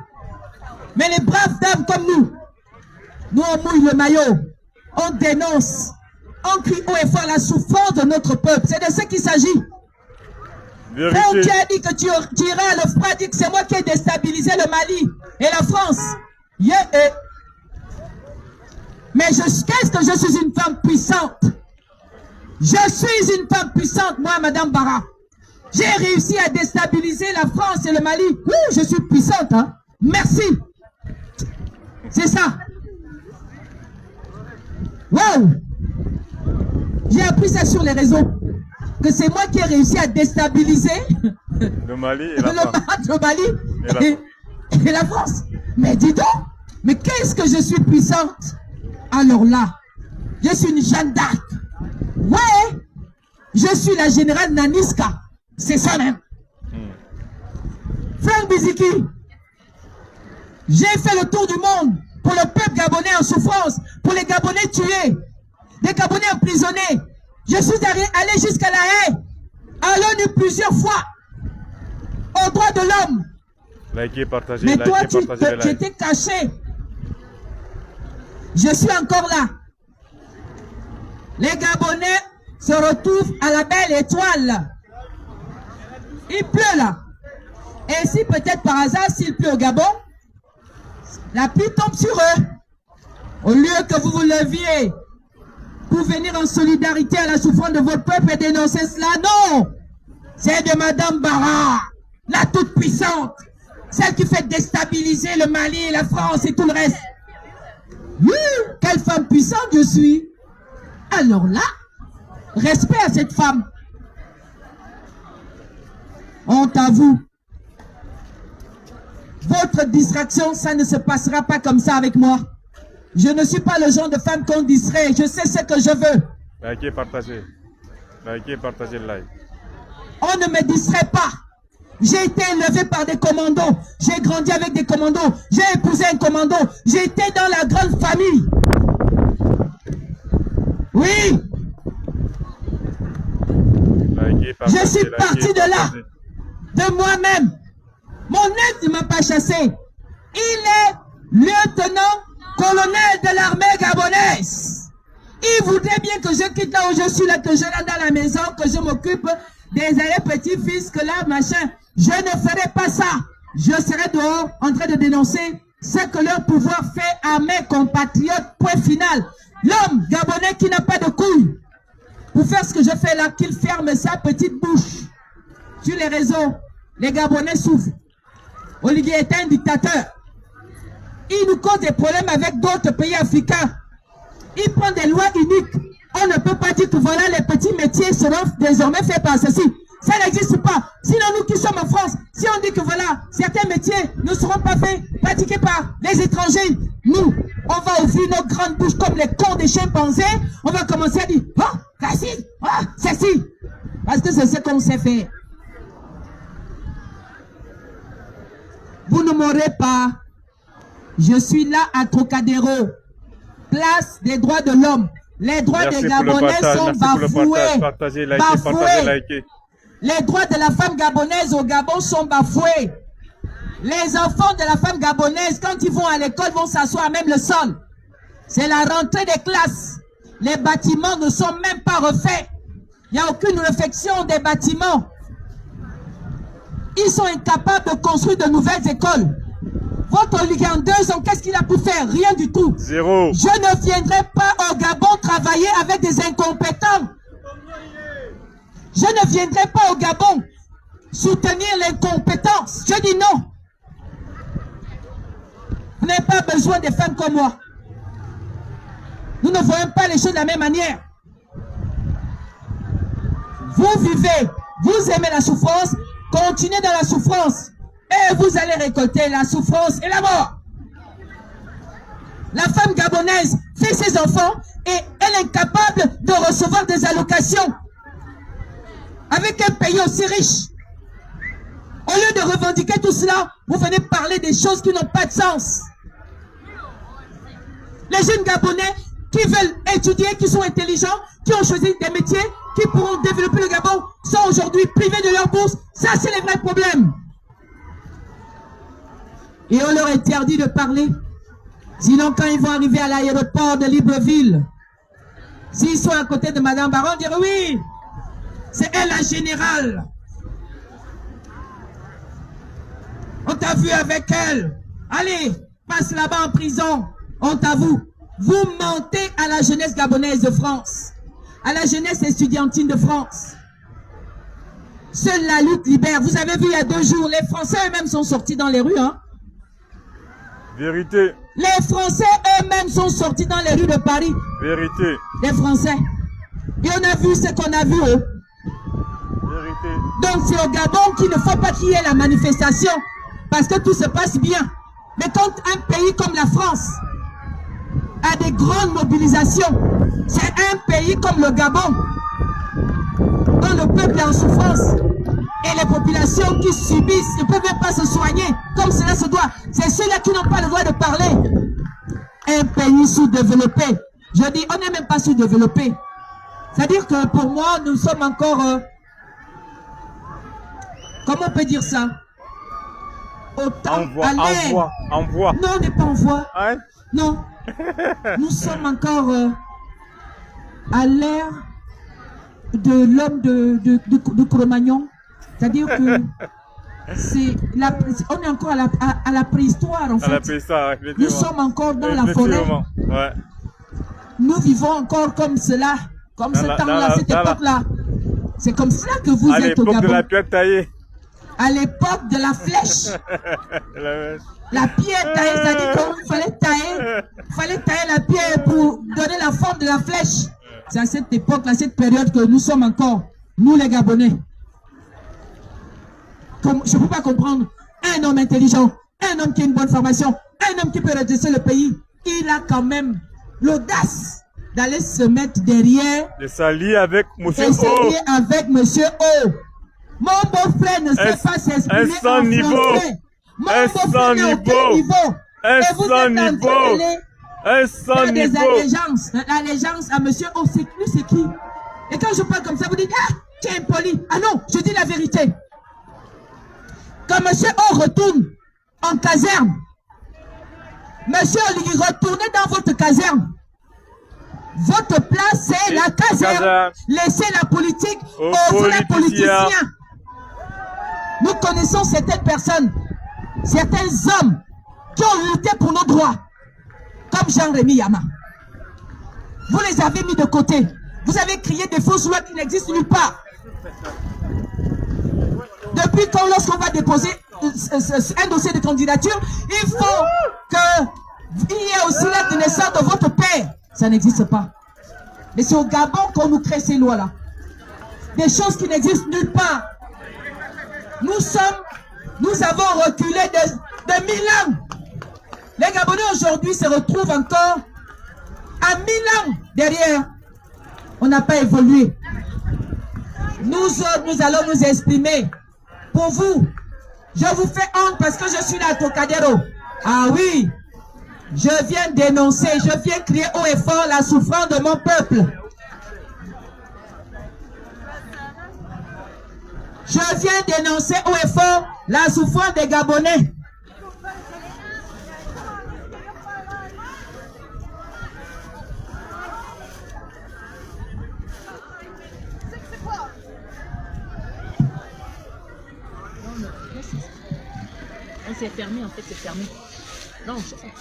S4: Mais les braves dames comme nous on mouille le maillot, on dénonce, on crie haut et fort la souffrance de notre peuple. C'est de ce qu'il s'agit. Frère, tu as dit que tu irais à l'OFPRA, dit que c'est moi qui ai déstabilisé le Mali et la France. Mais qu'est-ce que je suis une femme puissante? Je suis une femme puissante, moi, Madame Bara. J'ai réussi à déstabiliser la France et le Mali. Oui, je suis puissante, hein. Merci. C'est ça. Wow. J'ai appris ça sur les réseaux. Que c'est moi qui ai réussi à déstabiliser
S2: le Mali et la France.
S4: Le Mali et la France. Mais dis donc, mais qu'est-ce que je suis puissante? Alors là, je suis une Jeanne d'Arc. Ouais, je suis la générale Naniska. C'est ça même. Frank Biziki, j'ai fait le tour du monde pour le peuple gabonais en souffrance, pour les Gabonais tués, des Gabonais emprisonnés. Je suis allé jusqu'à La Haye, à l'ONU plusieurs fois, aux droits de l'homme.
S2: Likez, partagez,
S4: mais toi,
S2: tu
S4: étais caché. Je suis encore là. Les Gabonais se retrouvent à la belle étoile. Il pleut là. Et si peut-être par hasard, s'il pleut au Gabon, la pluie tombe sur eux. Au lieu que vous vous leviez pour venir en solidarité à la souffrance de votre peuple et dénoncer cela, non. C'est de Madame Bara, la toute puissante, celle qui fait déstabiliser le Mali et la France et tout le reste. Quelle femme puissante je suis. Alors là, respect à cette femme. Honte à vous. Votre distraction, ça ne se passera pas comme ça avec moi. Je ne suis pas le genre de femme qu'on distrait. Je sais ce que je veux.
S2: Likez, partagez. Likez, partagez le live.
S4: On ne me distrait pas. J'ai été élevé par des commandos. J'ai grandi avec des commandos. J'ai épousé un commando. J'ai été dans la grande famille. Oui.
S2: Likez, partagez,
S4: je suis parti de là. De moi-même. Mon ex ne m'a pas chassé. Il est lieutenant-colonel de l'armée gabonaise. Il voudrait bien que je quitte là où je suis, là, que je rentre dans la maison, que je m'occupe des petits-fils, que là, machin. Je ne ferai pas ça. Je serai dehors en train de dénoncer ce que leur pouvoir fait à mes compatriotes. Point final. L'homme gabonais qui n'a pas de couilles pour faire ce que je fais là, qu'il ferme sa petite bouche. Sur les réseaux, les Gabonais souffrent. Olivier est un dictateur. Il nous cause des problèmes avec d'autres pays africains. Il prend des lois uniques. On ne peut pas dire que voilà, les petits métiers seront désormais faits par ceci. Ça n'existe pas. Sinon, nous qui sommes en France, si on dit que voilà, certains métiers ne seront pas faits, pratiqués par les étrangers, nous, on va ouvrir nos grandes bouches comme les cons des chimpanzés. On va commencer à dire, oh, ceci, oh, ceci. Parce que c'est ce qu'on sait faire. Vous ne m'aurez pas. Je suis là à Trocadéro, place des droits de l'homme. Les droits des Gabonais sont bafoués.
S2: Partagez, likez.
S4: Les droits de la femme gabonaise au Gabon sont bafoués. Les enfants de la femme gabonaise, quand ils vont à l'école, vont s'asseoir même le sol. C'est la rentrée des classes. Les bâtiments ne sont même pas refaits. Il n'y a aucune réfection des bâtiments. Ils sont incapables de construire de nouvelles écoles. Votre Ligue en 2 ans, qu'est-ce qu'il a pu faire? Rien du tout.
S2: Zéro.
S4: Je ne viendrai pas au Gabon travailler avec des incompétents. Je ne viendrai pas au Gabon soutenir l'incompétence. Je dis non. Vous n'avez pas besoin de femmes comme moi. Nous ne voyons pas les choses de la même manière. Vous vivez, vous aimez la souffrance, continuez dans la souffrance. Et vous allez récolter la souffrance et la mort. La femme gabonaise fait ses enfants et elle est incapable de recevoir des allocations. Avec un pays aussi riche. Au lieu de revendiquer tout cela, vous venez parler des choses qui n'ont pas de sens. Les jeunes Gabonais qui veulent étudier, qui sont intelligents, qui ont choisi des métiers, qui pourront développer le Gabon, sont aujourd'hui privés de leur bourse. Ça, c'est les vrais problèmes. Et on leur interdit de parler. Sinon, quand ils vont arriver à l'aéroport de Libreville, s'ils sont à côté de Madame Baron, ils diront oui, c'est elle la générale. On t'a vu avec elle. Allez, passe là-bas en prison. On t'avoue. Vous mentez à la jeunesse gabonaise de France, à la jeunesse estudiantine de France. Seule la lutte libère. Vous avez vu il y a 2 jours, les Français eux-mêmes sont sortis dans les rues. Hein?
S2: Vérité.
S4: Les Français eux-mêmes sont sortis dans les rues de Paris.
S2: Vérité.
S4: Les Français. Et on a vu ce qu'on a vu. Oh.
S2: Vérité.
S4: Donc c'est au Gabon qu'il ne faut pas qu'il y ait la manifestation, parce que tout se passe bien. Mais quand un pays comme la France a des grandes mobilisations, c'est un pays comme le Gabon, dont le peuple est en souffrance, et les populations qui subissent ne peuvent même pas se soigner comme cela se doit. C'est ceux-là qui n'ont pas le droit de parler. Un pays sous-développé. Je dis, on n'est même pas sous-développé. C'est-à-dire que pour moi, nous sommes encore... comment on peut dire ça?
S2: Envoie.
S4: Non, on n'est pas en voie.
S2: Hein?
S4: Non. Nous sommes encore à l'ère de l'homme de Cro-Magnon. C'est-à-dire que on est encore à la préhistoire en fait.
S2: À la préhistoire,
S4: nous sommes encore dans la forêt.
S2: Ouais.
S4: Nous vivons encore comme cela, comme ce temps-là, cette époque-là. C'est comme cela que vous êtes au Gabon.
S2: À l'époque de la pierre taillée.
S4: À l'époque de la flèche. La pierre taillée, c'est-à-dire qu'il fallait tailler la pierre pour donner la forme de la flèche. C'est à cette époque-là, cette période que nous sommes encore, nous les Gabonais. Je ne peux pas comprendre un homme intelligent, un homme qui a une bonne formation, un homme qui peut redresser le pays. Il a quand même l'audace d'aller se mettre derrière.
S2: De s'allier avec M. O.
S4: Avec M. O. Mon beau-frère ne sait pas s'exprimer en français. Mon beau-frère n'a aucun niveau. Et vous êtes en train de des allégeances. L'allégeance à M. O, c'est qui? Et quand je parle comme ça, vous dites, ah, tu es impoli. Ah non, je dis la vérité. Quand M. O retourne en caserne, M. Oligui, retournez dans votre caserne. Votre place, c'est la caserne. Laissez la politique aux vrais politiciens. Nous connaissons certaines personnes, certains hommes qui ont lutté pour nos droits, comme Jean-Rémy Yama. Vous les avez mis de côté. Vous avez créé des fausses lois qui n'existent nulle part. Depuis quand, lorsqu'on va déposer un dossier de candidature, il faut qu'il y ait aussi la naissance de votre père. Ça n'existe pas. Mais c'est au Gabon qu'on nous crée ces lois-là. Des choses qui n'existent nulle part. Nous avons reculé de 1000 ans. Les Gabonais aujourd'hui se retrouvent encore à 1000 ans derrière. On n'a pas évolué. Nous allons nous exprimer. Pour vous, je vous fais honte parce que je suis là à Trocadéro. Ah oui, Je viens dénoncer, je viens crier haut et fort la souffrance de mon peuple. Je viens dénoncer haut et fort la souffrance des Gabonais.
S5: C'est fermé, en fait, c'est fermé. Non, je sais.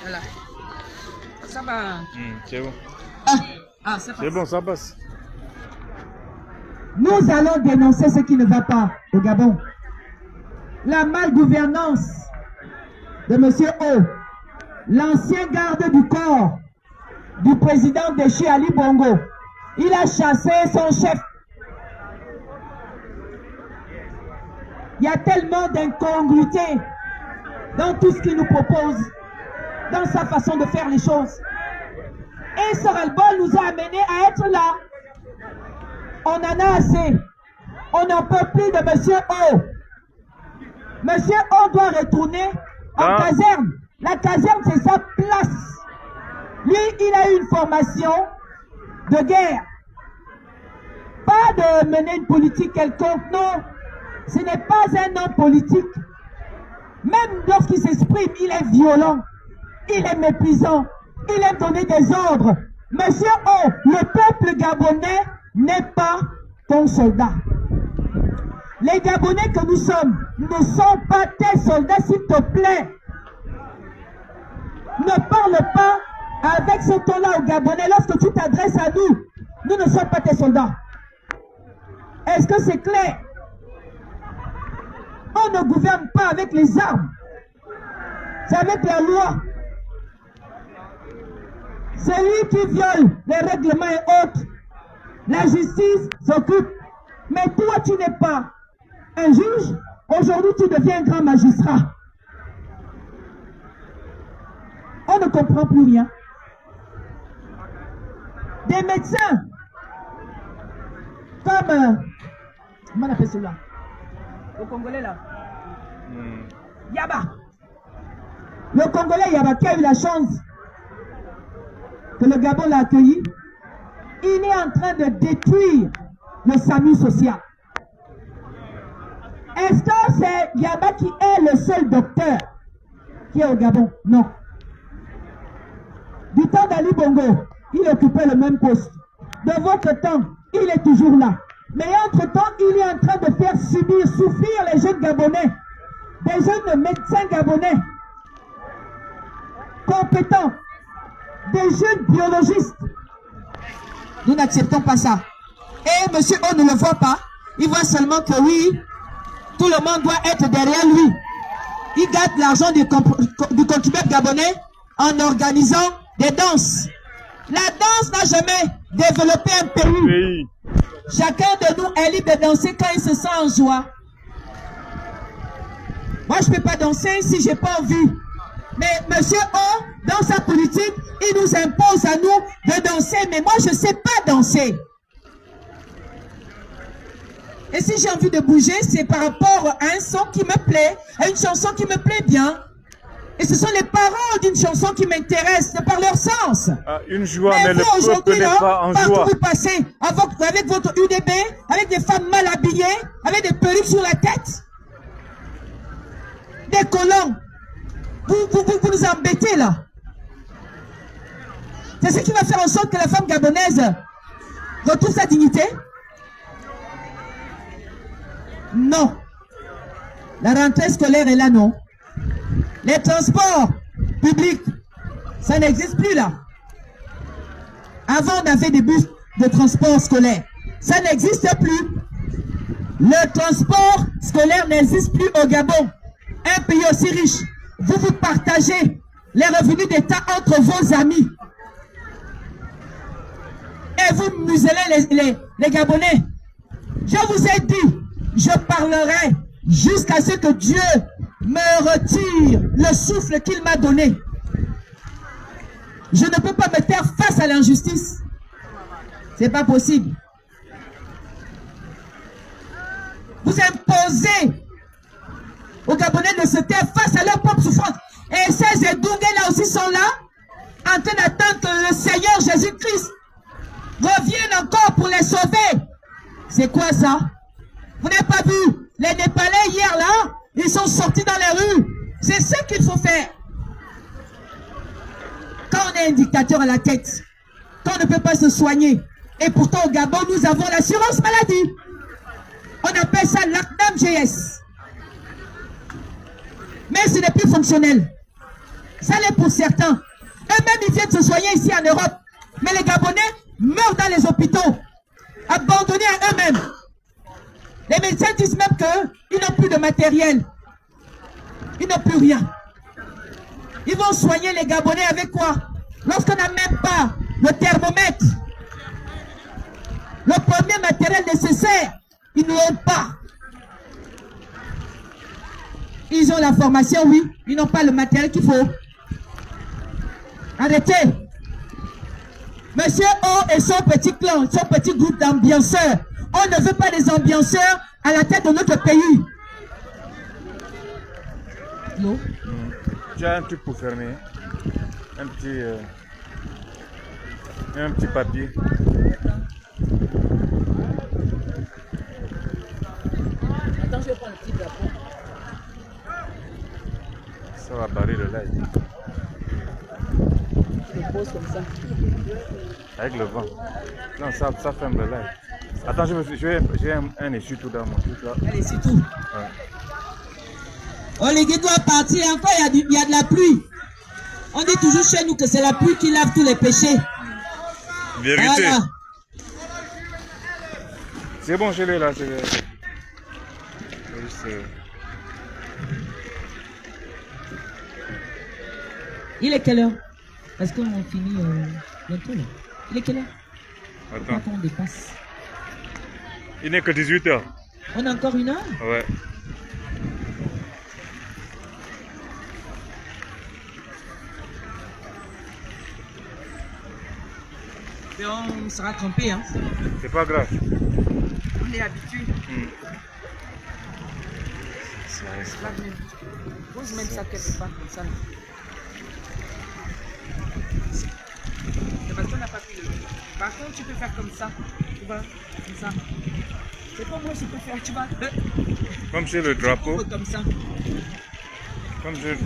S5: Voilà. Ça va.
S2: C'est bon.
S5: Ah, ça passe.
S2: C'est bon, ça passe.
S4: Nous allons dénoncer ce qui ne va pas au Gabon. La malgouvernance de M. O, l'ancien garde du corps du président déchu Ali Bongo. Il a chassé son chef. Il y a tellement d'incongruités dans tout ce qu'il nous propose, dans sa façon de faire les choses. Et ce ras-le-bol nous a amenés à être là. On en a assez. On n'en peut plus de M. O. M. O doit retourner en caserne. La caserne, c'est sa place. Lui, il a eu une formation de guerre. Pas de mener une politique quelconque, non. Ce n'est pas un homme politique. Même lorsqu'il s'exprime, il est violent. Il est méprisant. Il aime donner des ordres. Monsieur O, le peuple gabonais n'est pas ton soldat. Les Gabonais que nous sommes ne sont pas tes soldats, s'il te plaît. Ne parle pas avec ce ton-là aux Gabonais lorsque tu t'adresses à nous. Nous ne sommes pas tes soldats. Est-ce que c'est clair? On ne gouverne pas avec les armes. C'est avec la loi. C'est lui qui viole les règlements et autres. La justice s'occupe. Mais toi, tu n'es pas un juge. Aujourd'hui, tu deviens un grand magistrat. On ne comprend plus rien. Des médecins, comme... comment on appelle cela?
S5: Le Congolais, là.
S4: Yaba. Le Congolais Yaba qui a eu la chance que le Gabon l'a accueilli, il est en train de détruire le SAMU social. Est-ce que c'est Yaba qui est le seul docteur qui est au Gabon? Non. Du temps d'Ali Bongo, il occupait le même poste. De votre temps, il est toujours là. Mais entre-temps, il est en train de faire subir, souffrir les jeunes Gabonais. Des jeunes médecins gabonais compétents. Des jeunes biologistes. Nous n'acceptons pas ça. Et M. O ne le voit pas. Il voit seulement que oui, tout le monde doit être derrière lui. Il garde l'argent du contribuable gabonais en organisant des danses. La danse n'a jamais développé un pays. Chacun de nous est libre de danser quand il se sent en joie. Moi, je ne peux pas danser si je n'ai pas envie. Mais M. O, dans sa politique, il nous impose à nous de danser. Mais moi, je ne sais pas danser. Et si j'ai envie de bouger, c'est par rapport à un son qui me plaît, à une chanson qui me plaît bien. Et ce sont les paroles d'une chanson qui m'intéressent, de par leur sens.
S2: Une joie, mais le peuple n'est pas en joie.
S4: Vous passez avec votre UDB, avec des femmes mal habillées, avec des perruques sur la tête, des collants. Vous nous embêtez là. C'est ce qui va faire en sorte que la femme gabonaise retrouve sa dignité? Non. La rentrée scolaire est là, non. Les transports publics, ça n'existe plus là. Avant, on avait des bus de transport scolaire. Ça n'existe plus. Le transport scolaire n'existe plus au Gabon. Un pays aussi riche. Vous partagez les revenus d'État entre vos amis. Et vous muselez les Gabonais. Je vous ai dit, je parlerai jusqu'à ce que Dieu me retire le souffle qu'il m'a donné. Je ne peux pas me taire face à l'injustice. C'est pas possible. Vous imposez aux Gabonais de se taire face à leur propre souffrance. Et ces Edougués là aussi sont là, en train d'attendre que le Seigneur Jésus-Christ revienne encore pour les sauver. C'est quoi ça? Vous n'avez pas vu? Les Népalais hier là, ils sont sortis dans les rues. C'est ce qu'il faut faire. Quand on est un dictateur à la tête, quand on ne peut pas se soigner, et pourtant au Gabon, nous avons l'assurance maladie. On appelle ça l'ACNAM GS. Mais ce n'est plus fonctionnel. Ça l'est pour certains. Eux-mêmes, ils viennent se soigner ici en Europe. Mais les Gabonais meurent dans les hôpitaux, abandonnés à eux-mêmes. Les médecins disent même qu'ils n'ont plus de matériel. Ils n'ont plus rien. Ils vont soigner les Gabonais avec quoi? Lorsqu'on n'a même pas le thermomètre, le premier matériel nécessaire, ils ne l'ont pas. Ils ont la formation, oui. Ils n'ont pas le matériel qu'il faut. Arrêtez. Monsieur O et son petit clan, son petit groupe d'ambianceurs. On ne veut pas des ambianceurs à la tête de notre pays. Non.
S2: Tu as un truc pour fermer. Un petit papier.
S5: Attends, je vais prendre le petit drapeau.
S2: Ça va barrer le live.
S5: Je le pose comme ça.
S2: Avec le vent. Non, ça ferme le live. Attends, j'ai un essuie-tout dans mon truc là.
S4: Allez, c'est tout.
S2: Ouais.
S4: Oligui doit partir. Encore, il y a de la pluie. On dit toujours chez nous que c'est la pluie qui lave tous les péchés.
S2: Vérité.
S4: Voilà.
S2: C'est bon, je l'ai là. C'est juste,
S4: Il est quelle heure? Parce qu'on finit bientôt là. Il est quelle heure?
S2: Attends.
S4: Quand on dépasse.
S2: Il n'est que 18h.
S4: On a encore une heure?
S2: Ouais.
S4: Et on sera trompé, hein.
S2: C'est pas grave.
S5: On est habitué.
S2: Ça reste.
S5: Pose même ça quelque part comme ça. C'est parce qu'on n'a pas pu le. Par contre, tu peux faire comme ça. Tu vois, comme ça. C'est pas moi je peux faire, tu vois.
S2: Comme j'ai le drapeau.
S5: Comme ça.
S2: Comme je.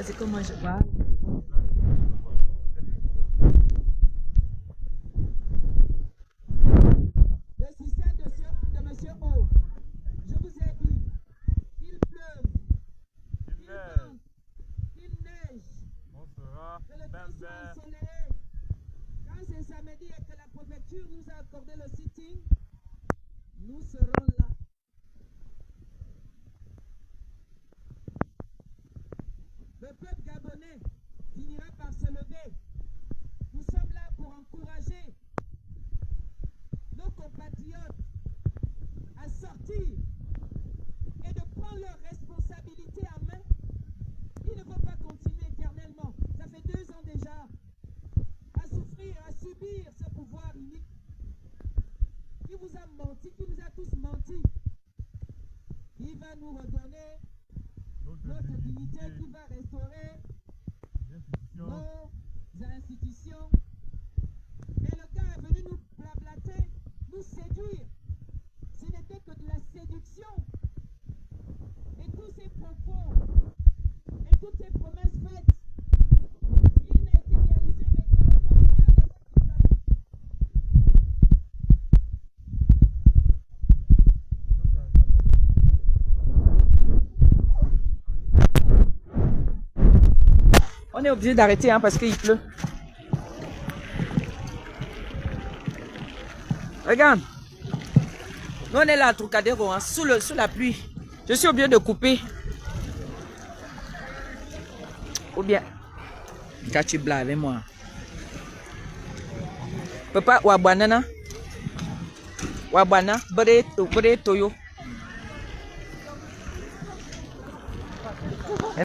S5: C'est comme moi je vois.
S4: Le système de monsieur O. Je vous ai dit, il pleuve, il vente, il neige,
S2: On sera
S4: que le temps soit ensoleillé. Quand c'est samedi et que la préfecture nous a accordé le sitting, nous serons là. Le peuple gabonais finira par se lever. Nous sommes là pour encourager nos compatriotes à sortir et de prendre leurs responsabilités en main. Ils ne vont pas continuer éternellement. Ça fait 2 ans déjà à souffrir, à subir ce pouvoir unique qui vous a menti, qui nous a tous menti. Qui va nous redonner notre dignité, qui va restaurer nos institutions. Et le gars est venu nous blablater, nous séduire. Ce n'était que de la séduction. Et tous ces propos, et toutes ces promesses faites, il n'a été réalisé, mais que le contraire de ce qu'il a dit.
S5: On est obligé d'arrêter hein, parce qu'il pleut. Regarde. Nous on est là à Trocadéro, hein, sous la pluie. Je suis obligé de couper. Ou bien. Quand tu blagues avec moi. Papa, Wabanana. Wabana, Bade Toyo.